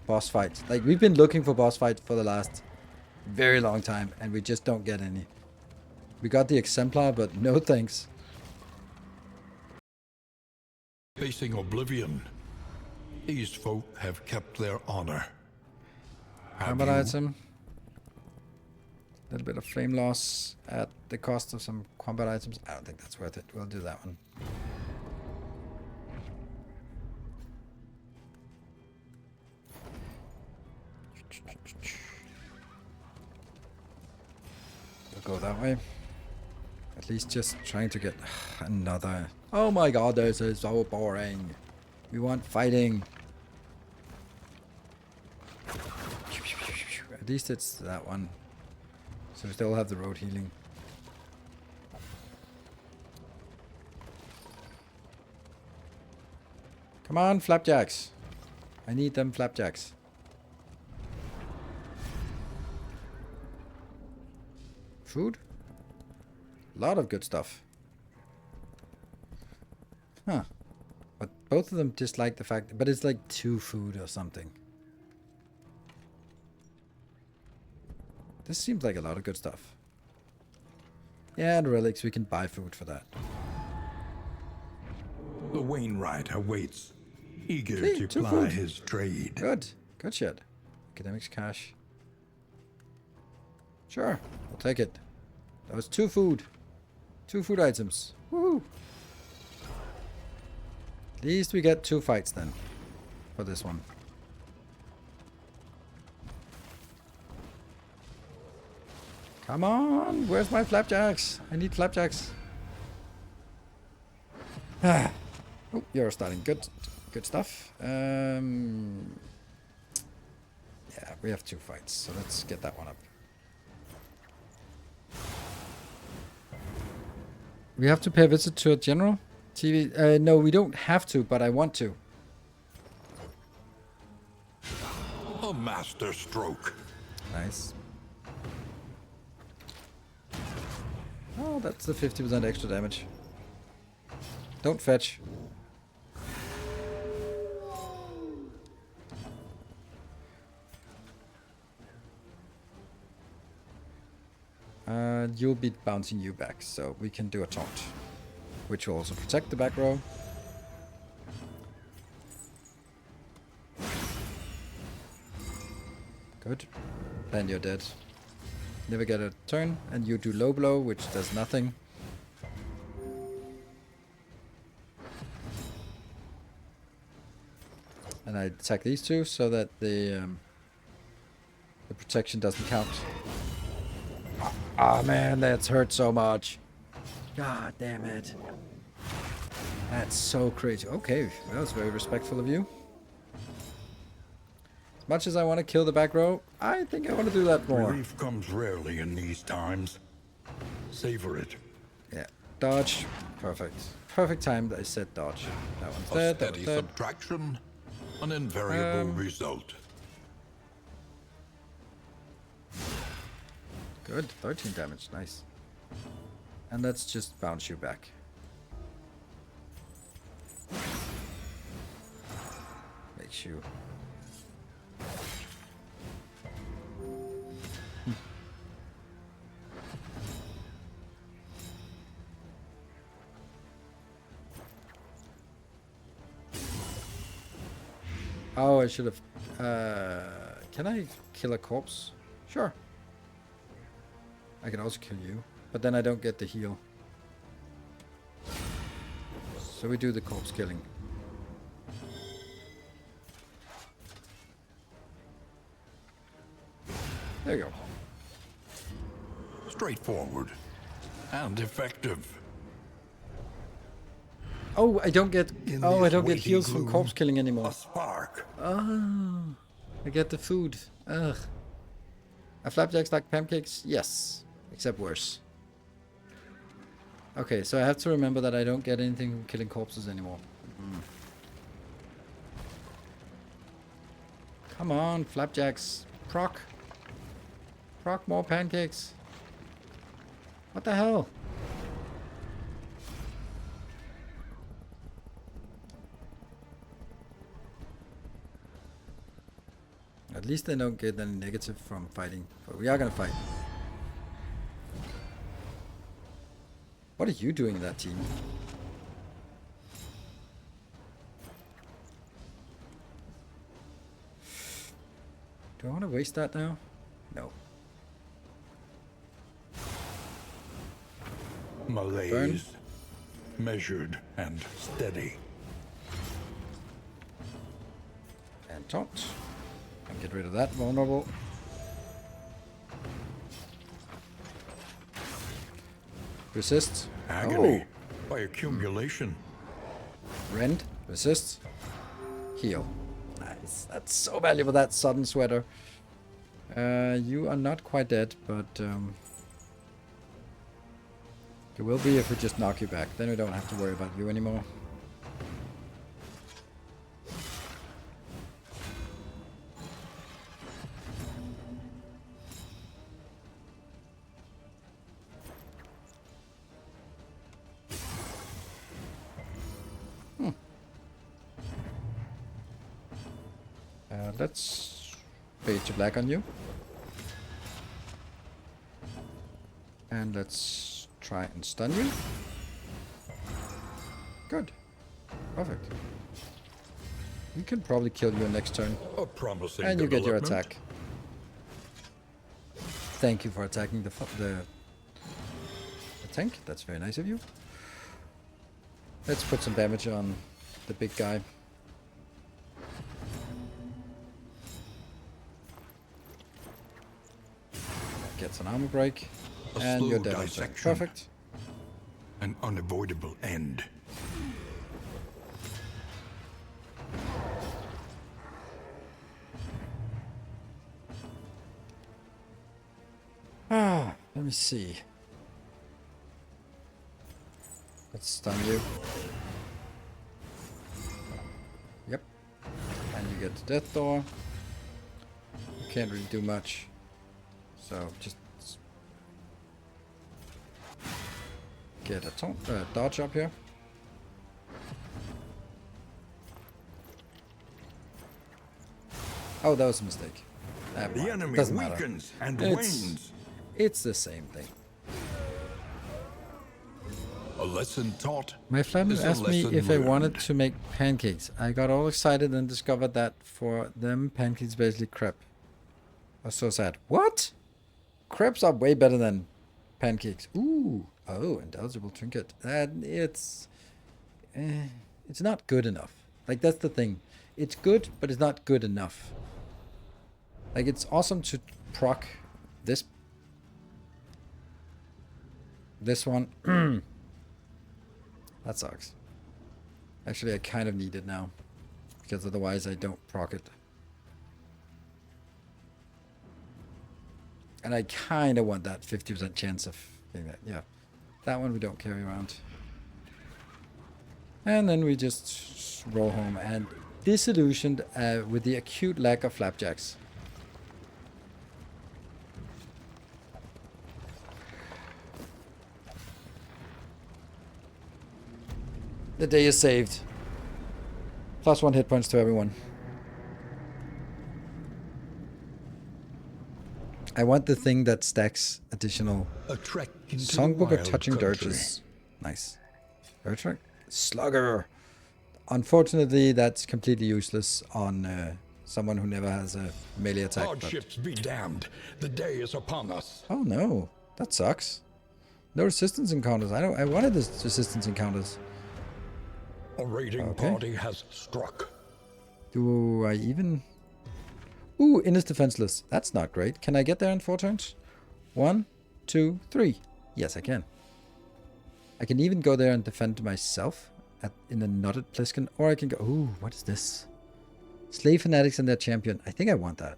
boss fights. Like, we've been looking for boss fights for the last very long time, and we just don't get any. We got the exemplar, but no thanks. Facing oblivion. These folk have kept their honor. Have Combat you? item. A little bit of flame loss at the cost of some combat items. I don't think that's worth it. We'll do that one. We'll go that way. At least just trying to get another... Oh my god, this is so boring. We want fighting. At least it's that one. So we still have the road healing. Come on, flapjacks. I need them flapjacks. Food? A lot of good stuff. Huh. But both of them dislike the fact... But it's like 2 food or something. This seems like a lot of good stuff. Yeah, and relics, we can buy food for that. The Wainwright awaits, eager Okay, to 2 ply food. his trade. Good. Good shit. Academics cash. Sure, I'll take it. That was 2 food. 2 food items. Woo! At least we get 2 fights then. For this one. Come on! Where's my flapjacks? I need flapjacks. Ah. Oh, you're starting good. Good stuff. Yeah, we have 2 fights, so let's get that one up. We have to pay a visit to a general? TV? No, we don't have to, but I want to. A master stroke. Nice. Oh, that's the 50% extra damage. Don't fetch. You'll be bouncing you back, so we can do a taunt. Which will also protect the back row. Good. Then you're dead. Never get a turn, and you do low blow, which does nothing. And I attack these 2 so that the protection doesn't count. Ah, man, that's hurt so much. God damn it. That's so crazy. Okay, that was very respectful of you. As much as I want to kill the back row, I think I want to do that more. Relief comes rarely in these times. Savor it. Yeah, dodge. Perfect. Perfect time that I said dodge. That one's dead, that Steady one's dead. subtraction, an invariable result. Good, 13 damage, nice. And let's just bounce you back. Makes you... Oh, I should have... can I kill a corpse? Sure. I can also kill you. But then I don't get the heal. So we do the corpse killing. There you go. Straightforward and effective. Oh, I don't get... In Oh, I this don't get weighty heals from gloom, corpse killing anymore. A spark. Oh, I get the food. Ugh. Are flapjacks like pancakes? Yes. Except worse. Okay, so I have to remember that I don't get anything from killing corpses anymore. Come on, flapjacks. Proc. Proc more pancakes. What the hell? At least they don't get any negative from fighting. But we are gonna fight. What are you doing in that team? Do I want to waste that now? No. Malaise. Burn. Measured and steady. And taunt. And get rid of that vulnerable. Resist. Agony by accumulation. Rend. Resist. Heal. Nice. That's so valuable, that sudden sweater. You are not quite dead, but you will be if we just knock you back. Then we don't have to worry about you anymore. Let's fade to black on you. And let's try and stun you. Good. Perfect. We can probably kill you next turn. A promising And you get your development. attack. Thank you for attacking the tank. That's very nice of you. Let's put some damage on the big guy. Gets an armor break. And you're dead. Perfect. An unavoidable end. Let me see. Let's stun you. Yep. And you get the death door. You can't really do much. So just get a dodge up here. Oh, that was a mistake. The enemy doesn't matter. weakens and wanes. It's the same thing. A lesson taught. My family is a asked me lesson if I wanted learned. to make pancakes. I got all excited and discovered that for them, pancakes basically crap. I was so sad. What? Crepes are way better than pancakes. Ooh. Oh, indulgible trinket. It's not good enough. Like, that's the thing. It's good, but it's not good enough. Like, it's awesome to proc this one. That sucks. Actually, I kind of need it now, because otherwise I don't proc it. And I kind of want that 50% chance of getting that. Yeah. That one we don't carry around. And then we just roll home and disillusioned with the acute lack of flapjacks. The day is saved. +1 hit points to everyone. I want the thing that stacks additional A trek into Songbook of wild Touching country. Dirges. Nice. Bertrand? Slugger. Unfortunately, that's completely useless on someone who never has a melee attack. But... Hardships be damned. The day is upon us. Oh no, that sucks. No resistance encounters. I wanted this resistance encounters. A raiding party has struck. Do I even... Ooh, Innis defenseless. That's not great. Can I get there in 4 turns? 1, 2, 3. Yes, I can. I can even go there and defend myself in the knotted Pliskin. Or I can go... Ooh, what is this? Slave fanatics and their champion. I think I want that.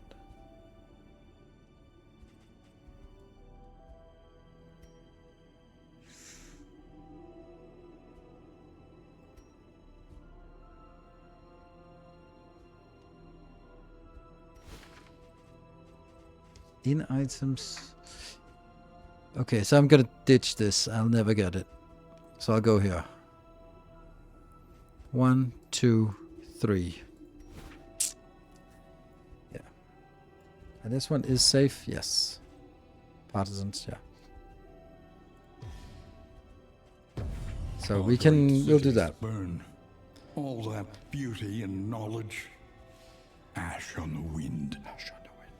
In items. Okay, so I'm gonna ditch this. I'll never get it. So I'll go here. 1, 2, 3. Yeah. And this one is safe? Yes. Partisans, yeah. So we'll do that. Burn. All that beauty and knowledge. Ash on the wind. Ash on the wind.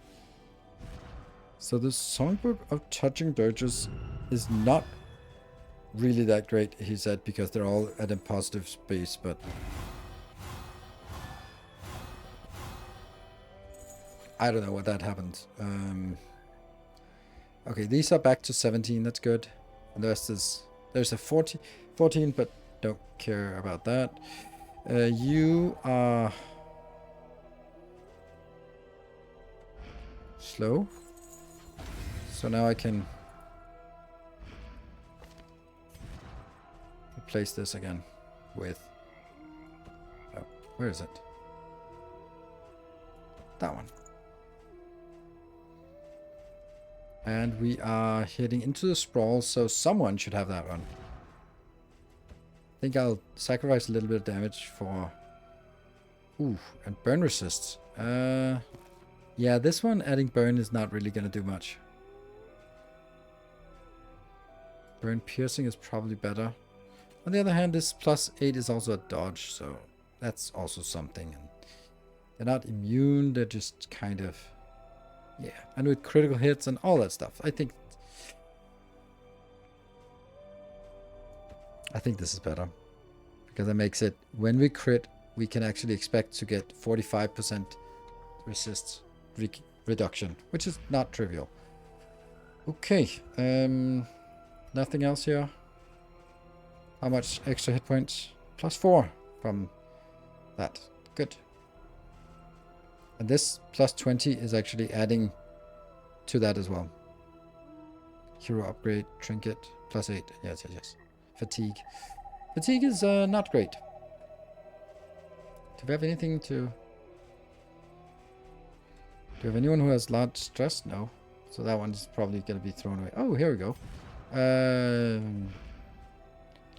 So the Songbook of Touching Dirges is not really that great, he said, because they're all at a positive space, but... I don't know what that happened. Okay, these are back to 17, that's good. And the rest is... There's a 14, but don't care about that. You are... slow. So now I can replace this again with... Oh, where is it? That one. And we are heading into the sprawl, so someone should have that one. I think I'll sacrifice a little bit of damage for... Ooh, and burn resists. Yeah, this one adding burn is not really going to do much. Burn piercing is probably better. On the other hand, this +8 is also a dodge, so that's also something. And they're not immune, they're just kind of... Yeah, and with critical hits and all that stuff, I think... I think this is better. Because that makes it, when we crit, we can actually expect to get 45% resist reduction, which is not trivial. Okay, nothing else here. How much extra hit points? +4 from that. Good. And this +20 is actually adding to that as well. Hero upgrade, trinket, +8. Yes, yes, yes. Fatigue. Fatigue is not great. Do we have anything to... Do we have anyone who has large stress? No. So that one's probably going to be thrown away. Oh, here we go.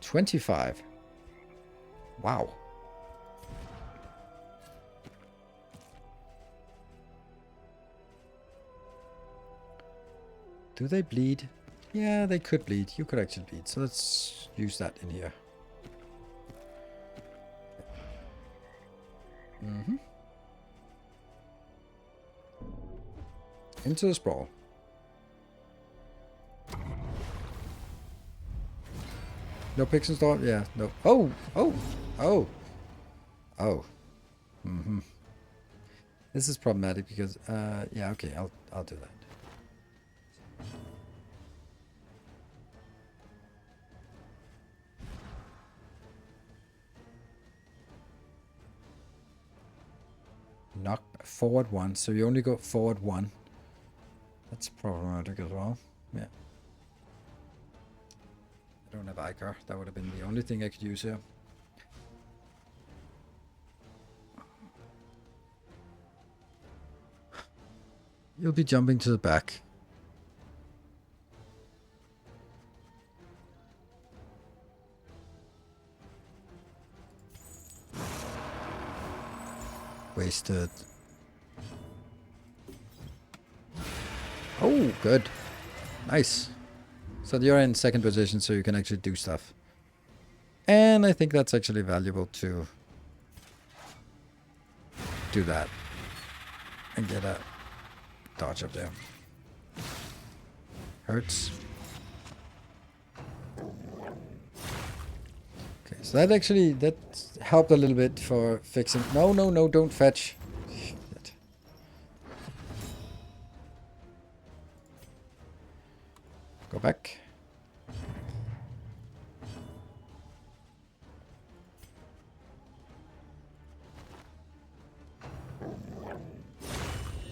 25. Wow. Do they bleed? Yeah, they could bleed. You could actually bleed. So let's use that in here. Into the sprawl. No picks in store? Yeah, no. Oh! Oh! Oh! Oh. This is problematic because, yeah, okay, I'll do that. Knock forward 1, so you only go forward 1. That's problematic as well. Yeah. I don't have Icar. That would have been the only thing I could use here. You'll be jumping to the back. Wasted. Oh, good. Nice. So you're in second position, so you can actually do stuff. And I think that's actually valuable to do that. And get a dodge up there. Hurts. Okay, so that actually, that helped a little bit for fixing. No, no, no, don't fetch. Shit. Go back.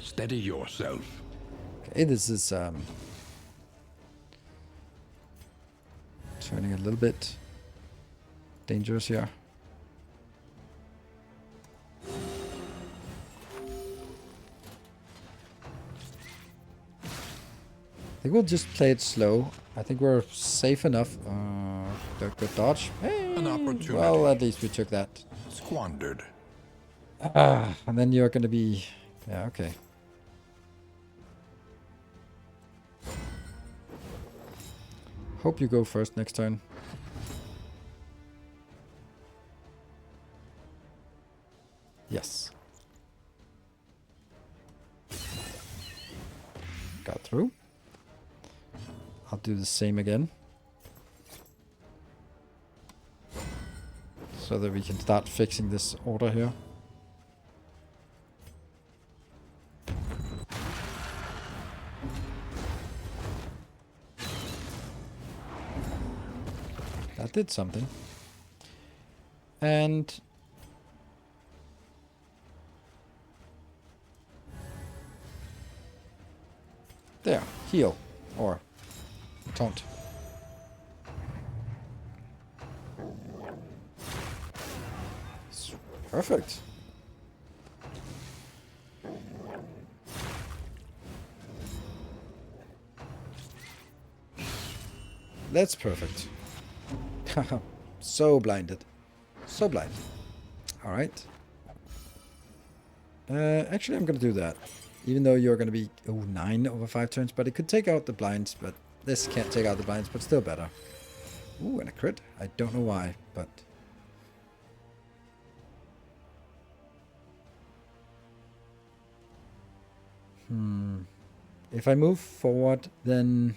Steady yourself. Okay, this is turning a little bit dangerous here. I think we'll just play it slow. I think we're safe enough. Good dodge. Hey, An opportunity. well, at least we took that. Squandered. And then you're going to be... Yeah, okay. Hope you go first next turn. Yes. Got through. I'll do the same again. So that we can start fixing this order here. That did something. And there, heal or taunt. Perfect. That's perfect. So blinded. So blind. Alright. Actually, I'm going to do that. Even though you're going to be 9 over 5 turns. But it could take out the blinds. But this can't take out the blinds. But still better. Ooh, and a crit. I don't know why. But... If I move forward, then...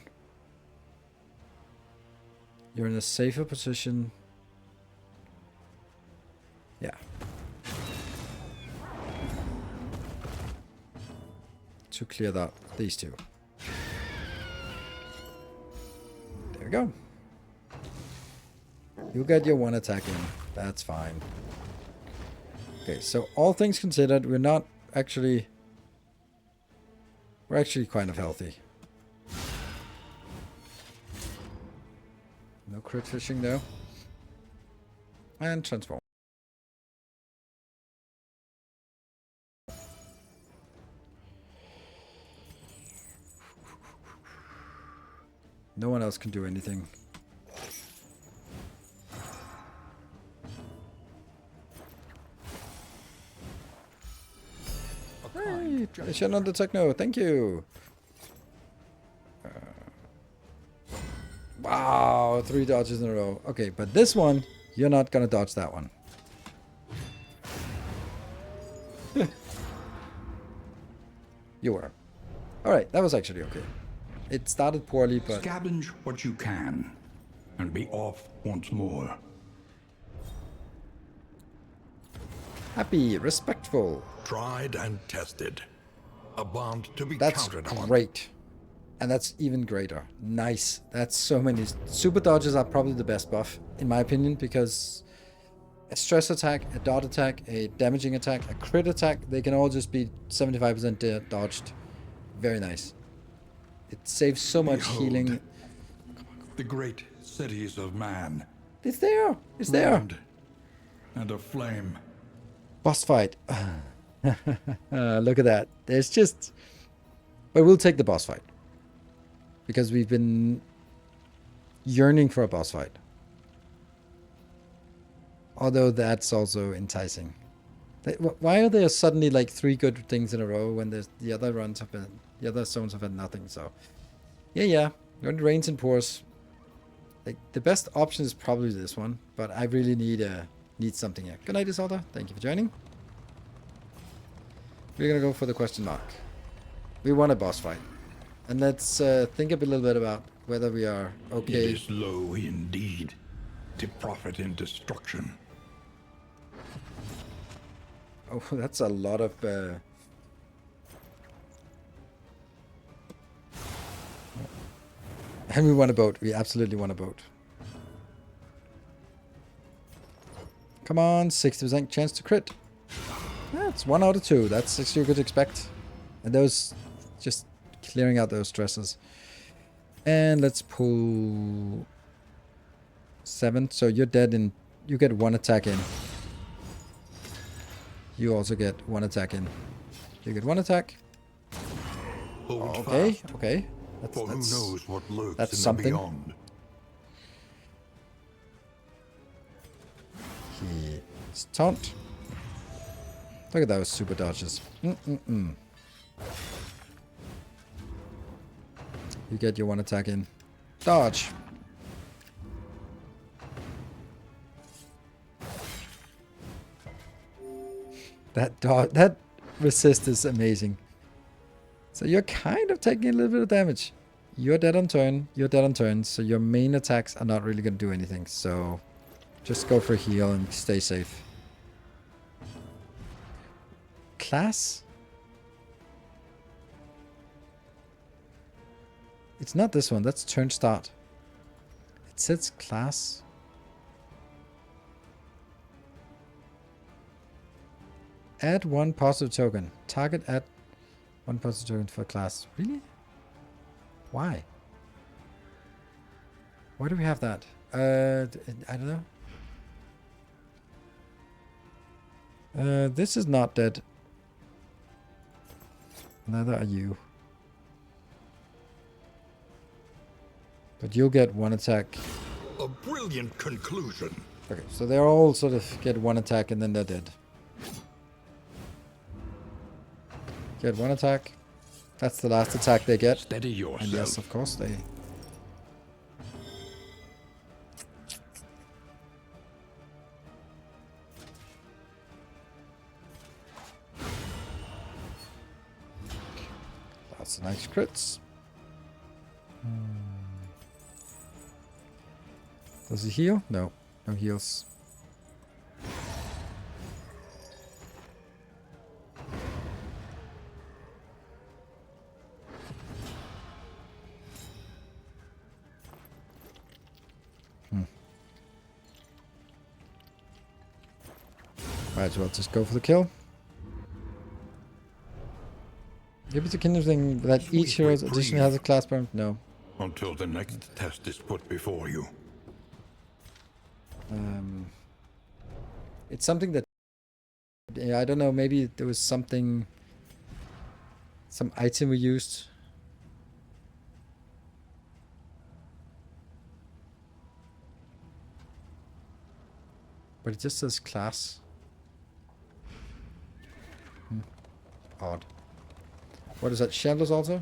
You're in a safer position Yeah. To clear that, these two. There we go. You get your one attack in. That's fine. Okay, so all things considered, we're actually kind of healthy. No crit fishing though. And transform. No one else can do anything. Hey, I shut on the techno. Thank you. Wow, 3 dodges in a row. Okay, but this one, you're not gonna dodge that one. You were. Alright, that was actually okay. It started poorly, but... Scavenge what you can, and be off once more. Happy, respectful. Tried and tested. A bond to be That's counted on. great. And that's even greater. Nice. That's so many. Super dodges are probably the best buff, in my opinion, because a stress attack, a dot attack, a damaging attack, a crit attack, they can all just be 75% dodged. Very nice. It saves so much Behold, healing. the great cities of man. It's there. It's there. Ruined and aflame. Boss fight. Look at that. There's just... But we'll take the boss fight. Because we've been yearning for a boss fight. Although that's also enticing. Why are there suddenly like 3 good things in a row when there's the other runs have been, the other zones have had nothing? So yeah, when it rains and pours, like the best option is probably this one. But I really need something here. Good night, Isolda. Thank you for joining. We're gonna go for the question mark. We want a boss fight. And let's think a little bit about whether we are okay. It is low indeed to profit in destruction. Oh, that's a lot of... And we want a boat. We absolutely want a boat. Come on, 60% chance to crit. That's 1 out of 2. That's actually what you could expect. And those... just clearing out those stresses. And let's pull 7. So you're dead in... You get 1 attack in. You also get 1 attack in. You get 1 attack. Hold Okay, fast, okay. for who knows what lurks that's in something. the beyond. He's taunt. Look at those super dodges. You get your 1 attack in. Dodge. That resist is amazing. So you're kind of taking a little bit of damage. You're dead on turn. You're dead on turn. So your main attacks are not really going to do anything. So just go for heal and stay safe. Class? It's not this one. That's turn start. It says class. Add 1 positive token. Target add 1 positive token for class. Really? Why? Why do we have that? I don't know. This is not dead. Neither are you. But you'll get 1 attack. A brilliant conclusion. Okay, so they all sort of get 1 attack and then they're dead. Get 1 attack. That's the last attack they get. Steady yourself. And yes, of course, they... Lots of nice crits. Does he heal? No. No heals. Might as well just go for the kill. Give it the kingdom thing that each hero additionally has a class burn. No. Until the next test is put before you. It's something that... Yeah, I don't know. Maybe there was something... Some item we used. But it just says class. Odd. What is that? Chandler's also?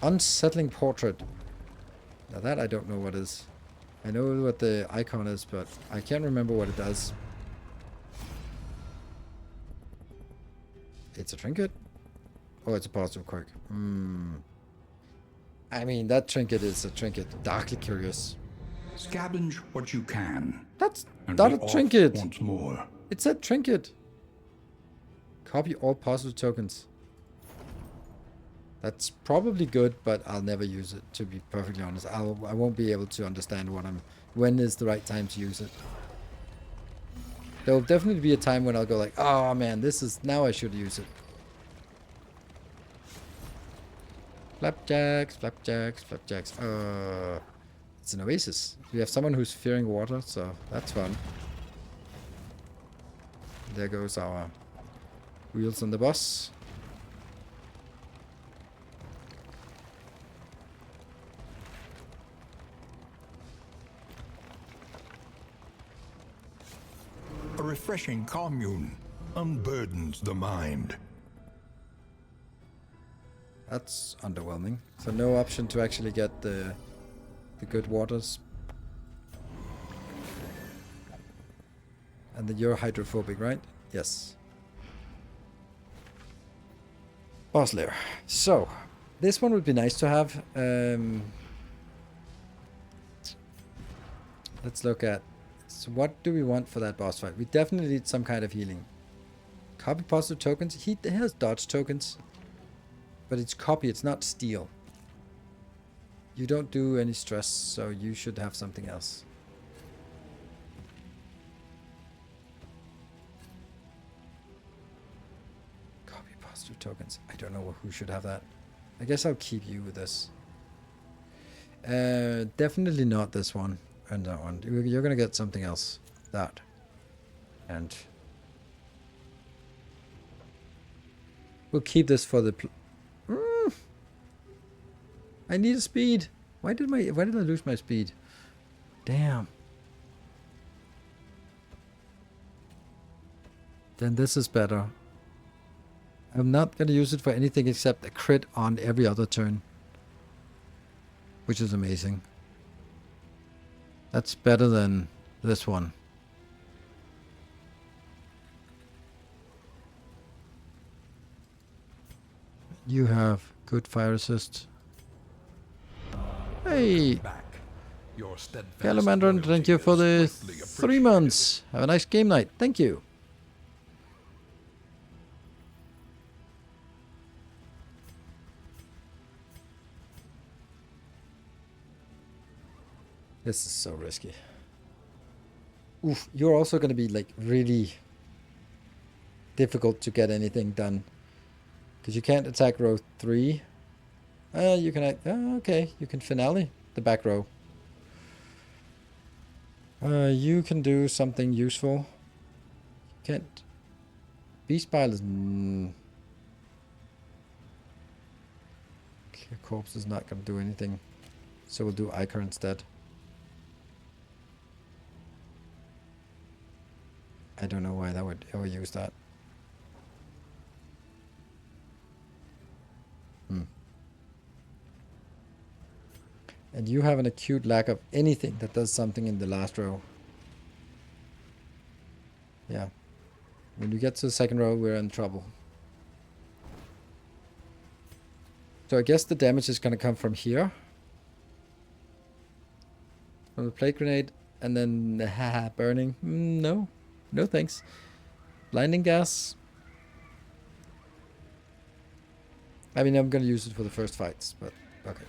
Unsettling portrait. Now that I don't know what is. I know what the icon is, but I can't remember what it does. It's a trinket? Oh, it's a positive quirk. I mean, that trinket is a trinket. Darkly curious. Scavenge what you can. That's And not be a off trinket. once more. It said trinket. Copy all positive tokens. That's probably good, but I'll never use it, to be perfectly honest. I won't be able to understand when is the right time to use it. There will definitely be a time when I'll go like, oh man, now I should use it. Flapjacks, flapjacks, flapjacks. It's an oasis. We have someone who's fearing water, so that's fun. There goes our wheels on the bus. A refreshing commune unburdens the mind. That's underwhelming. So no option to actually get the good waters. And then you're hydrophobic, right? Yes. Boss lair. So, this one would be nice to have. Let's look at... So what do we want for that boss fight? We definitely need some kind of healing. Copy positive tokens. He has dodge tokens. But it's copy, it's not steal. You don't do any stress, so you should have something else. Copy positive tokens. I don't know who should have that. I guess I'll keep you with this. Definitely not this one. And that one. You're gonna get something else. That. And... we'll keep this for the... I need a speed. Why did I lose my speed? Damn. Then this is better. I'm not gonna use it for anything except a crit on every other turn. Which is amazing. That's better than this one. You have good fire assist. Hey! Calamandron, thank you for the 3 months. Have a nice game night. Thank you. This is so risky. Oof, you're also going to be like really difficult to get anything done. Because you can't attack row 3. You can... okay, you can finale the back row. You can do something useful. You can't... Beast Pile is... Clear Corpse is not going to do anything. So we'll do Icar instead. I don't know why that would ever use that. And you have an acute lack of anything that does something in the last row. Yeah. When you get to the second row, we're in trouble. So I guess the damage is going to come from here. From the plague grenade. And then the burning. No. No thanks. Blinding gas. I mean, I'm going to use it for the first fights, but okay.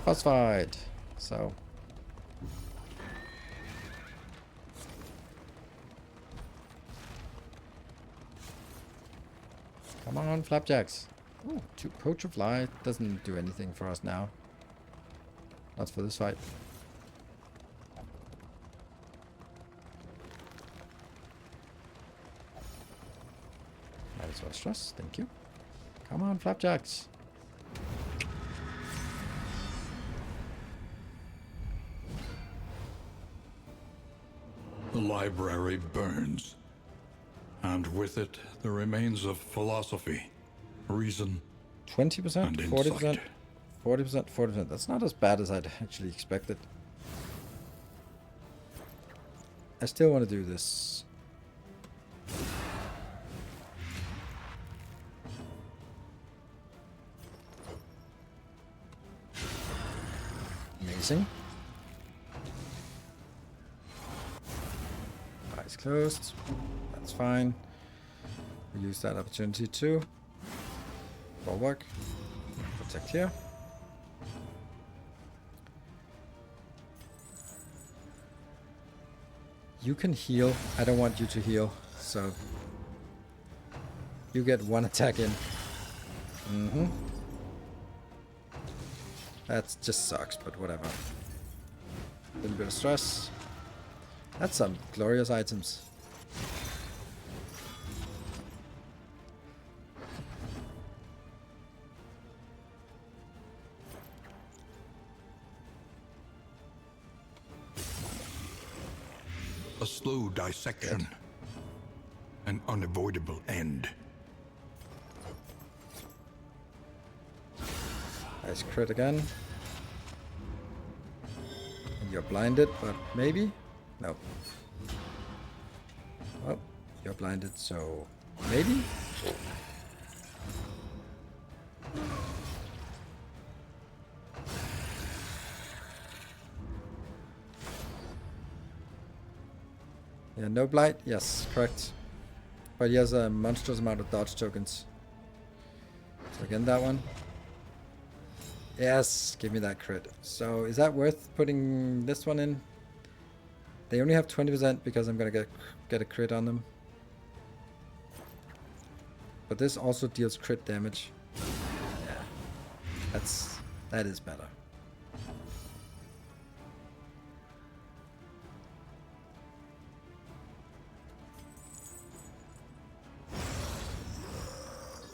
Boss fight. So. Come on, flapjacks. Oh, 2 poacher fly. Doesn't do anything for us now. Not for this fight. Might as well stress. Thank you. Come on, flapjacks. The library burns, and with it the remains of philosophy, reason, 20%, and 40%, insight. 40%, 40%. That's not as bad as I'd actually expected. I still want to do this. Amazing. Eyes closed. That's fine. We use that opportunity too. Bulwark. Protect here. You can heal. I don't want you to heal, so you get 1 attack in. That just sucks, but whatever. A little bit of stress. That's some glorious items. A slow dissection. An unavoidable end. Nice crit again. And you're blinded, but maybe? No. Oh, you're blinded, so maybe? Yeah, no blight? Yes, correct. But he has a monstrous amount of dodge tokens. So again, that one. Yes, give me that crit. So is that worth putting this one in? They only have 20% because I'm gonna get a crit on them. But this also deals crit damage. Yeah, that is better.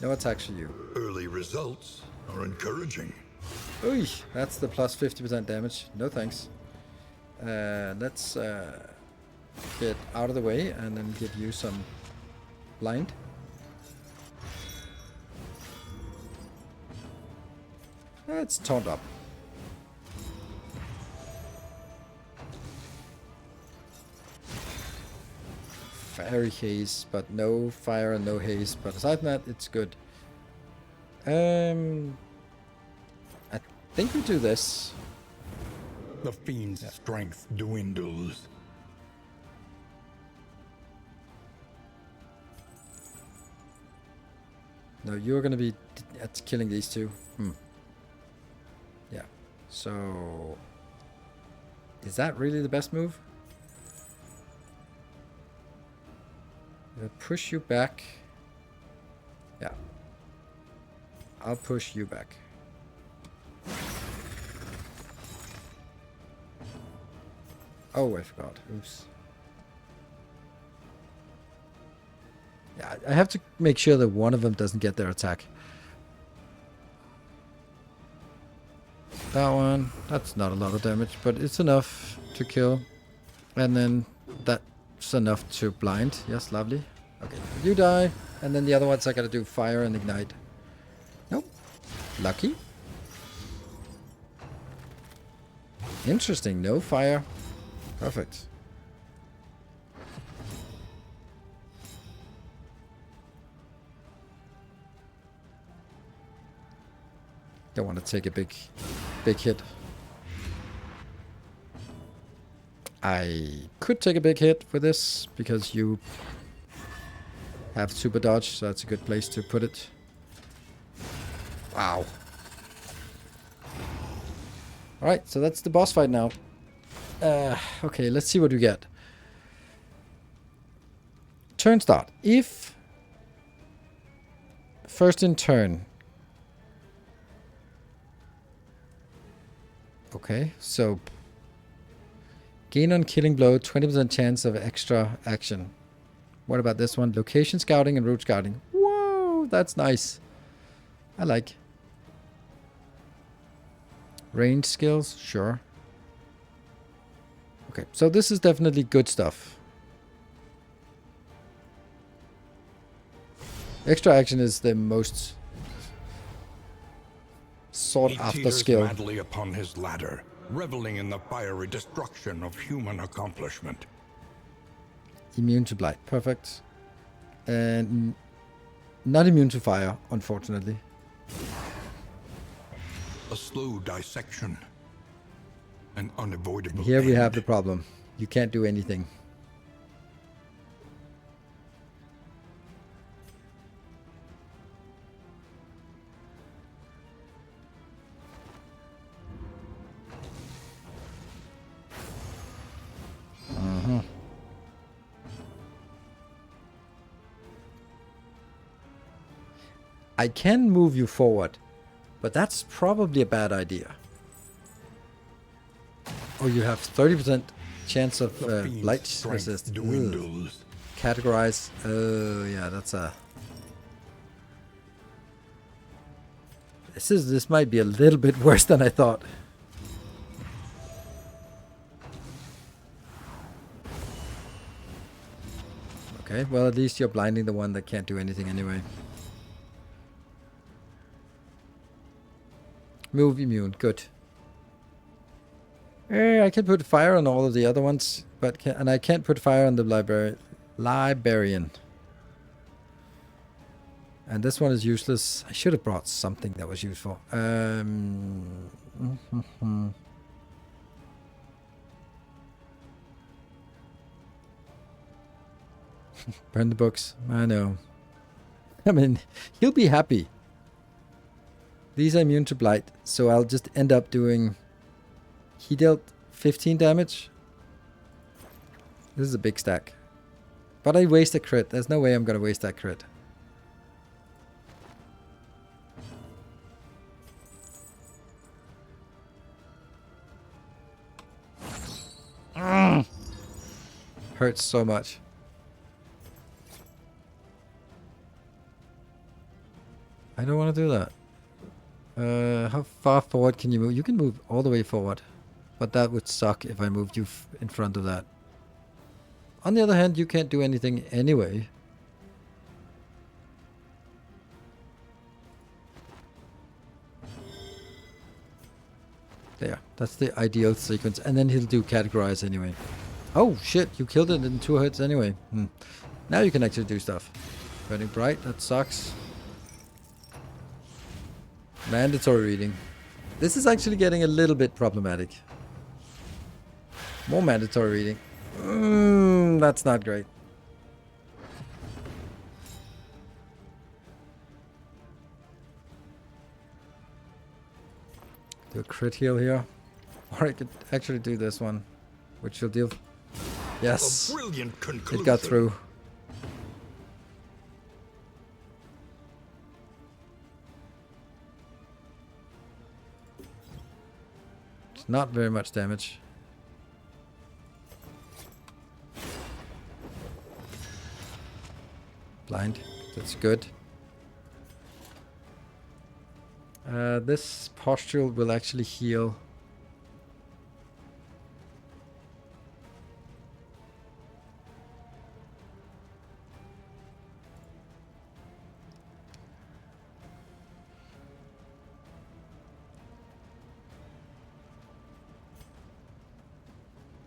No attacks for you. Early results are encouraging. Ooh, that's the plus 50% damage. No thanks. Let's get out of the way and then give you some blind. It's toned up. Fairy haze, but no fire and no haze. But aside from that, it's good. I think we do this. The fiend's strength dwindles. No, you're gonna be at killing these two. Yeah. So, is that really the best move? I'll push you back. Yeah. I'll push you back. Oh, I forgot. Oops. Yeah, I have to make sure that one of them doesn't get their attack. That one, that's not a lot of damage, but it's enough to kill. And then that's enough to blind. Yes, lovely. Okay, you die. And then the other ones I gotta do fire and ignite. Nope. Lucky. Interesting, no fire. Perfect. Don't want to take a big hit. I could take a big hit for this because you have super dodge, so that's a good place to put it. Wow. Alright, so that's the boss fight now. Okay, let's see what we get. Turn start. If First in turn. Okay, so gain on killing blow, 20% chance of extra action. What about this one? Location scouting and route scouting. Whoa, that's nice. I like. Range skills, sure. Okay, so this is definitely good stuff. Extra action is the most sought He after teeters skill. madly upon his ladder, reveling in the fiery destruction of human accomplishment. Immune to blight, perfect. And not immune to fire, unfortunately. A slow dissection. An unavoidable And here we have end. the problem. You can't do anything. I can move you forward, but that's probably a bad idea. Oh, you have 30% chance of The fiend's blight strength resist. Ugh. dwindles. Categorize. Oh, yeah, that's a... This might be a little bit worse than I thought. Okay, well, at least you're blinding the one that can't do anything anyway. Move immune, good. I can put fire on all of the other ones, but and I can't put fire on the librarian. And this one is useless. I should have brought something that was useful. Burn the books. I know. I mean, he'll be happy. These are immune to blight, so I'll just end up doing... He dealt 15 damage. This is a big stack. But I waste a crit. There's no way I'm going to waste that crit. Hurts so much. I don't want to do that. How far forward can you move? You can move all the way forward. But that would suck if I moved you in front of that. On the other hand, you can't do anything anyway. There. That's the ideal sequence. And then he'll do categorize anyway. Oh, shit. You killed it in 2 hits anyway. Now you can actually do stuff. Burning bright. That sucks. Mandatory reading. This is actually getting a little bit problematic. More mandatory reading. That's not great. Do a crit heal here. Or I could actually do this one, which will deal... Yes! A brilliant conclusion. It got through. It's not very much damage. Blind. That's good. This postule will actually heal.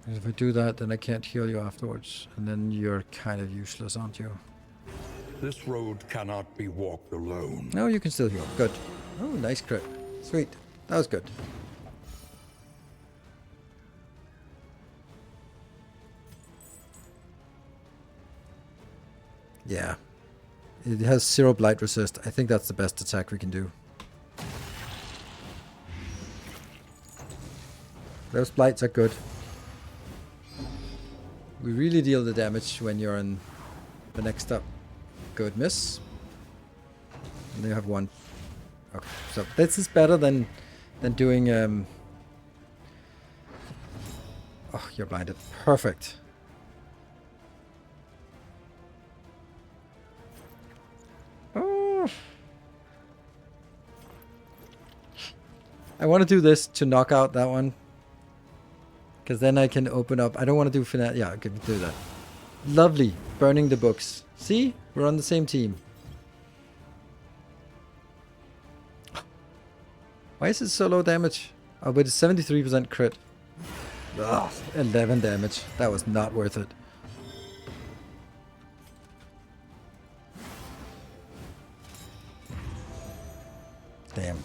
And if I do that, then I can't heal you afterwards. And then you're kind of useless, aren't you? This road cannot be walked alone. No, you can still heal. Good. Oh, nice crit. Sweet. That was good. Yeah. It has 0 blight resist. I think that's the best attack we can do. Those blights are good. We really deal the damage when you're in the next up. Good miss. And they have one. Okay, so this is better than doing. Oh, you're blinded. Perfect. Oh. I want to do this to knock out that one. Because then I can open up. I don't want to do finale. Yeah, I can do that. Lovely. Burning the books. See? We're on the same team. Why is it so low damage? Oh, but it's 73% crit. Ugh, 11 damage. That was not worth it. Damn.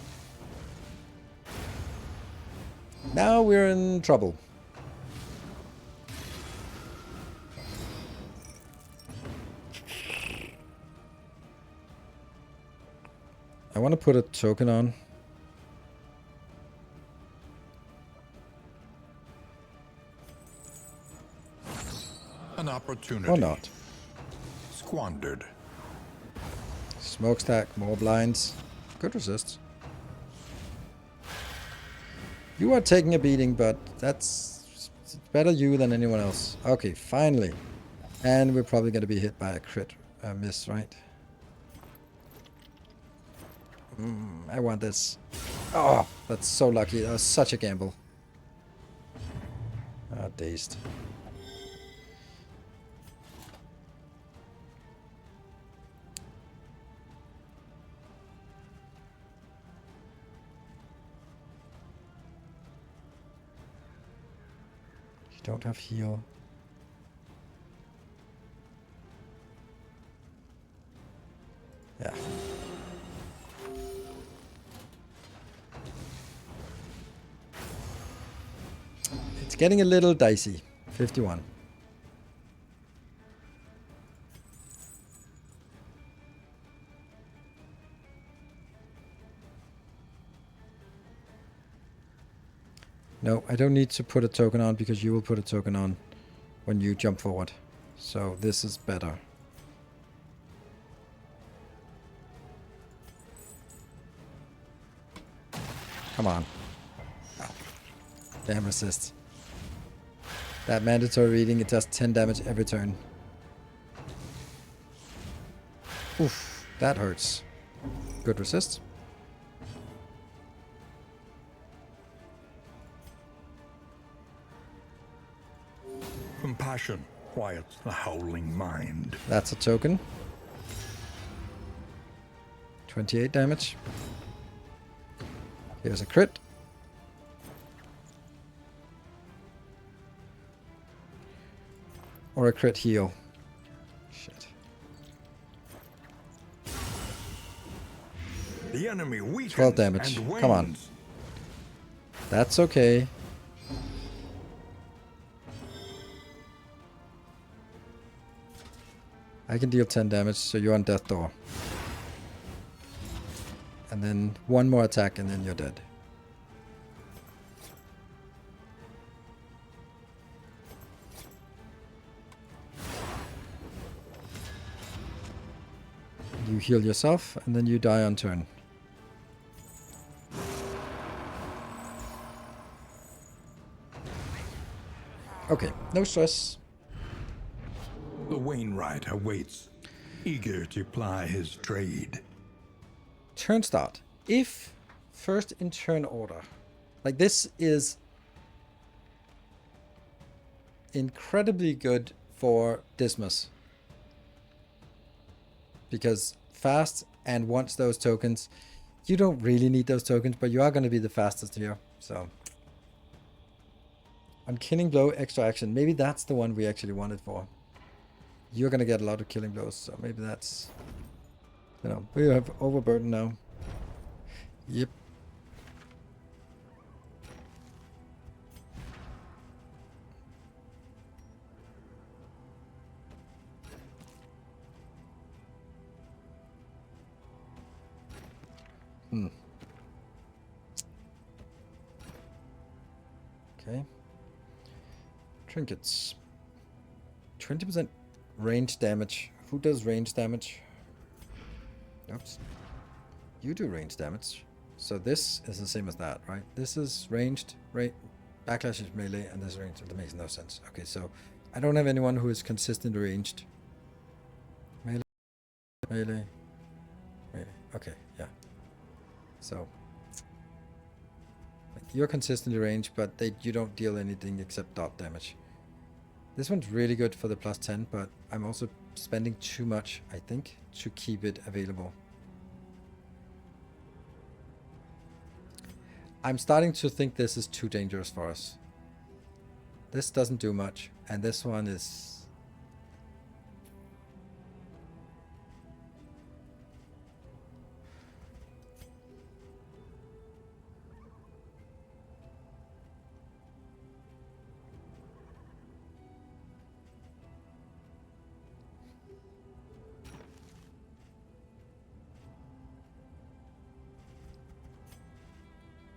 Now we're in trouble. I want to put a token on. An opportunity. Or not. Squandered. Smokestack, more blinds. Good resist. You are taking a beating, but that's better you than anyone else. Okay, finally. And we're probably going to be hit by a crit miss, right? I want this. Oh, that's so lucky. That was such a gamble. Ah, dazed. You don't have heal. Yeah. It's getting a little dicey. 51. No, I don't need to put a token on because you will put a token on when you jump forward. So this is better. Come on. Oh. Damn resist. That mandatory reading, it does 10 damage every turn. Oof, that hurts. Good resist. Compassion quiets the howling mind. That's a token. 28 damage. Here's a crit. Or a crit heal. Shit. The enemy weakens 12 damage. and Come on. wanes. That's okay. I can deal 10 damage, so you're on death door. And then one more attack and then you're dead. You heal yourself and then you die on turn. Okay, no stress. The Wainwright awaits, eager to ply his trade. Turn start. If first in turn order. Like this is incredibly good for Dismas. Because fast and wants those tokens. You don't really need those tokens, but you are going to be the fastest here. So on Killing Blow, extra action. Maybe that's the one we actually wanted for. You're going to get a lot of killing blows, so maybe that's... You know, we have overburden now. Yep. Okay. Trinkets. 20% range damage. Who does range damage? Oops. You do range damage. So this is the same as that, right? This is ranged, right? Backlash is melee, and this is ranged. That makes no sense. Okay, so I don't have anyone who is consistently ranged. Melee, melee, melee. Okay, yeah. So you're consistently ranged, but you don't deal anything except dot damage. This one's really good for the plus 10, but I'm also spending too much, I think, to keep it available. I'm starting to think this is too dangerous for us. This doesn't do much, and this one is...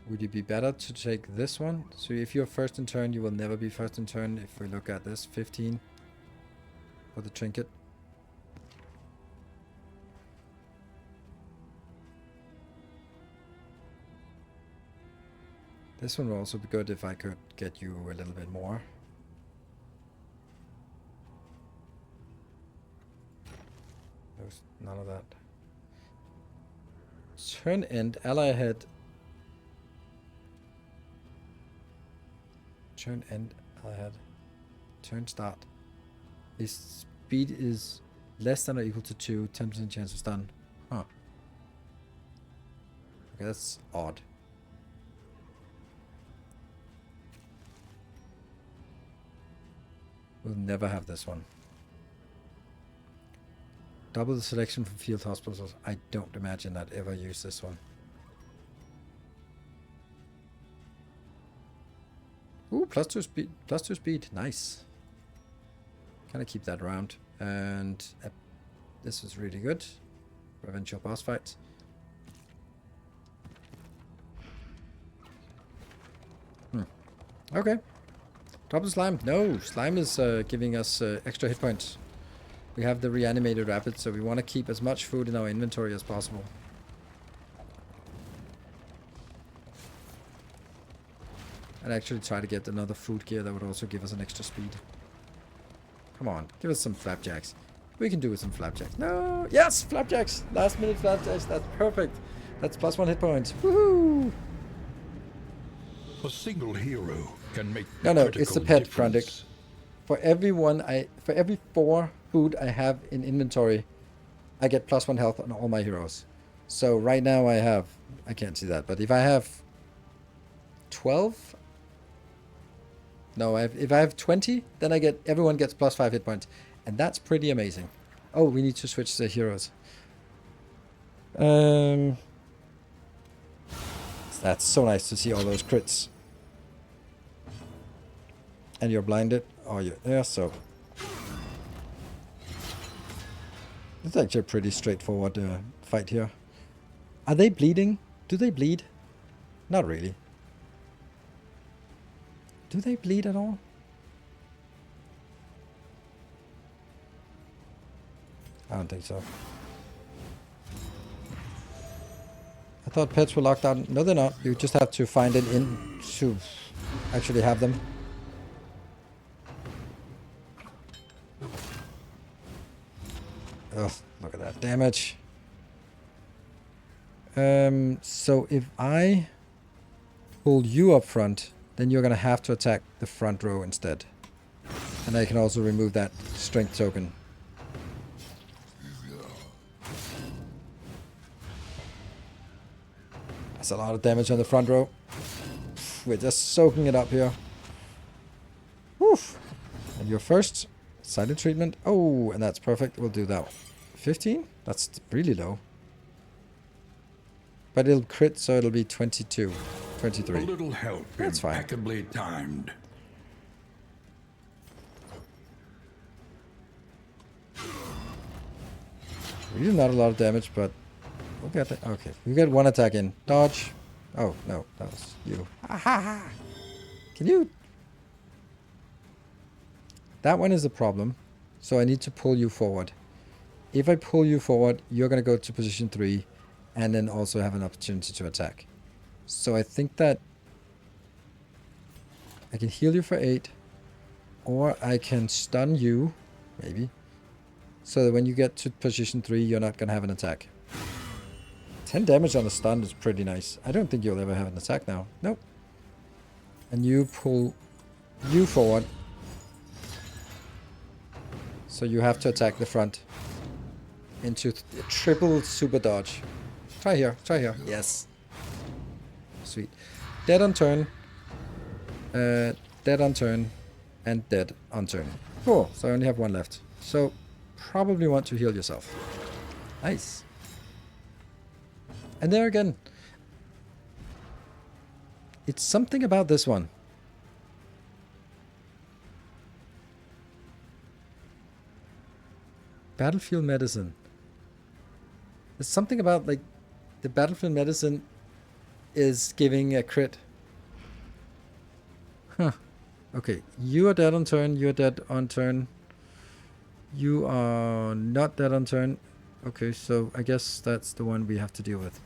Would it be better to take this one? So if you're first in turn, you will never be first in turn. If we look at this, 15 for the trinket. This one will also be good if I could get you a little bit more. There's none of that. Turn end, ally ahead. Turn end, ally ahead. Turn start. His speed is less than or equal to 2, 10% chance of stun. Huh. Okay, that's odd. We'll never have this one. Double the selection from field hospitals. I don't imagine I'd ever use this one. Ooh, +2 speed. +2 speed. Nice. Kind of keep that around. And this was really good. Provincial boss fight. Okay. Double slime. No, slime is giving us extra hit points. We have the reanimated rapid, so we want to keep as much food in our inventory as possible. And actually try to get another food gear that would also give us an extra speed. Come on, give us some flapjacks. We can do with some flapjacks. No, yes, flapjacks. Last minute flapjacks. That's perfect. That's +1 hit point. Woohoo! A single hero can make No, it's the critical pet, difference. Grundig. For every 4 food I have in inventory, I get +1 health on all my heroes. So right now I can't see that, but if I have 12, no, if I have 20, then everyone gets +5 hit points, and that's pretty amazing. Oh, we need to switch the heroes. That's so nice to see all those crits. And you're blinded. Oh, you're there, so... It's actually a pretty straightforward fight here. Are they bleeding? Do they bleed? Not really. Do they bleed at all? I don't think so. I thought pets were locked out. No, they're not. You just have to find an inn to actually have them. Ugh, look at that damage. So if I pull you up front, then you're gonna have to attack the front row instead. And I can also remove that strength token. That's a lot of damage on the front row. We're just soaking it up here. Woof. And you're first. Silent treatment. Oh, and that's perfect. We'll do that. 15? That's really low. But it'll crit, so it'll be 22. 23. A little help. That's fine. Impeccably timed. Really not a lot of damage, but we'll get it. Okay, we get 1 attack in. Dodge. Oh, no, that was you. Can you... That one is a problem, so I need to pull you forward. If I pull you forward, you're going to go to position 3, and then also have an opportunity to attack. So I think that I can heal you for 8, or I can stun you, maybe, so that when you get to position 3, you're not going to have an attack. 10 damage on a stun is pretty nice. I don't think you'll ever have an attack now. Nope. And you pull you forward. So you have to attack the front. Into triple super dodge. Try here, try here. Yes. Sweet. Dead on turn. Dead on turn. And dead on turn. Cool. So I only have 1 left. So probably want to heal yourself. Nice. And there again. It's something about this one. Battlefield medicine. There's something about, like, the battlefield medicine is giving a crit. Huh. Okay, you are dead on turn, you are dead on turn. You are not dead on turn. Okay, so I guess that's the one we have to deal with.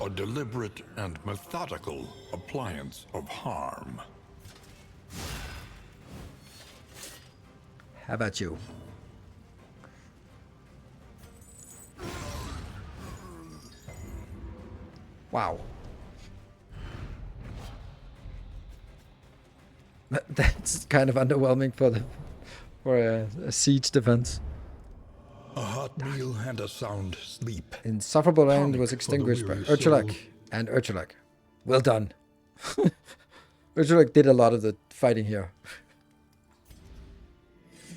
A deliberate and methodical appliance of harm. How about you? Wow. That's kind of underwhelming for a siege defense. A hot meal and a sound sleep. Insufferable end was Tonic for the extinguished by weary Urchulak soul. and Urchulak. Well done. Urchulak did a lot of the fighting here.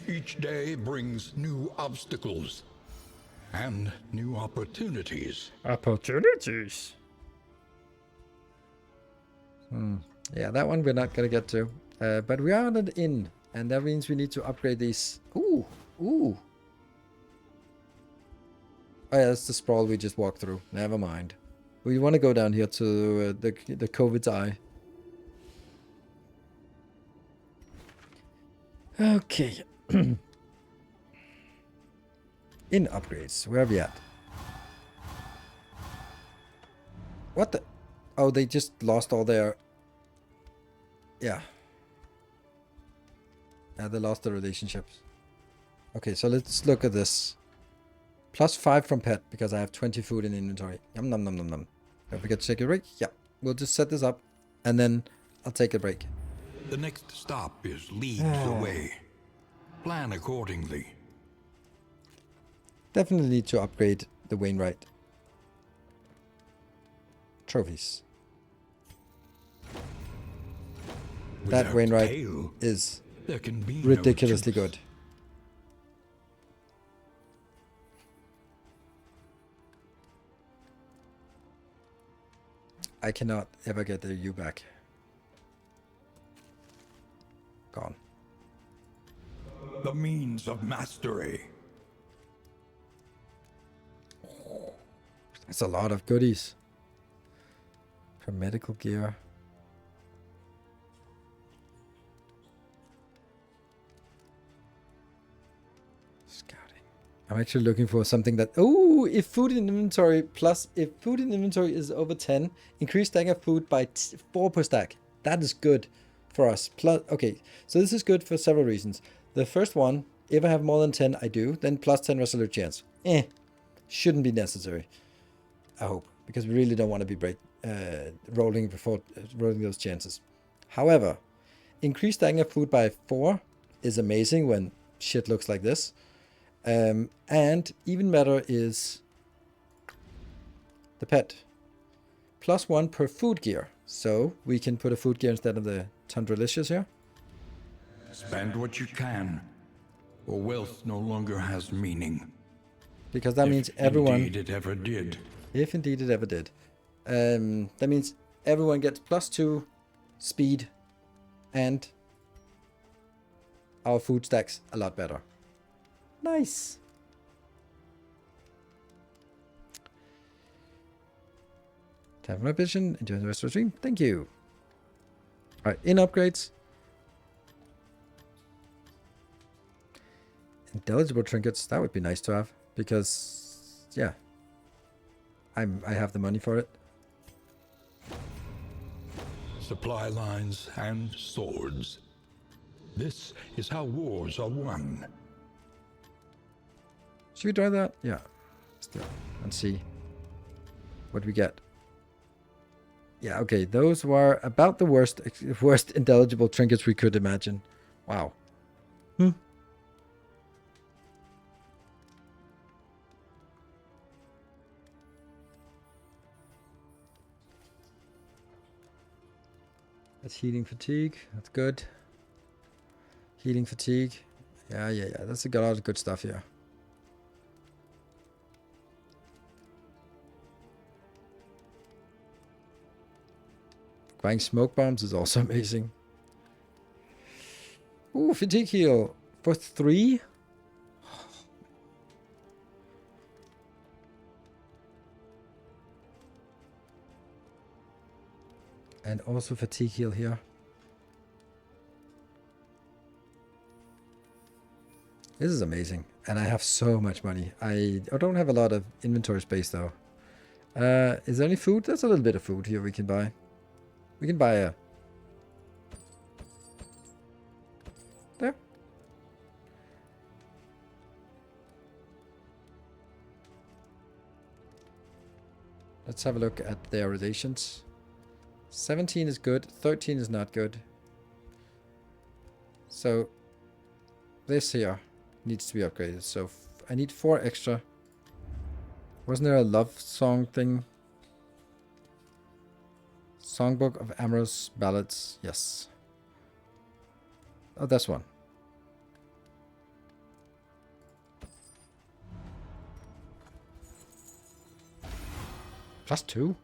Each day brings new obstacles and new opportunities. Opportunities. Yeah, that one we're not gonna get to. But we are on an inn, and that means we need to upgrade these. Ooh, ooh. Oh yeah, that's the sprawl we just walked through. Never mind. We want to go down here to the COVID's eye. Okay. In upgrades, where are we at? What the? Oh, they just lost all their... Yeah. Yeah, they lost their relationships. Okay, so let's look at this. +5 from pet, because I have 20 food in inventory. Yum, nom, nom, nom, nom. Don't forget to take a break. Yeah, we'll just set this up, and then I'll take a break. The next stop is leagues away. Plan accordingly. Definitely need to upgrade the Wainwright. Trophies. That Without Wainwright tail, is there can be ridiculously no juice. good. I cannot ever get the U back. Gone. The means of mastery. That's a lot of goodies. For medical gear. Scouting. I'm actually looking for something that... Oh, if food in inventory plus... If food in inventory is over 10, increase stack of food by 4 per stack. That is good for us. Plus, okay, so this is good for several reasons. The first one, if I have more than 10, I do. Then plus 10 resolute chance. Shouldn't be necessary. I hope. Because we really don't want to be rolling before rolling those chances. However, increased stacking of food by 4 is amazing when shit looks like this. And even better is the pet. +1 per food gear. So we can put a food gear instead of the Tundralicious here. Spend what you can, or wealth no longer has meaning. Because that means If everyone... indeed it ever did. If indeed it ever did. That means everyone gets +2 speed and our food stacks a lot better. Nice. Time for my vision. Enjoy the rest of the stream. Thank you. Alright, in upgrades. Intelligible trinkets, that would be nice to have. Because, yeah. I have the money for it. Supply lines and swords. This is how wars are won. Should we try that? Yeah. Still. And see what we get. Yeah, okay. Those were about the worst intelligible trinkets we could imagine. Wow. That's healing fatigue. That's good. Healing fatigue. Yeah. That's a lot of good stuff here. Buying smoke bombs is also amazing. Ooh, fatigue heal for 3. And also fatigue heal here. This is amazing. And I have so much money. I don't have a lot of inventory space though. Is there any food? There's a little bit of food here we can buy. We can buy a... There. Let's have a look at their relations. 17 is good. 13 is not good. So this here needs to be upgraded. So I need 4 extra. Wasn't there a love song thing? Songbook of Amorous Ballads. Yes. Oh, that's one. +2?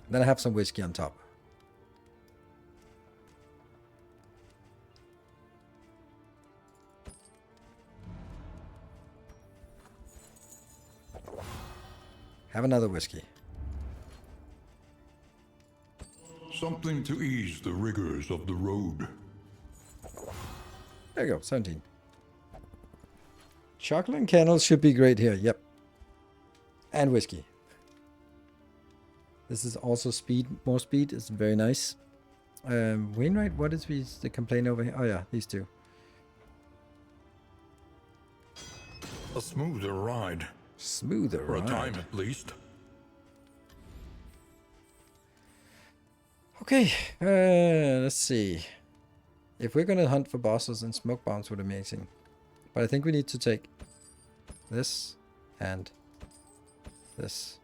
Then I have some whiskey on top. Have another whiskey. Something to ease the rigors of the road. There you go, 17. Chocolate and candles should be great here, yep. And whiskey. This is also speed, more speed, is very nice. Wainwright, what is the complaint over here? Oh yeah, these two. A smoother ride. Smoother For ride. a time at least. Okay, let's see. If we're gonna hunt for bosses, and smoke bombs would be amazing. But I think we need to take this and this.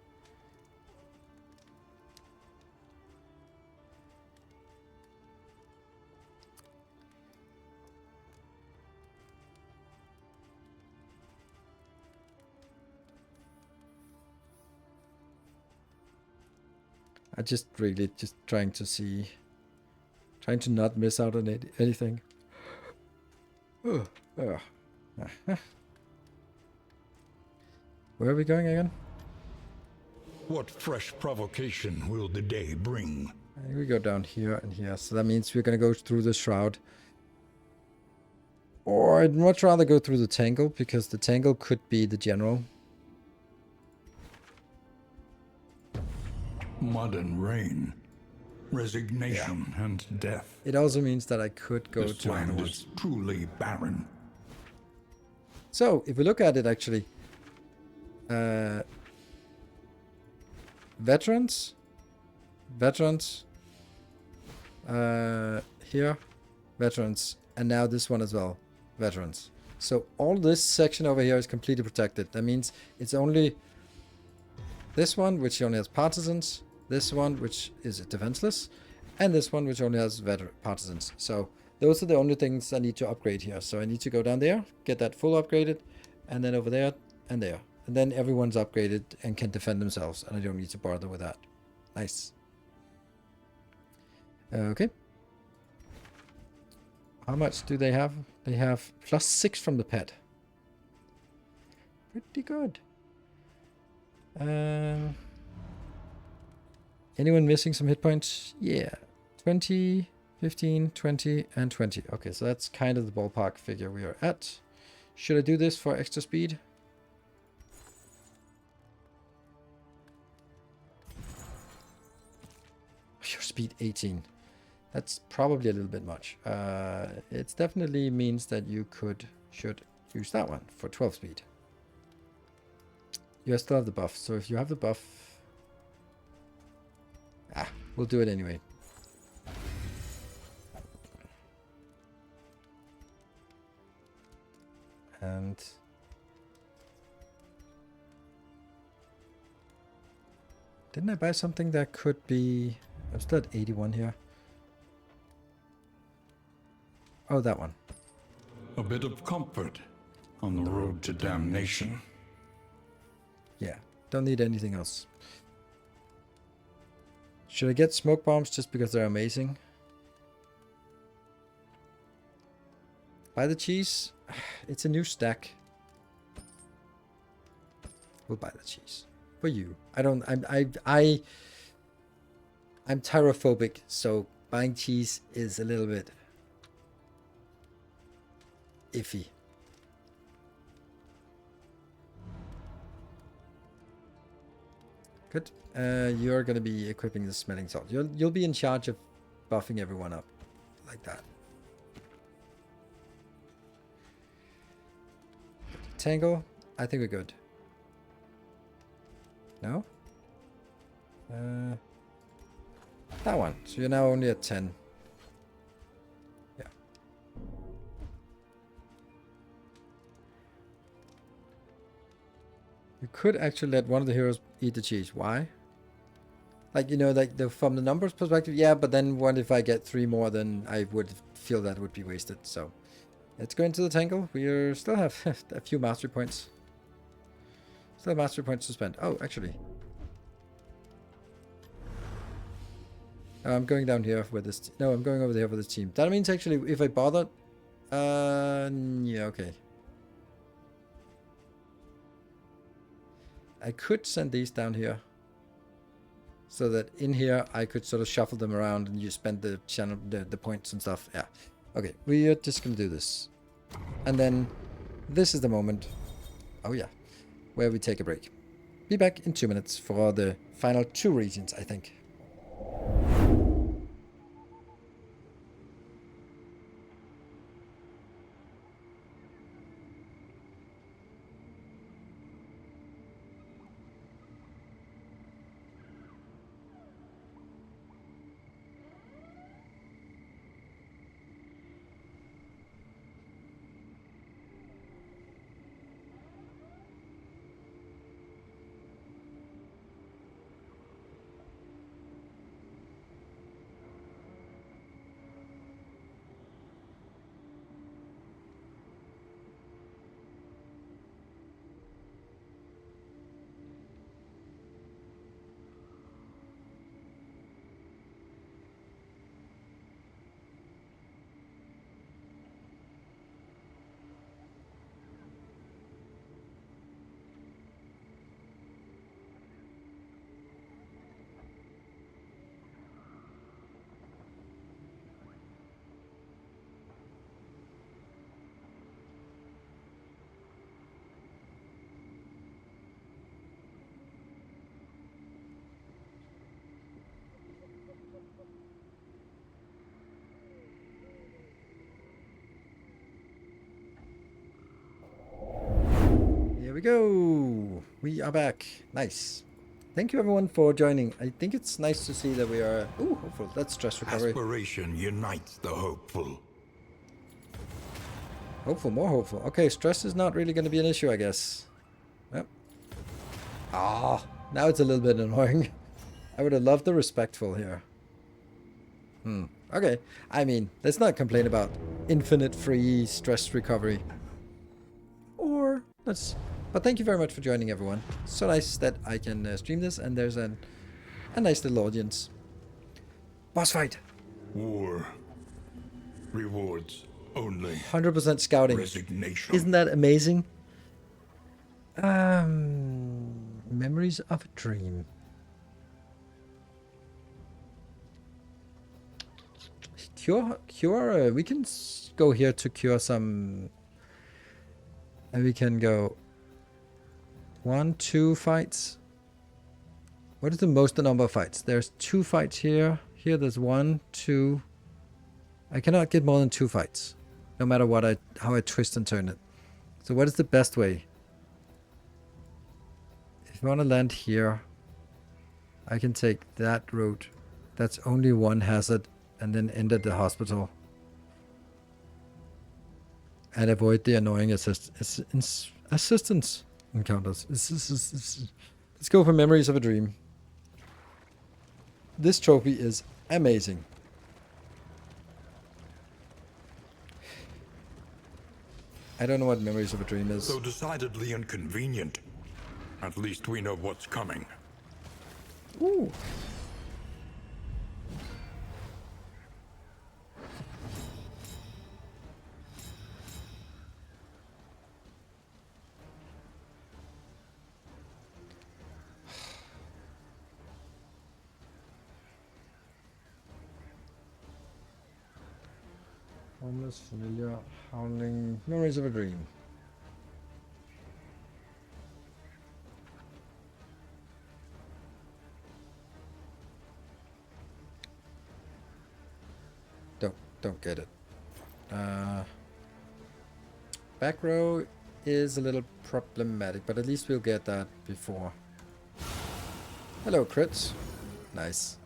I just trying to see, trying to not miss out on anything. Where are we going again? What fresh provocation will the day bring? I think we go down here and here, so that means we're gonna go through the shroud. Or I'd much rather go through the tangle, because the tangle could be the general. Mud and rain, resignation and death. It also means that I could go This to land other is ones. truly barren. So, if we look at it actually, veterans, here, veterans, and now this one as well, veterans. So all this section over here is completely protected. That means it's only this one, which only has partisans, this one, which is defenseless, and this one, which only has partisans. So those are the only things I need to upgrade here. So I need to go down there, get that full upgraded, and then over there and there. And then everyone's upgraded and can defend themselves, and I don't need to bother with that. Nice. Okay. How much do they have? They have +6 from the pet. Pretty good. Anyone missing some hit points? Yeah. 20, 15, 20, and 20. Okay, so that's kind of the ballpark figure we are at. Should I do this for extra speed? Your speed 18. That's probably a little bit much. It definitely means that you should use that one for 12 speed. You still have the buff, so if you have the buff... we'll do it anyway. And... didn't I buy something that could be... I'm still at 81 here. Oh, that one. A bit of comfort on the road to damnation. Yeah, don't need anything else. Should I get smoke bombs just because they're amazing? Buy the cheese. It's a new stack. We'll buy the cheese for you. I'm tyrophobic, so buying cheese is a little bit iffy. Good. You're gonna be equipping the smelling salt. You'll be in charge of buffing everyone up like that. Tangle. I think we're good. No? That one. So you're now only at 10. Yeah. You could actually let one of the heroes eat the cheese. Why? Like, you know, like from the numbers perspective, yeah, but then what if I get 3 more, then I would feel that would be wasted. So let's go into the tangle. We still have a few mastery points. Still have mastery points to spend. Oh, actually. I'm going down here with this. No, I'm going over there with this team. That means actually, if I bother, yeah, okay. I could send these down here, so that in here I could sort of shuffle them around and you spend the channel, the points and stuff. Yeah. Okay, we are just gonna do this, and then this is the moment. Oh yeah, where we take a break. Be back in 2 minutes for the final 2 regions, I think. Here we go. We are back. Nice. Thank you everyone for joining. I think it's nice to see that we are hopeful. That's stress recovery. Aspiration unites the hopeful. Hopeful, more hopeful. Okay, stress is not really going to be an issue, I guess. Yep. Now it's a little bit annoying. I would have loved the respectful here. Okay. I mean, let's not complain about infinite free stress recovery. Or let's... But thank you very much for joining, everyone. So nice that I can stream this, and there's a nice little audience. Boss fight. War. Rewards only. 100% scouting. Resignation. Isn't that amazing? Memories of a dream. Cure. We can go here to cure some. And we can go 1, 2 fights. What is the most number of fights? There's 2 fights here. Here there's 1, 2. I cannot get more than 2 fights, no matter what how I twist and turn it. So what is the best way? If I want to land here, I can take that route. That's only 1 hazard, and then end at the hospital. And avoid the annoying assistance encounters. Let's go for Memories of a Dream. This trophy is amazing. I don't know what Memories of a Dream is. So decidedly inconvenient. At least we know what's coming. Ooh. Homeless, familiar, howling, Memories of a Dream. Don't get it. Back row is a little problematic, but at least we'll get that before. Hello, crits. Nice.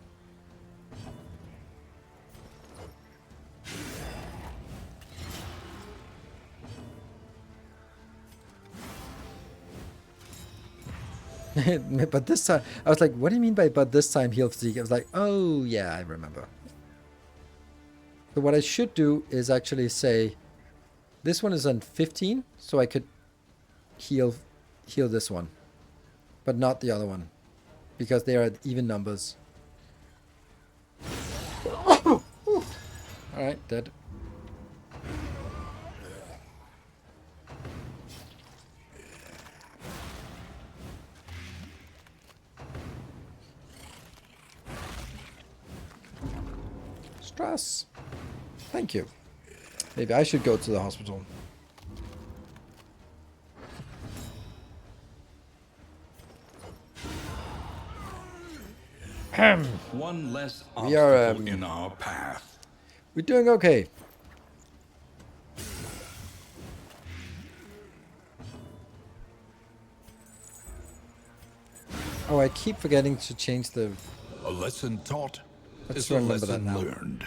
But this time, I was like, what do you mean by but this time heal fatigue? I was like, oh yeah, I remember. So what I should do is actually say, this one is on 15, so I could heal this one, but not the other one, because they are at even numbers. Alright, dead. Stress. Thank you. Maybe I should go to the hospital. One less We are, obstacle in our path. We're doing okay. Oh, I keep forgetting to change the... A lesson taught Let's is a remember that lesson now. learned.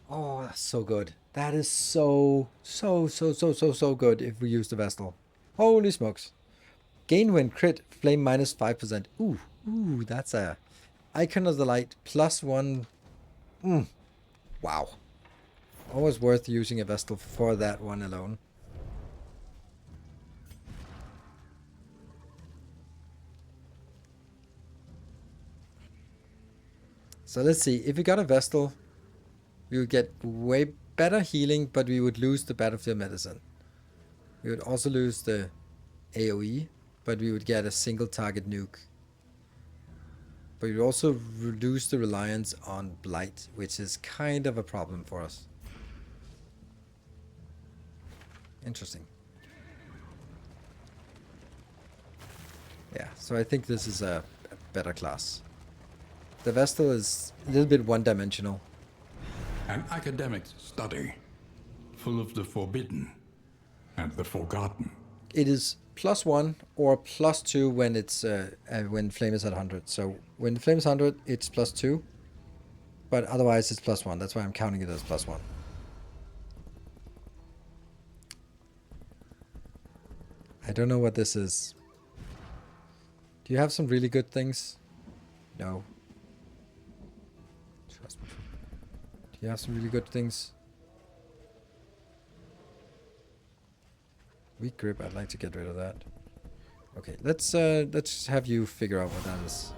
Oh, that's so good. That is so good if we use the Vestal. Holy smokes. Gain when crit, flame minus 5%. Ooh, that's a... Icon of the Light, +1. Wow. Always worth using a Vestal for that one alone. So let's see. If we got a Vestal, we would get way better healing, but we would lose the battlefield medicine. We would also lose the AoE, but we would get a single target nuke. But we would also reduce the reliance on Blight, which is kind of a problem for us. Interesting. Yeah, so I think this is a better class. The Vestal is a little bit one-dimensional. An academic study, full of the forbidden and the forgotten. It is +1 or +2 when it's when flame is at 100. So when the flame is 100, it's +2, but otherwise it's +1. That's why I'm counting it as +1. I don't know what this is. Do you have some really good things? No. Trust me. Do you have some really good things? Weak grip, I'd like to get rid of that. Okay, let's have you figure out what that is.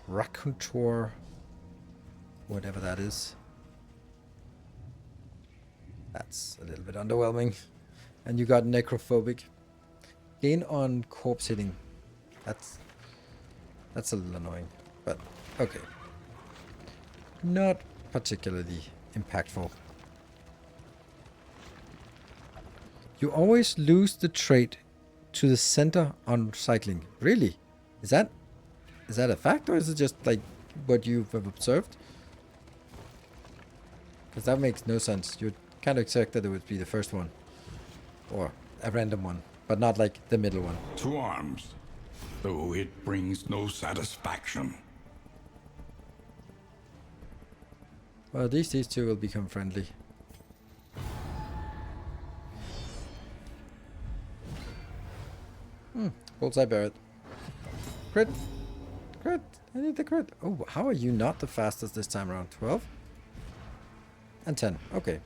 Raconteur, whatever that is. That's a little bit underwhelming. And you got necrophobic. Gain on corpse hitting. That's a little annoying, but okay. Not particularly impactful. You always lose the trait to the center on cycling. Really? Is that a fact, or is it just like what you've observed? Because that makes no sense. You'd kind of expect that it would be the first one. Or a random one. But not like the middle one. To arms, though it brings no satisfaction. Well, at least these two will become friendly. Bullseye Barret. Crit! Crit! I need the crit. Oh, how are you not the fastest this time around? 12? And 10. Okay.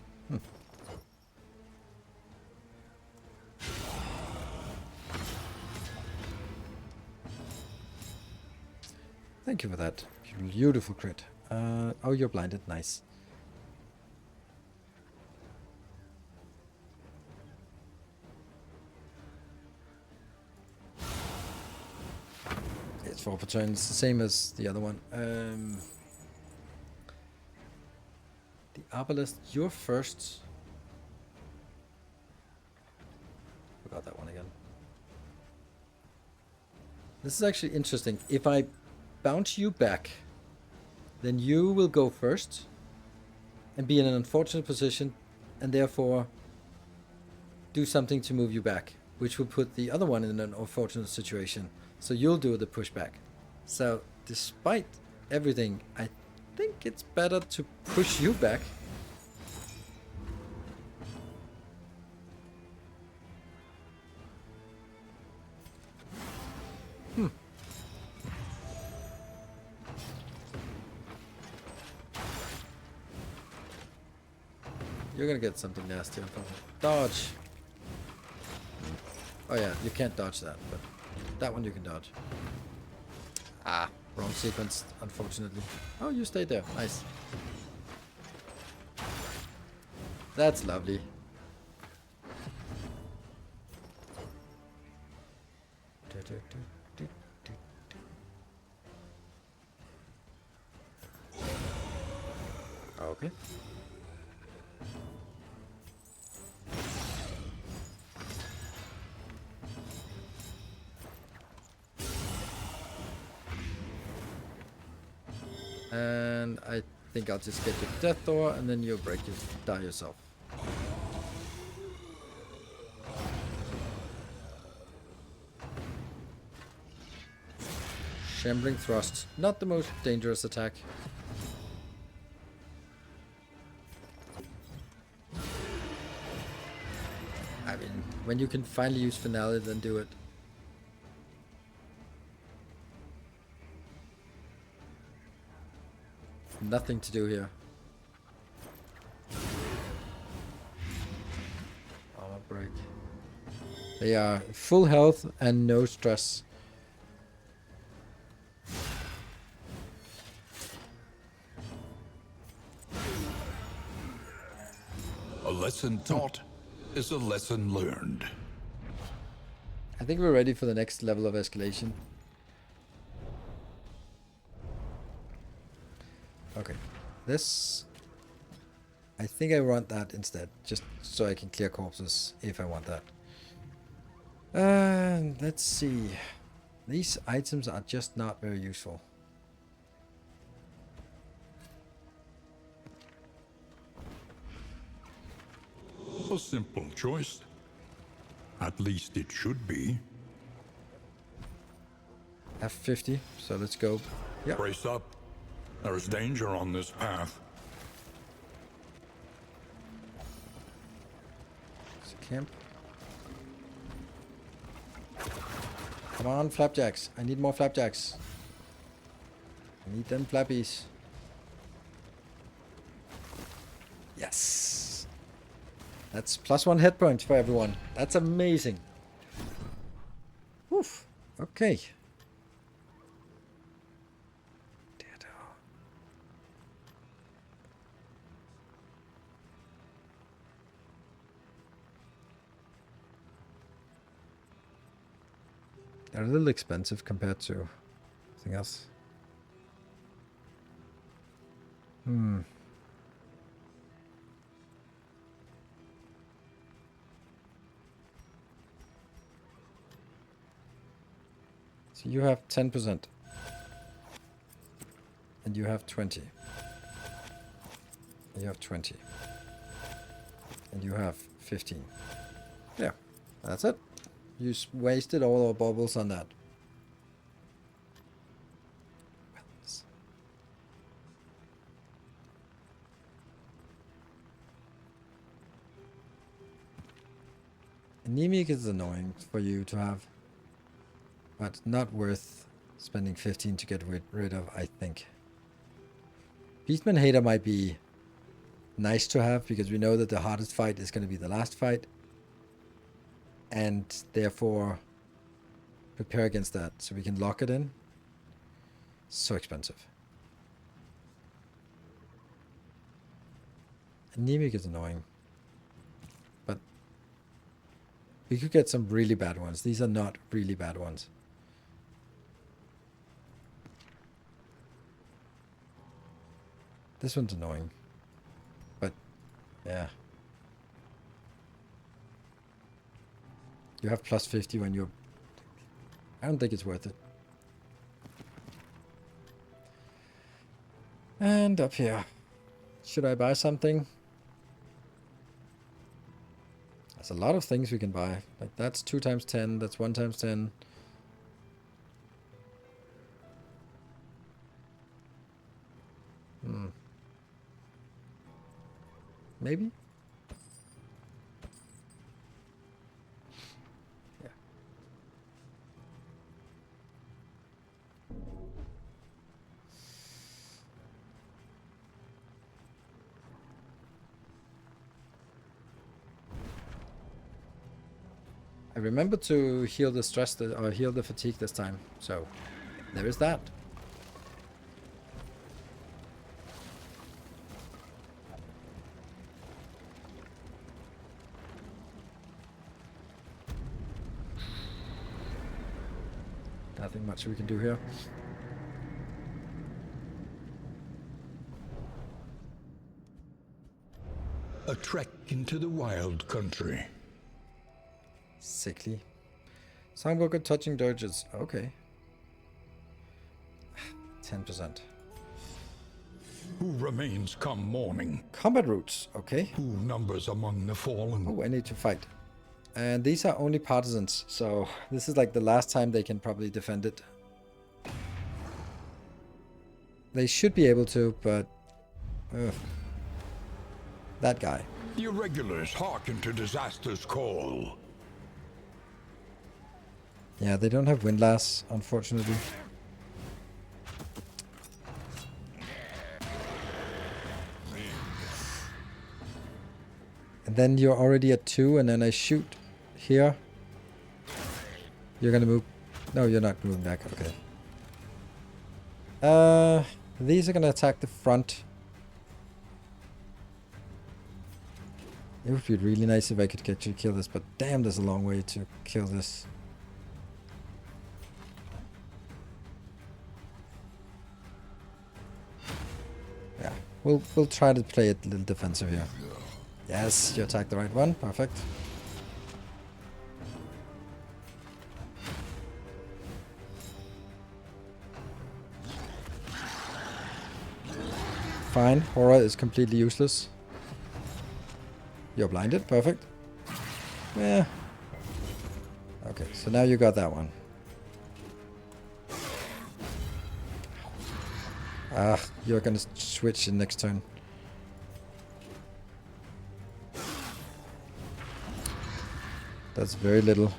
Thank you for that. Beautiful crit. Oh, you're blinded. Nice. It's 4 per turn. It's the same as the other one. The Arbalest, you're first. Forgot that one again. This is actually interesting. If I bounce you back, then you will go first and be in an unfortunate position and therefore do something to move you back, which will put the other one in an unfortunate situation. So you'll do the pushback. So despite everything, I think it's better to push you back. You're gonna get something nasty on top. Dodge! Oh yeah, you can't dodge that, but that one you can dodge. Ah, wrong sequence, unfortunately. Oh, you stayed there. Nice. That's lovely. Okay. And I think I'll just get your Death Door, and then you'll die yourself. Shambling Thrust. Not the most dangerous attack. I mean, when you can finally use Finale, then do it. Nothing to do here. Armor break. They are full health and no stress. A lesson taught is a lesson learned. I think we're ready for the next level of escalation. Okay, this, I think I want that instead, just so I can clear corpses if I want that. Let's see. These items are just not very useful. A simple choice. At least it should be. F50, so let's go. Yep. Brace up. There's danger on this path. It's a camp. Come on, flapjacks. I need more flapjacks. I need them flappies. Yes. That's +1 hit point for everyone. That's amazing. Oof. Okay. They're a little expensive compared to anything else. So you have 10%. And you have 20. And you have 20. And you have 15. Yeah, that's it. You wasted all our bubbles on that. Anemic is annoying for you to have, but not worth spending 15 to get rid of, I think. Beastman Hater might be nice to have, because we know that the hardest fight is going to be the last fight. And therefore, prepare against that, so we can lock it in. So expensive. Anemic is annoying. But we could get some really bad ones. These are not really bad ones. This one's annoying. But, yeah. You have plus 50 when you're... I don't think it's worth it. And up here. Should I buy something? There's a lot of things we can buy. Like that's 2 times 10, that's 1 times 10. Maybe? Yeah. I remember to heal the stress or heal the fatigue this time, so there is that. Nothing much we can do here. A trek into the wild country. Sickly. Songbook of touching dirges. Okay. 10%. Who remains come morning? Combat routes. Okay. Who numbers among the fallen? Oh, I need to fight. And these are only partisans, so this is like the last time they can probably defend it. They should be able to, but... Ugh. That guy. The irregulars hearken to disaster's call. Yeah, they don't have windlass, unfortunately. And then you're already at 2, and then I shoot here. You're gonna move. No, you're not moving back. Okay. These are gonna attack the front. It would be really nice if I could get you to kill this, but damn, there's a long way to kill this. Yeah, we'll try to play it a little defensive here. Yes, you attacked the right one. Perfect. Fine. Horror is completely useless. You're blinded. Perfect. Yeah. Okay, so now you got that one. Ah, you're gonna switch in next turn. That's very little.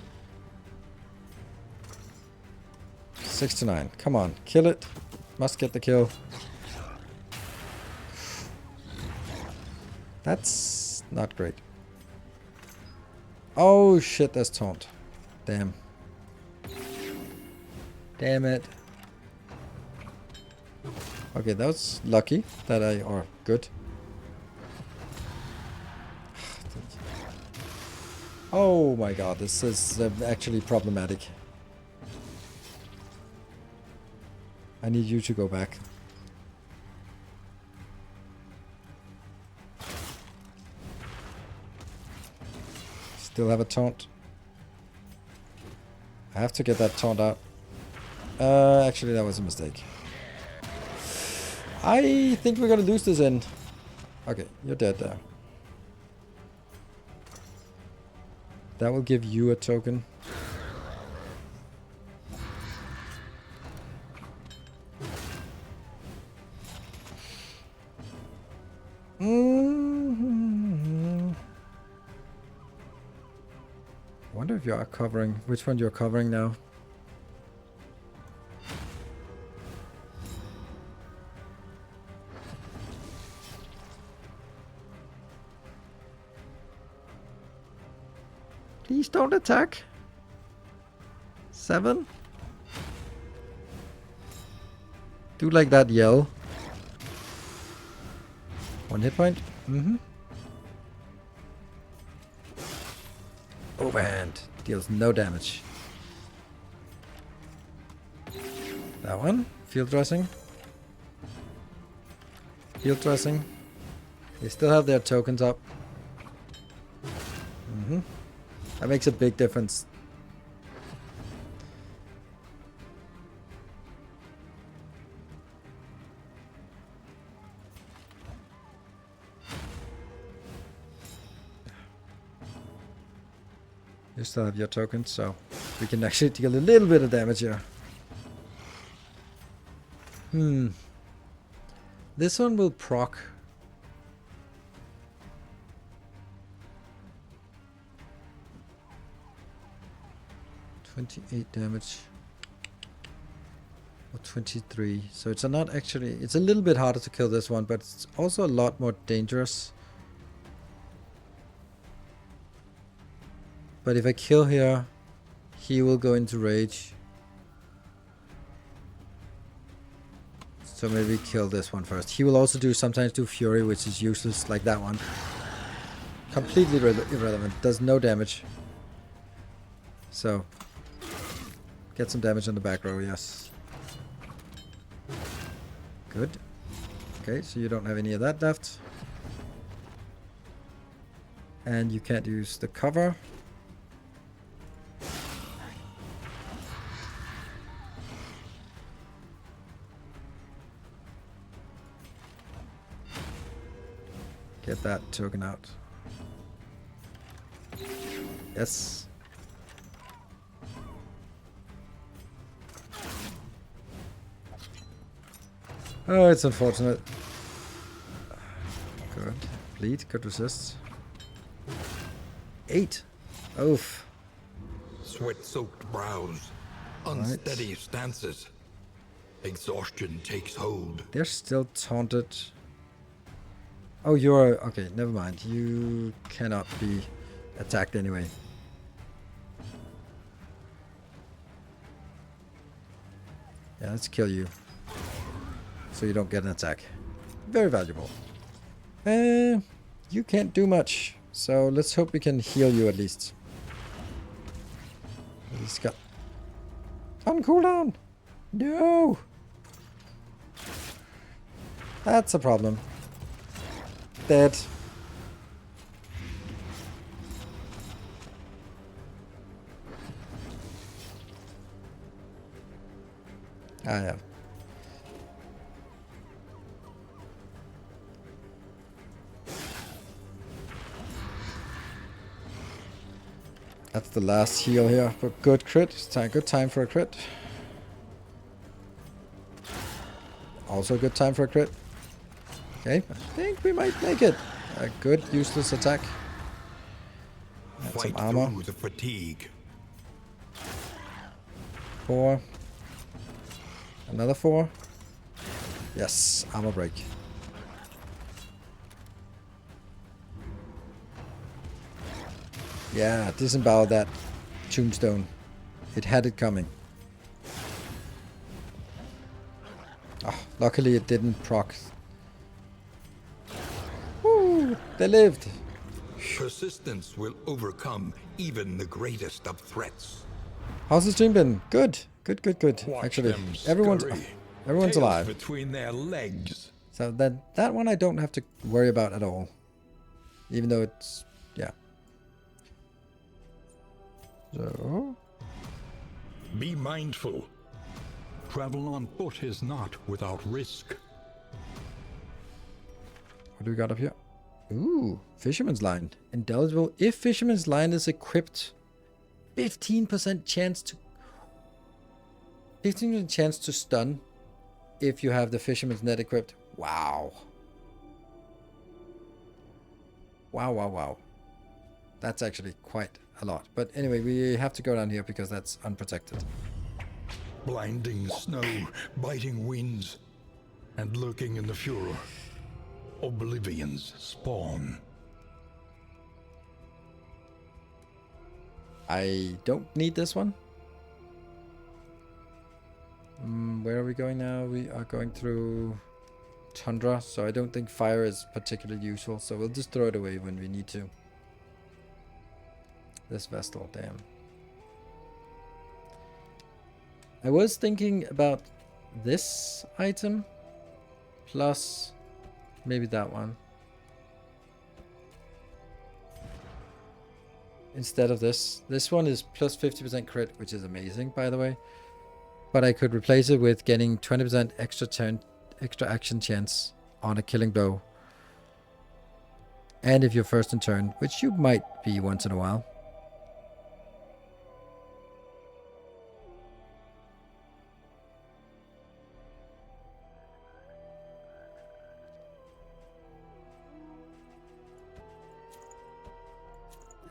6 to 9. Come on, kill it. Must get the kill. That's not great. Oh shit, that's taunt. Damn. Damn it. Okay, that was lucky that or good. Oh my god, this is actually problematic. I need you to go back. Still have a taunt. I have to get that taunt out. Actually, that was a mistake. I think we're gonna lose this end. Okay, you're dead there. That will give you a token. I wonder if you are covering. Which one you're covering now? Please don't attack. 7. Do like that yell. 1 hit point. Overhand. Deals no damage. That one. Field dressing. Field dressing. They still have their tokens up. That makes a big difference. You still have your tokens, so we can actually deal a little bit of damage here. This one will proc. $28 damage. Or 23. So it's not actually... It's a little bit harder to kill this one, but it's also a lot more dangerous. But if I kill here, he will go into rage. So maybe kill this one first. He will also sometimes do fury, which is useless, like that one. Completely irrelevant. Does no damage. So... Get some damage on the back row, yes. Good. Okay, so you don't have any of that left. And you can't use the cover. Get that token out. Yes. Oh, it's unfortunate. Good. Bleed. Good resist. 8. Oof. Sweat-soaked brows, unsteady stances. Exhaustion takes hold. They're still taunted. Oh, you're... Okay, never mind. You cannot be attacked anyway. Yeah, let's kill you. So you don't get an attack. Very valuable. You can't do much. So let's hope we can heal you at least. He's got... On cooldown! No! That's a problem. Dead. Ah, yeah. That's the last heal here, but good crit. It's good time for a crit. Also a good time for a crit. Okay, I think we might make it. A good useless attack. And some armor. Through the fatigue. 4. Another 4. Yes, armor break. Yeah, disembowel that tombstone. It had it coming. Oh, luckily it didn't proc. Woo! They lived. Persistence will overcome even the greatest of threats. How's the stream been? Good. Good. Watch Actually, them everyone's... scurry. Everyone's Tails alive. between their legs. So that one I don't have to worry about at all. Even though it's... yeah. So... Be mindful. Travel on foot is not without risk. What do we got up here? Ooh, Fisherman's Line. Indelible. If Fisherman's Line is equipped, 15% chance to... 15% chance to stun if you have the Fisherman's Net equipped. Wow. Wow, wow, wow. That's actually quite a lot. But anyway, we have to go down here because that's unprotected. Blinding snow, biting winds, and lurking in the furor. Oblivion's spawn. I don't need this one. Where are we going now? We are going through tundra, so I don't think fire is particularly useful, so we'll just throw it away when we need to. This Vestal, damn. I was thinking about this item plus maybe that one instead of this. This one is plus 50% crit, which is amazing, by the way. But I could replace it with getting 20% extra action chance on a killing blow. And if you're first in turn, which you might be once in a while.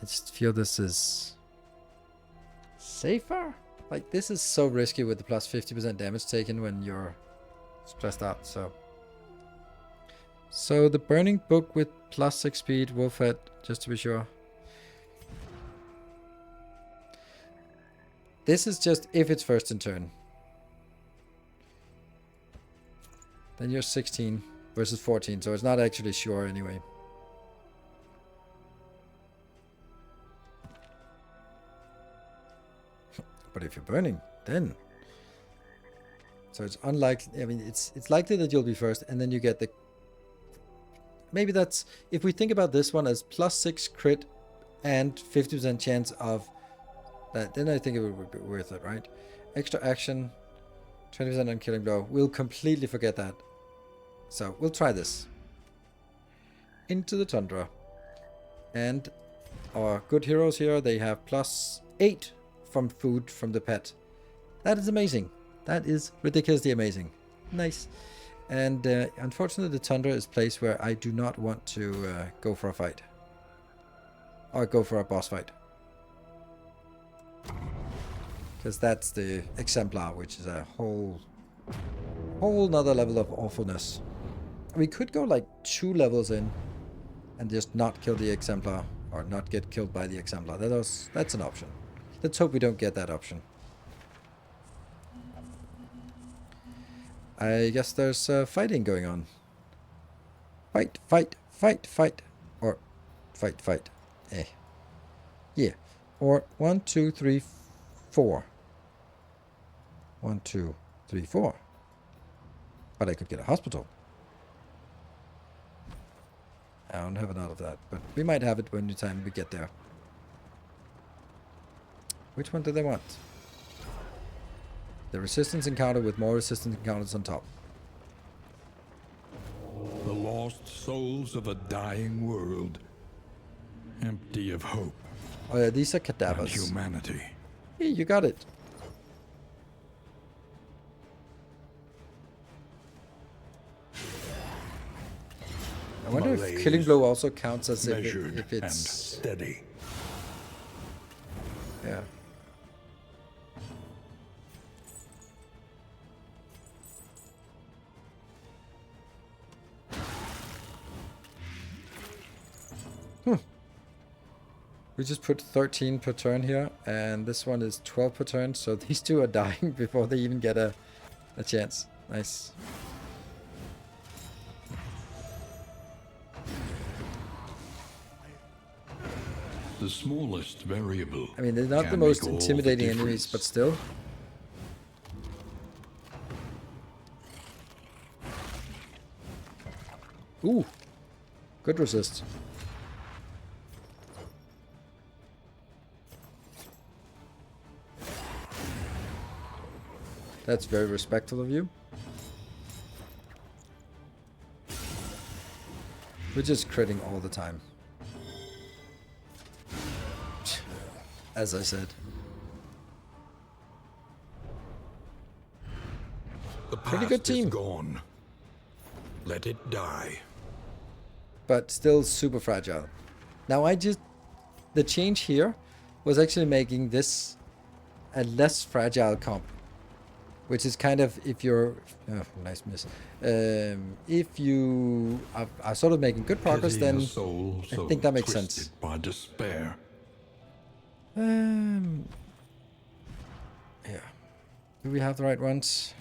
I just feel this is safer. Like, this is so risky with the plus 50% damage taken when you're stressed out, so. So the Burning Book with plus 6 speed, Wolf Head, just to be sure. This is just if it's first in turn. Then you're 16 versus 14, so it's not actually sure anyway. But if you're burning, then... So it's unlikely... I mean, it's likely that you'll be first, and then you get the... Maybe that's... If we think about this one as plus 6 crit and 50% chance of that, then I think it would be worth it, right? Extra action, 20% on killing blow. We'll completely forget that. So we'll try this. Into the tundra. And our good heroes here, they have plus 8 from food from the pet. That is amazing. That is ridiculously amazing. Nice. And unfortunately, the tundra is a place where I do not want to go for a fight. Or go for a boss fight. Because that's the exemplar, which is a whole nother level of awfulness. We could go like 2 levels in and just not kill the exemplar, or not get killed by the exemplar. That's an option. Let's hope we don't get that option. I guess there's fighting going on. Fight, fight, fight, fight. Or fight, fight. Eh. Yeah. Or 1, 2, 3, 4. 1, 2, 3, 4. But I could get a hospital. I don't have enough of that, but we might have it when the time we get there. Which one do they want? The resistance encounter with more resistance encounters on top. The lost souls of a dying world, empty of hope. Oh yeah, these are And cadavers. humanity. Hey, you got it. I wonder if killing blow also counts as Measured if and it's... steady. Yeah. We just put 13 per turn here, and this one is 12 per turn, so these two are dying before they even get a chance. Nice. The smallest variable. I mean, they're not the can most make all the intimidating enemies, difference. but still. Ooh, good resist. That's very respectful of you. We're just critting all the time. As I said. The Pretty past good team. is gone. Let it die. But still super fragile. Now the change here was actually making this a less fragile comp. Which is kind of, if you're... Oh, nice miss. If you are sort of making good progress, Pity then a soul I so think that makes twisted sense. by despair. Yeah. Do we have the right ones?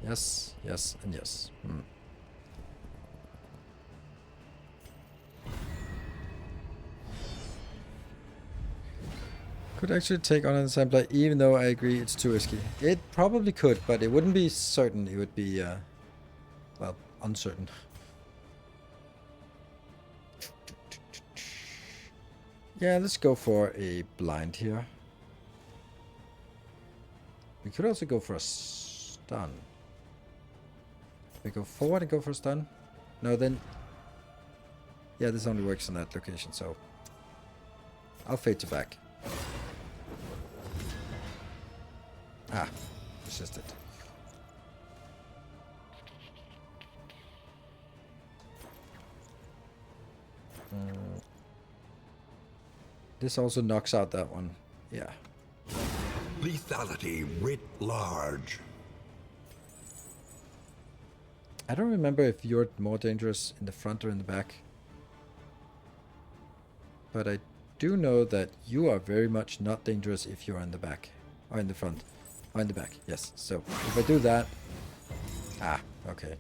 Yes, yes, and yes. Could actually take on an assembler, even though I agree it's too risky. It probably could, but it wouldn't be certain. It would be, well, uncertain. Yeah, let's go for a blind here. We could also go for a stun. We go forward and go for a stun? No, then... Yeah, this only works on that location, so... I'll fade to back. Ah, resisted. This also knocks out that one. Yeah. Lethality writ large. I don't remember if you're more dangerous in the front or in the back. But I do know that you are very much not dangerous if you're in the back. Or in the front. Or in the back, yes. So, if I do that... Ah, okay.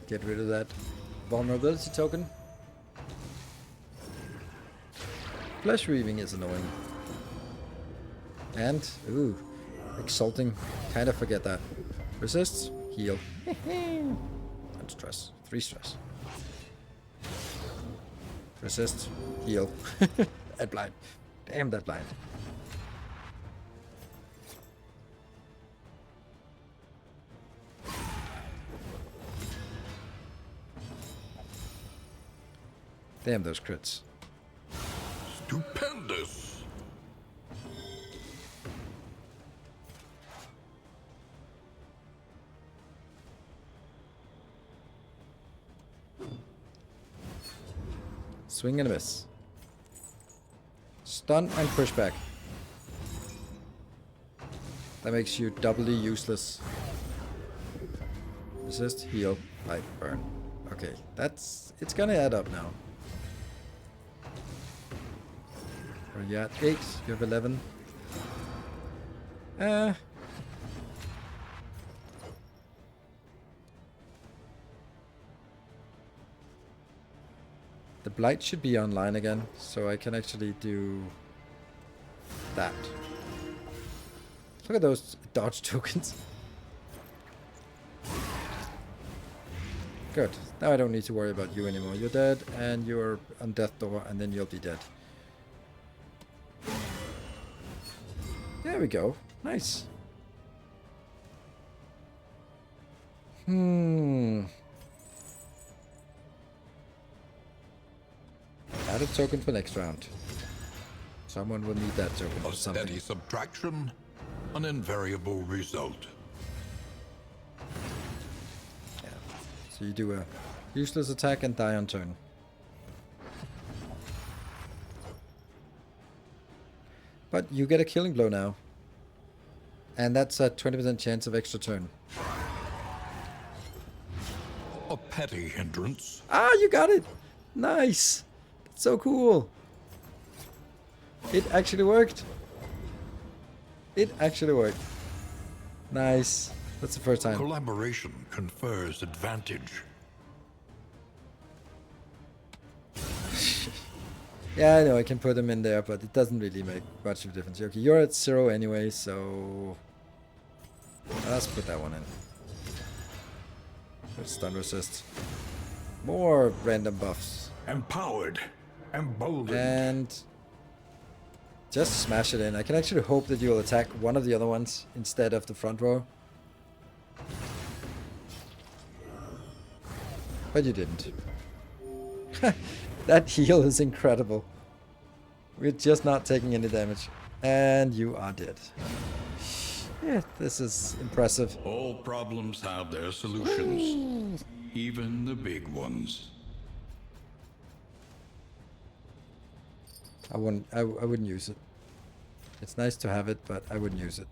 Get rid of that vulnerability token. Flesh weaving is annoying. And, ooh, exalting. Kind of forget that. Resists, heal. And stress. 3 stress. Resist, heal. And blind. Damn that blind. Damn those crits. Stupendous. Swing and a miss. Stun and pushback. That makes you doubly useless. Resist, heal, light, burn. Okay, it's gonna add up now. Where are you at? 8, you have 11. The blight should be online again, so I can actually do that. Look at those dodge tokens. Good. Now I don't need to worry about you anymore. You're dead, and you're on death door, and then you'll be dead. There we go. Nice. Add a token for next round. Someone will need that token A for something. steady subtraction, an invariable result. Yeah. So you do a useless attack and die on turn. But you get a killing blow now. And that's a 20% chance of extra turn. A petty hindrance. Ah, you got it! Nice! That's so cool! It actually worked! It actually worked. Nice. That's the first time. Collaboration confers advantage. Yeah, I know I can put them in there, but it doesn't really make much of a difference. Okay, you're at 0 anyway, so let's put that one in. With stun resist. More random buffs. Empowered. Emboldened. And just smash it in. I can actually hope that you'll attack one of the other ones instead of the front row. But you didn't. That heal is incredible. We're just not taking any damage. And you are dead. Yeah, this is impressive. All problems have their solutions. Even the big ones. I wouldn't use it. It's nice to have it, but I wouldn't use it.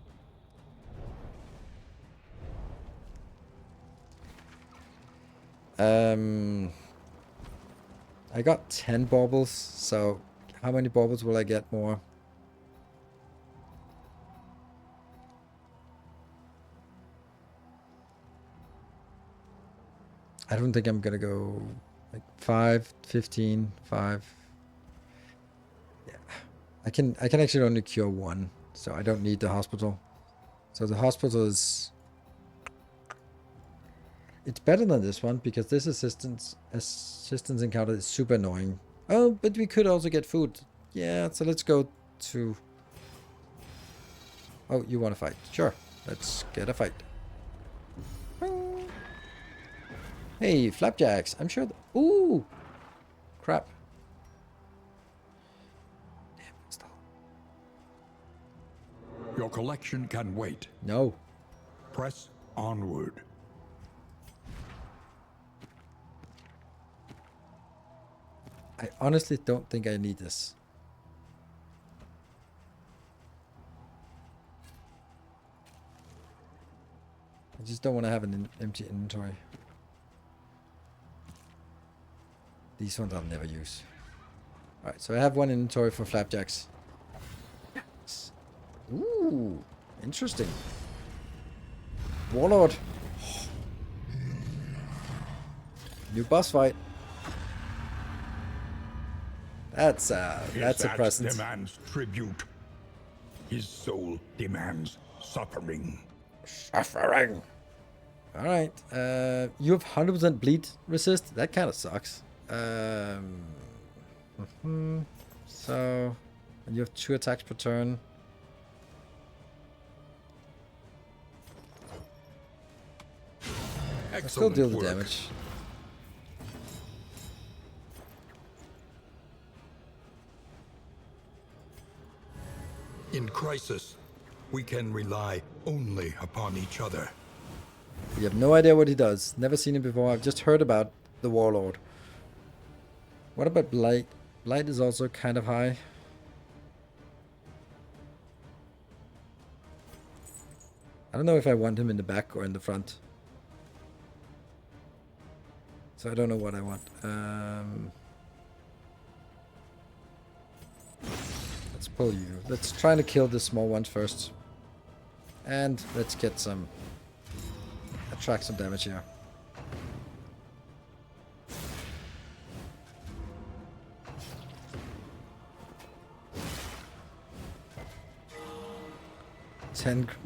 I got 10 baubles, so how many baubles will I get more? I don't think I'm gonna go like 5, 15, 5. Yeah. I can actually only cure 1, so I don't need the hospital. So the hospital is... It's better than this one, because this assistance encounter is super annoying. Oh, but we could also get food. Yeah, so let's go to... Oh, you want to fight? Sure, let's get a fight. Hey, flapjacks. I'm sure... Ooh! Crap. Damn, stop. Your collection can wait. No. Press onward. I honestly don't think I need this. I just don't want to have an empty inventory. These ones I'll never use. Alright, so I have one inventory for flapjacks. Ooh, interesting. Warlord. New boss fight. That's a present. Demands tribute. His soul demands suffering. Suffering. Alright. You have 100% bleed resist. That kind of sucks. So, and you have 2 attacks per turn. I still deal the damage. In crisis, we can rely only upon each other. We have no idea what he does. Never seen him before. I've just heard about the Warlord. What about Blight? Blight is also kind of high. I don't know if I want him in the back or in the front. So I don't know what I want. Let's pull you. Let's try to kill the small ones first. And let's get some... attract some damage here.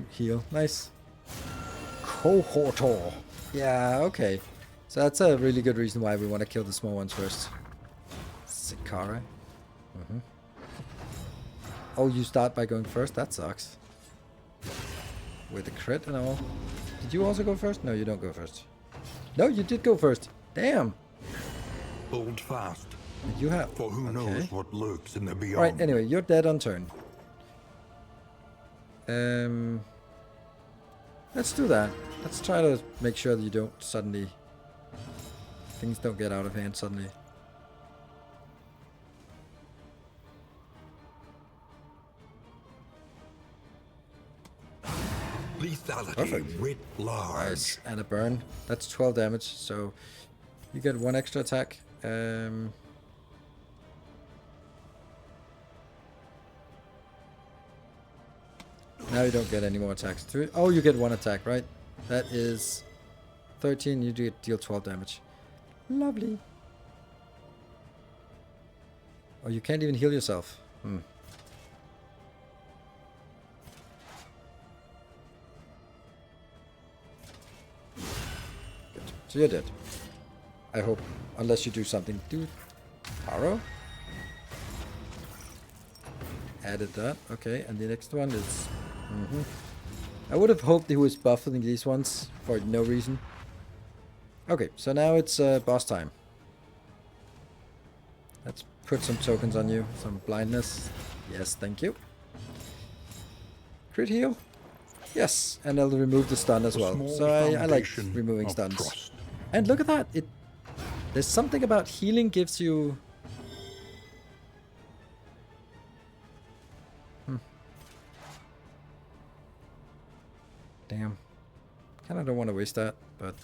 Heal. Nice. Cohortor. Yeah, okay. So that's a really good reason why we want to kill the small ones first. Sikara. Oh, you start by going first? That sucks. With a crit and all. Did you also go first? No, you don't go first. No, you did go first. Damn. Hold fast. You have... For who knows what lurks in the beyond. Alright, anyway, you're dead on turn. Let's do that. Let's try to make sure that you don't suddenly... things don't get out of hand suddenly. Lethality writ large. Nice. And a burn. That's 12 damage, so you get 1 extra attack. Now you don't get any more attacks. Oh, you get 1 attack, right? That is 13. You deal 12 damage. Lovely. Oh, you can't even heal yourself. Hmm. Good. So you're dead. I hope. Unless you do something. Do Taro? Added that. Okay, and the next one is... I would have hoped he was buffing these ones for no reason. Okay, so now it's boss time. Let's put some tokens on you. Some blindness. Yes, thank you. Crit heal. Yes, and I'll remove the stun as well. So I like removing stuns. Trust. And look at that. There's something about healing gives you... Damn. Kinda don't want to waste that, but...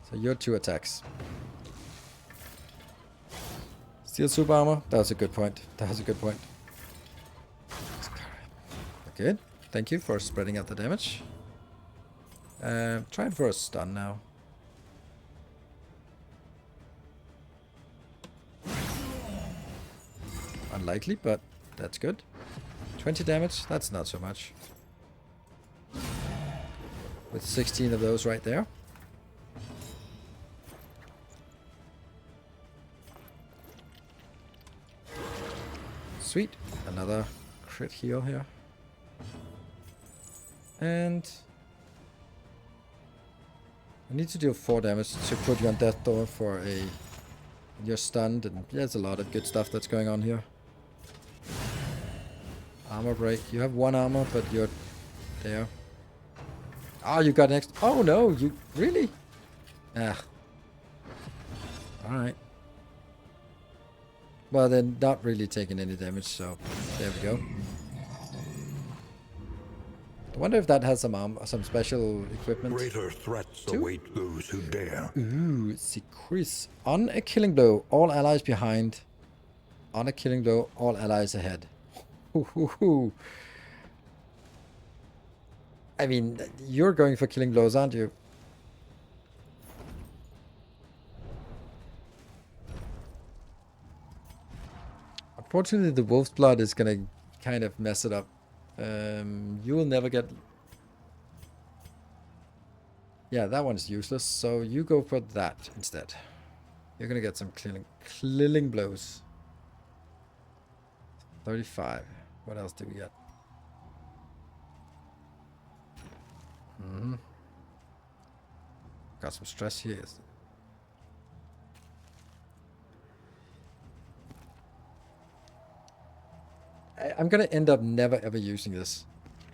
So your 2 attacks. Steel super armor. That was a good point. That was a good point. Good. Thank you for spreading out the damage. Trying for a stun now. Unlikely, but that's good. 20 damage. That's not so much. With 16 of those right there. Sweet. Another crit heal here. And I need to deal 4 damage to put you on death door for a... You're stunned, and there's a lot of good stuff that's going on here. Armor break. You have 1 armor, but you're there. Oh, you got next. Oh no, you really? Ah. Alright. Well, they're not really taking any damage, so there we go. I wonder if that has some special equipment. Greater threats await those who dare. Ooh, Secris. On a killing blow, all allies behind. On a killing blow, all allies ahead. I mean, you're going for killing blows, aren't you? Unfortunately, the wolf's blood is gonna kind of mess it up. You will never get... Yeah, that one's useless, so you go for that instead. You're gonna get some killing blows. 35. What else do we get? Got some stress here. I'm gonna end up never ever using this.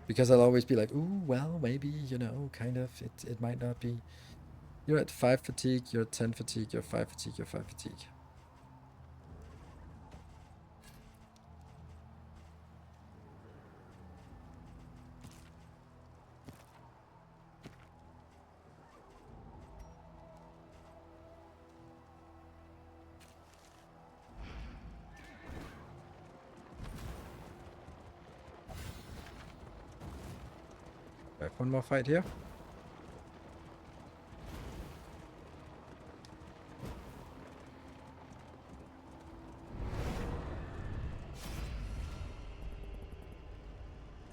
Because I'll always be like, ooh, well, maybe, you know, kind of, it might not be. You're at 5 fatigue, you're at 10 fatigue, you're 5 fatigue, you're 5 fatigue. I have one more fight here.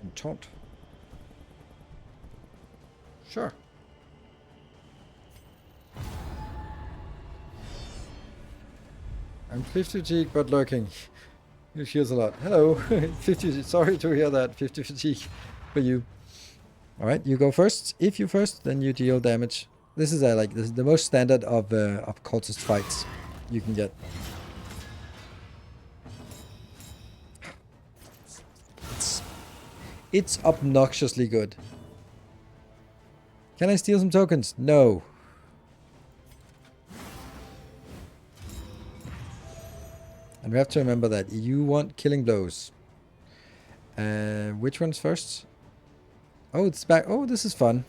And taunt. Sure. I'm 50 fatigue, but lurking. It heals a lot. Hello. 50. Sorry to hear that. 50 fatigue for you. All right, you go first. If you first, then you deal damage. This is this is the most standard of cultist fights you can get. It's obnoxiously good. Can I steal some tokens? No. And we have to remember that you want killing blows. Which one's first? Oh, it's back. Oh, this is fun.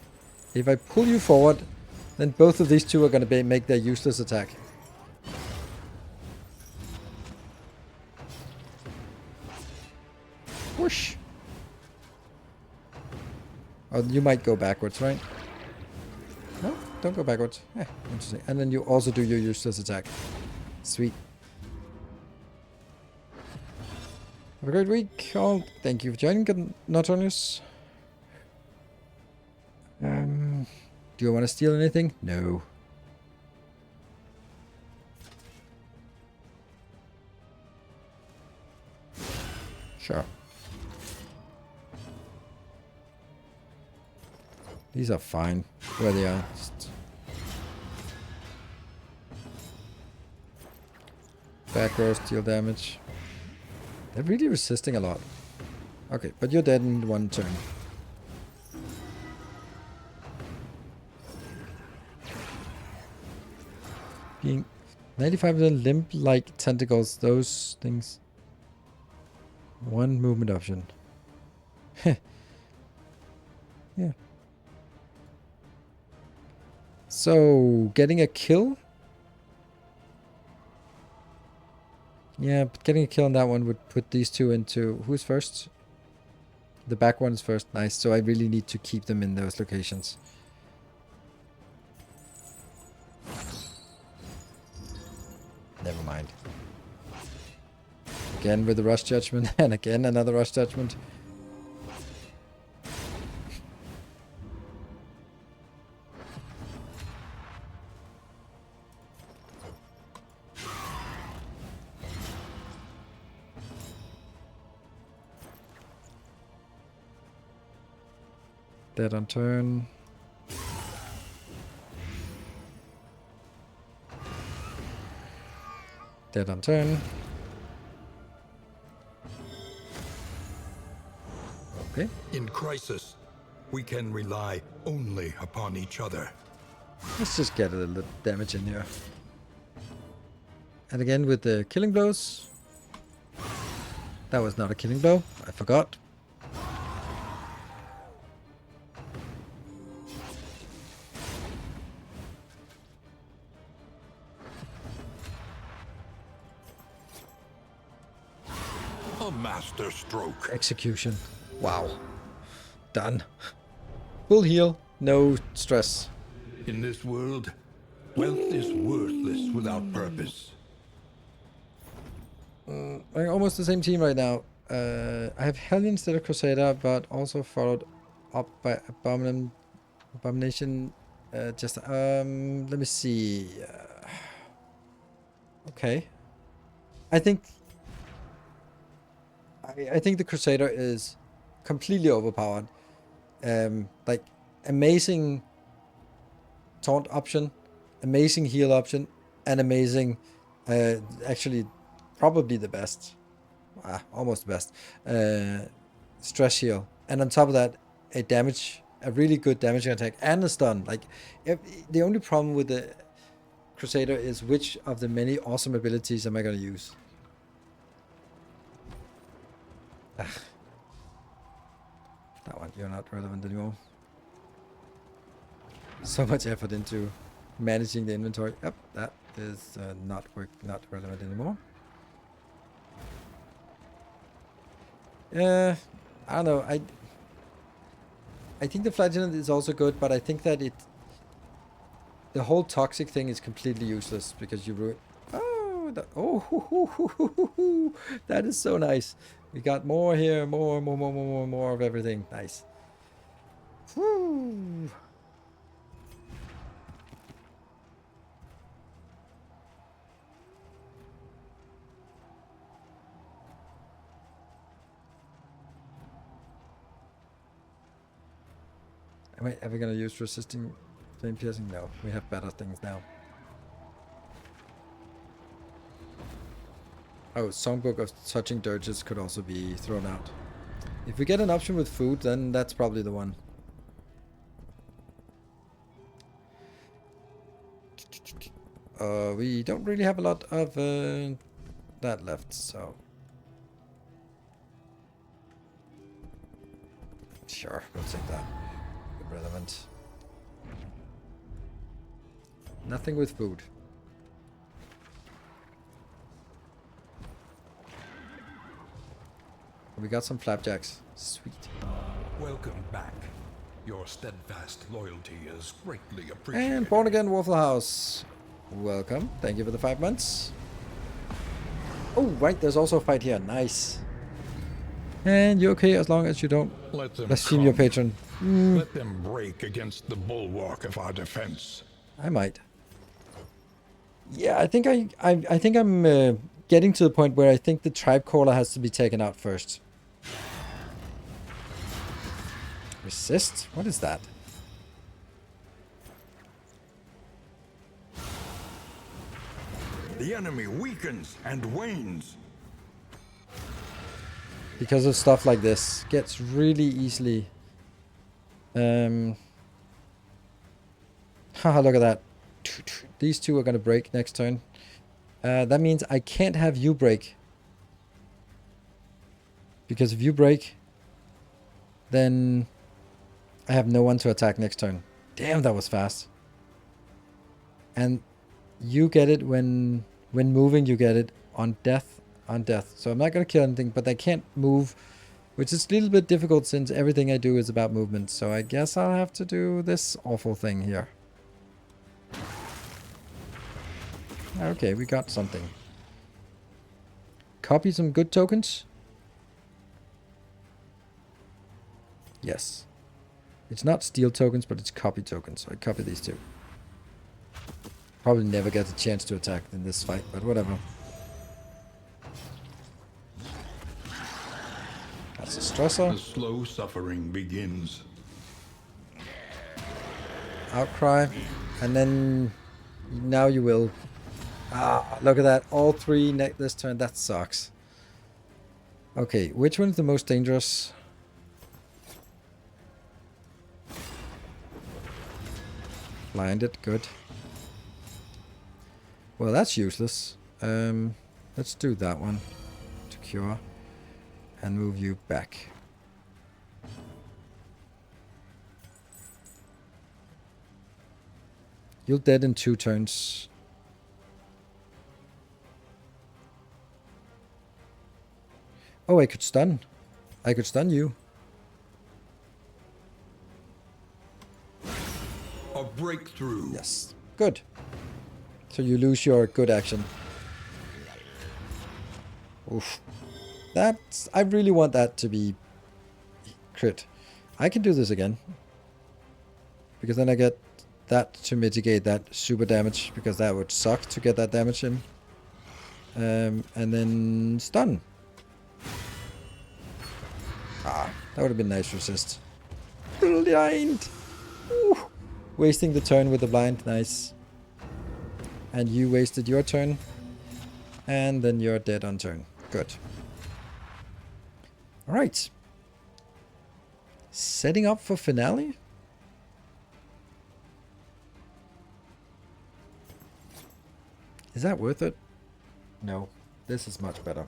If I pull you forward, then both of these two are going to make their useless attack. Whoosh. Oh, you might go backwards, right? No, don't go backwards. Interesting. And then you also do your useless attack. Sweet. Have a great week, all. Thank you for joining, Notonius. Do you want to steal anything? No. Sure. These are fine where they are. Just back row, steal damage. They're really resisting a lot. Okay, but you're dead in one turn. Being 95% limp-like tentacles, those things. One movement option. Yeah. So, getting a kill? Yeah, but getting a kill on that one would put these two into... Who's first? The back one is first. Nice. So I really need to keep them in those locations. Never mind. Again with the rush judgment. And again another rush judgment. Dead on turn. Dead on turn. Okay. In crisis, we can rely only upon each other. Let's just get a little damage in here. And again with the killing blows. That was not a killing blow. I forgot. A master stroke. Execution. Wow. Done. Full heal. No stress. In this world, wealth is worthless without purpose. We're almost the same team right now. I have Hellion instead of Crusader, but also followed up by Abomination. Let me see. Okay. I think the Crusader is completely overpowered. Like amazing taunt option, amazing heal option, and amazing, actually probably the best, almost the best, stress heal. And on top of that, a really good damage attack and a stun. Like the only problem with the Crusader is which of the many awesome abilities am I going to use? That one, you're not relevant anymore. So much effort into managing the inventory. Yep, that is not relevant anymore. I don't know. I think the flagellant is also good, but I think that the whole toxic thing is completely useless because you ruin. That is so nice. We got more here, more of everything. Nice. Woo. Am I ever gonna use resisting flame piercing? No, we have better things now. Oh, Songbook of Touching Dirges could also be thrown out. If we get an option with food, then that's probably the one. We don't really have a lot of that left, so... Sure, we'll take that. Irrelevant. Nothing with food. We got some flapjacks. Sweet. Welcome back. Your steadfast loyalty is greatly appreciated. And born again Waffle House. Welcome. Thank you for the 5 months. Oh, right. There's also a fight here. Nice. And you're okay as long as you don't Let them blaspheme your come. patron. Let them break against the bulwark of our defense. I might. Yeah, I think I think I'm getting to the point where I think the tribe caller has to be taken out first. Resist? What is that? The enemy weakens and wanes. Because of stuff like this. Gets really easily... Haha, look at that. These two are going to break next turn. That means I can't have you break. Because if you break, then I have no one to attack next turn. Damn, that was fast. And you get it when moving, you get it on death. On death. So I'm not going to kill anything, but I can't move, which is a little bit difficult since everything I do is about movement. So I guess I'll have to do this awful thing here. Okay, we got something. Copy some good tokens. Yes. It's not steal tokens, but it's copy tokens. So I copy these two. Probably never get a chance to attack in this fight, but whatever. That's a stressor. The slow suffering begins. Outcry. And then now you will. Ah, look at that. All three this turn. That sucks. Okay, which one is the most dangerous? Blinded, good. Well, that's useless. Let's do that one to cure and move you back. You're dead in 2 turns. Oh, I could stun. I could stun you. A breakthrough. Yes. Good. So you lose your good action. Oof. That's... I really want that to be crit. I can do this again. Because then I get that to mitigate that super damage. Because that would suck to get that damage in. And then stun. Ah, that would have been nice resist. Blind! Ooh. Wasting the turn with the blind. Nice. And you wasted your turn. And then you're dead on turn. Good. Alright. Setting up for finale? Is that worth it? No. This is much better.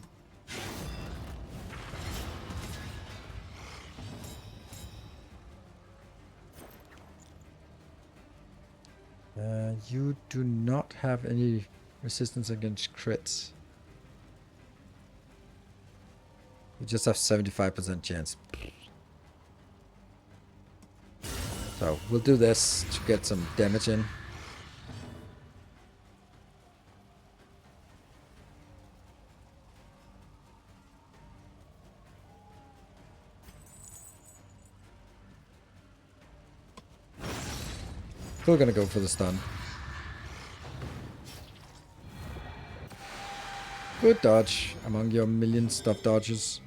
You do not have any resistance against crits. You just have 75% chance. So we'll do this to get some damage in. Still gonna go for the stun. Good dodge among your million stuff dodges.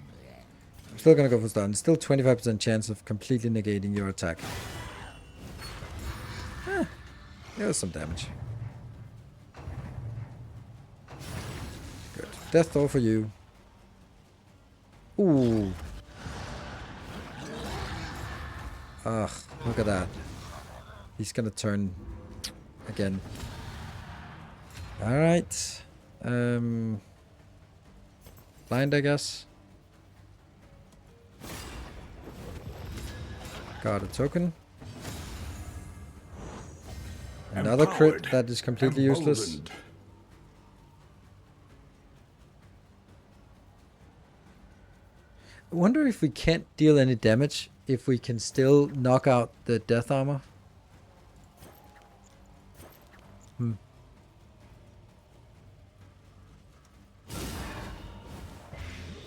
I'm still gonna go for stun. Still 25% chance of completely negating your attack. There's some damage. Good. Death throw for you. Ooh. Ugh, look at that. He's gonna turn again. Alright. Blind, I guess. Got a token. Another crit that is completely useless. I wonder if we can't deal any damage if we can still knock out the death armor.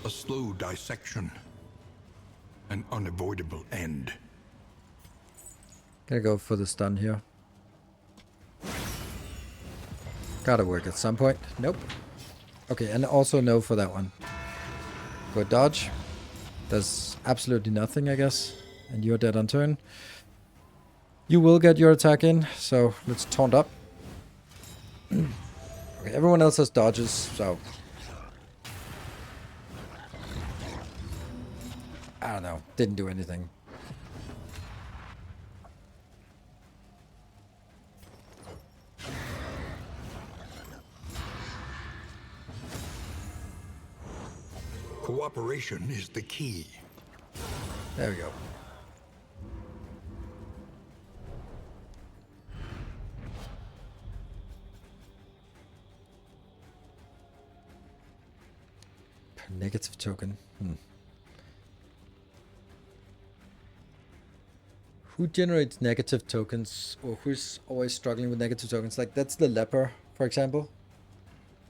A slow dissection. An unavoidable end. Gonna go for the stun here. Gotta work at some point. Nope. Okay, and also no for that one. Go dodge. Does absolutely nothing, I guess. And you're dead on turn. You will get your attack in, so let's taunt up. Okay, everyone else has dodges, so... I don't know. Didn't do anything. Cooperation is the key. There we go. Negative token. Who generates negative tokens, or who's always struggling with negative tokens? Like, that's the leper, for example.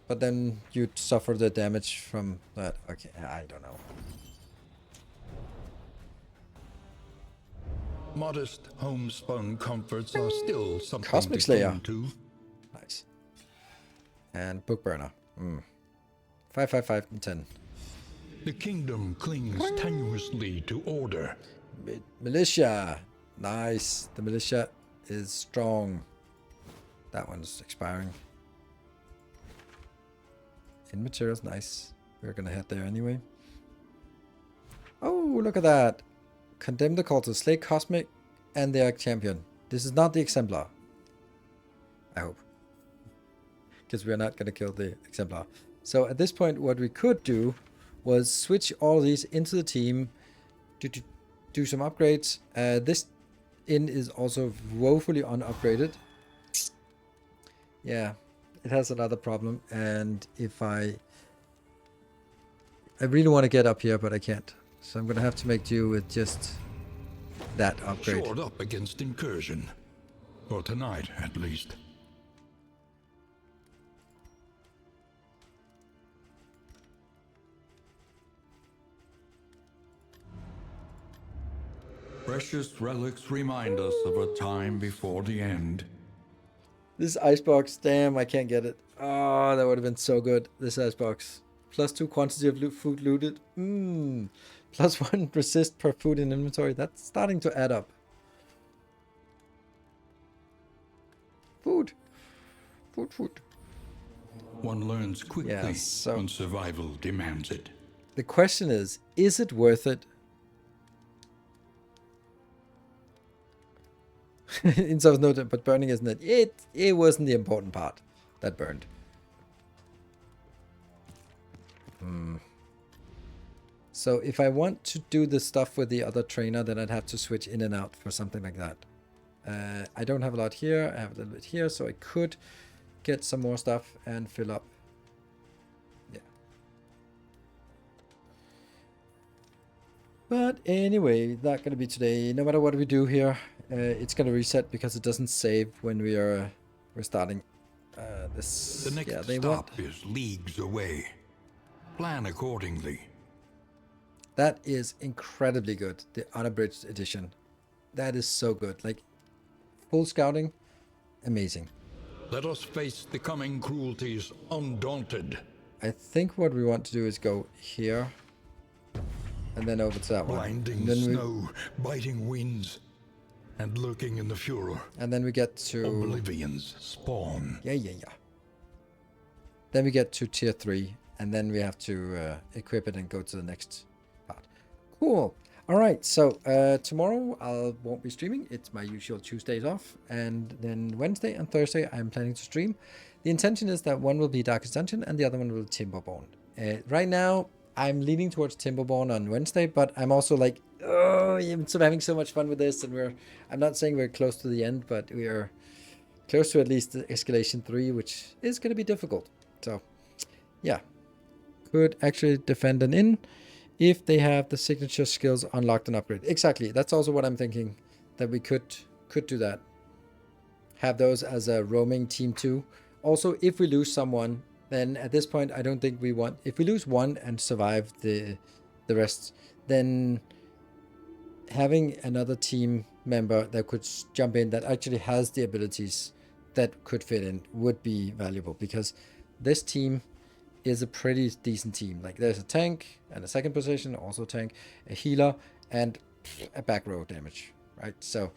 But then you'd suffer the damage from that. Okay, I don't know. Modest homespun comforts are still something Cosmic to Slayer. cling to. Nice. And Book Burner. 5, 5, 5, and 10. The kingdom clings tenuously to order. Militia. Nice. The militia is strong. That one's expiring. In materials, nice. We're gonna head there anyway. Oh, look at that. Condemn the cultists, slay Cosmic and their champion. This is not the Exemplar. I hope. Because we're not gonna kill the Exemplar. So at this point, what we could do was switch all these into the team to do some upgrades. This inn is also woefully unupgraded. Yeah, it has another problem, and if I really want to get up here, but I can't. So I'm gonna have to make do with just that upgrade. Shored up against incursion. For tonight, at least. Precious relics remind us of a time before the end. This icebox, damn, I can't get it. Oh, that would have been so good. This icebox. +2 quantity of food looted. +1 resist per food in inventory. That's starting to add up. Food. Food. One learns quickly Yeah, so when survival demands it. the question is it worth it? In Source Note, but burning isn't it? It wasn't the important part that burned. So if I want to do the stuff with the other trainer, then I'd have to switch in and out for something like that. I don't have a lot here. I have a little bit here, so I could get some more stuff and fill up. Yeah. But anyway, not going to be today. No matter what we do here, it's going to reset because it doesn't save when we're starting this. The next stop is leagues away. Plan accordingly. That is incredibly good. The unabridged edition. That is so good. Like, full scouting, amazing. Let us face the coming cruelties undaunted. I think what we want to do is go here and then over to that one. Blinding snow, biting winds, and lurking in the furor. And then we get to Oblivion's spawn. Yeah. Then we get to tier 3, and then we have to equip it and go to the next part. Cool. All right, so tomorrow I won't be streaming. It's my usual Tuesdays off, and then Wednesday and Thursday I'm planning to stream. The intention is that one will be Darkest Dungeon and the other one will be Timberborn. Right now I'm leaning towards Timberborn on Wednesday, but I'm also like, oh, I'm sort of having so much fun with this, and I'm not saying we're close to the end, but we are close to at least the Escalation 3, which is going to be difficult. So, yeah. Could actually defend an inn if they have the signature skills unlocked and upgraded. Exactly. That's also what I'm thinking, that we could do that. Have those as a roaming team 2. Also, if we lose someone, then at this point, I don't think we want... If we lose one and survive the rest, then having another team member that could jump in, that actually has the abilities that could fit in, would be valuable, because this team is a pretty decent team. Like, there's a tank and a second position, also a tank, a healer, and a back row damage, right? So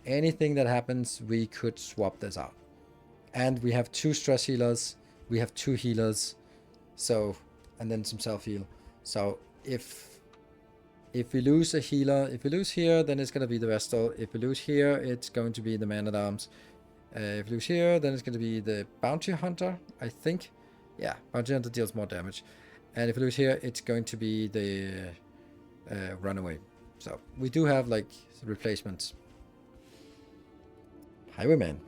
anything that happens, we could swap this out. And we have 2 stress healers, we have 2 healers, so, and then some self-heal. So if we lose a healer, if we lose here, then it's going to be the Vestal. If we lose here, it's going to be the Man-at-Arms. If we lose here, then it's going to be the Bounty Hunter, I think. Yeah, Bounty Hunter deals more damage. And if we lose here, it's going to be the Runaway. So we do have, like, replacements. Highwayman.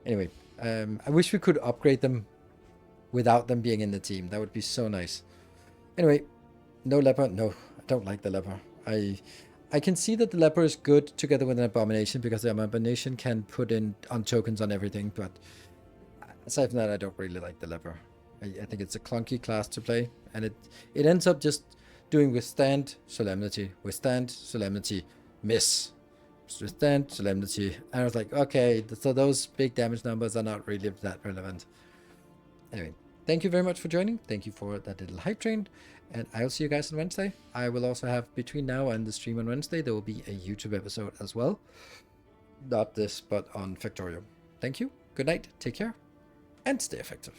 Anyway, I wish we could upgrade them without them being in the team. That would be so nice. Anyway, no leper. No, I don't like the leper. I can see that the leper is good together with an abomination, because the abomination can put in on tokens on everything, but aside from that, I don't really like the leper. I think it's a clunky class to play, and it ends up just doing withstand, solemnity, miss, withstand, solemnity. And I was like, okay, so those big damage numbers are not really that relevant. Anyway, thank you very much for joining. Thank you for that little hype train. And I'll see you guys on Wednesday. I will also have, between now and the stream on Wednesday, there will be a YouTube episode as well. Not this, but on Factorio. Thank you. Good night. Take care. And stay effective.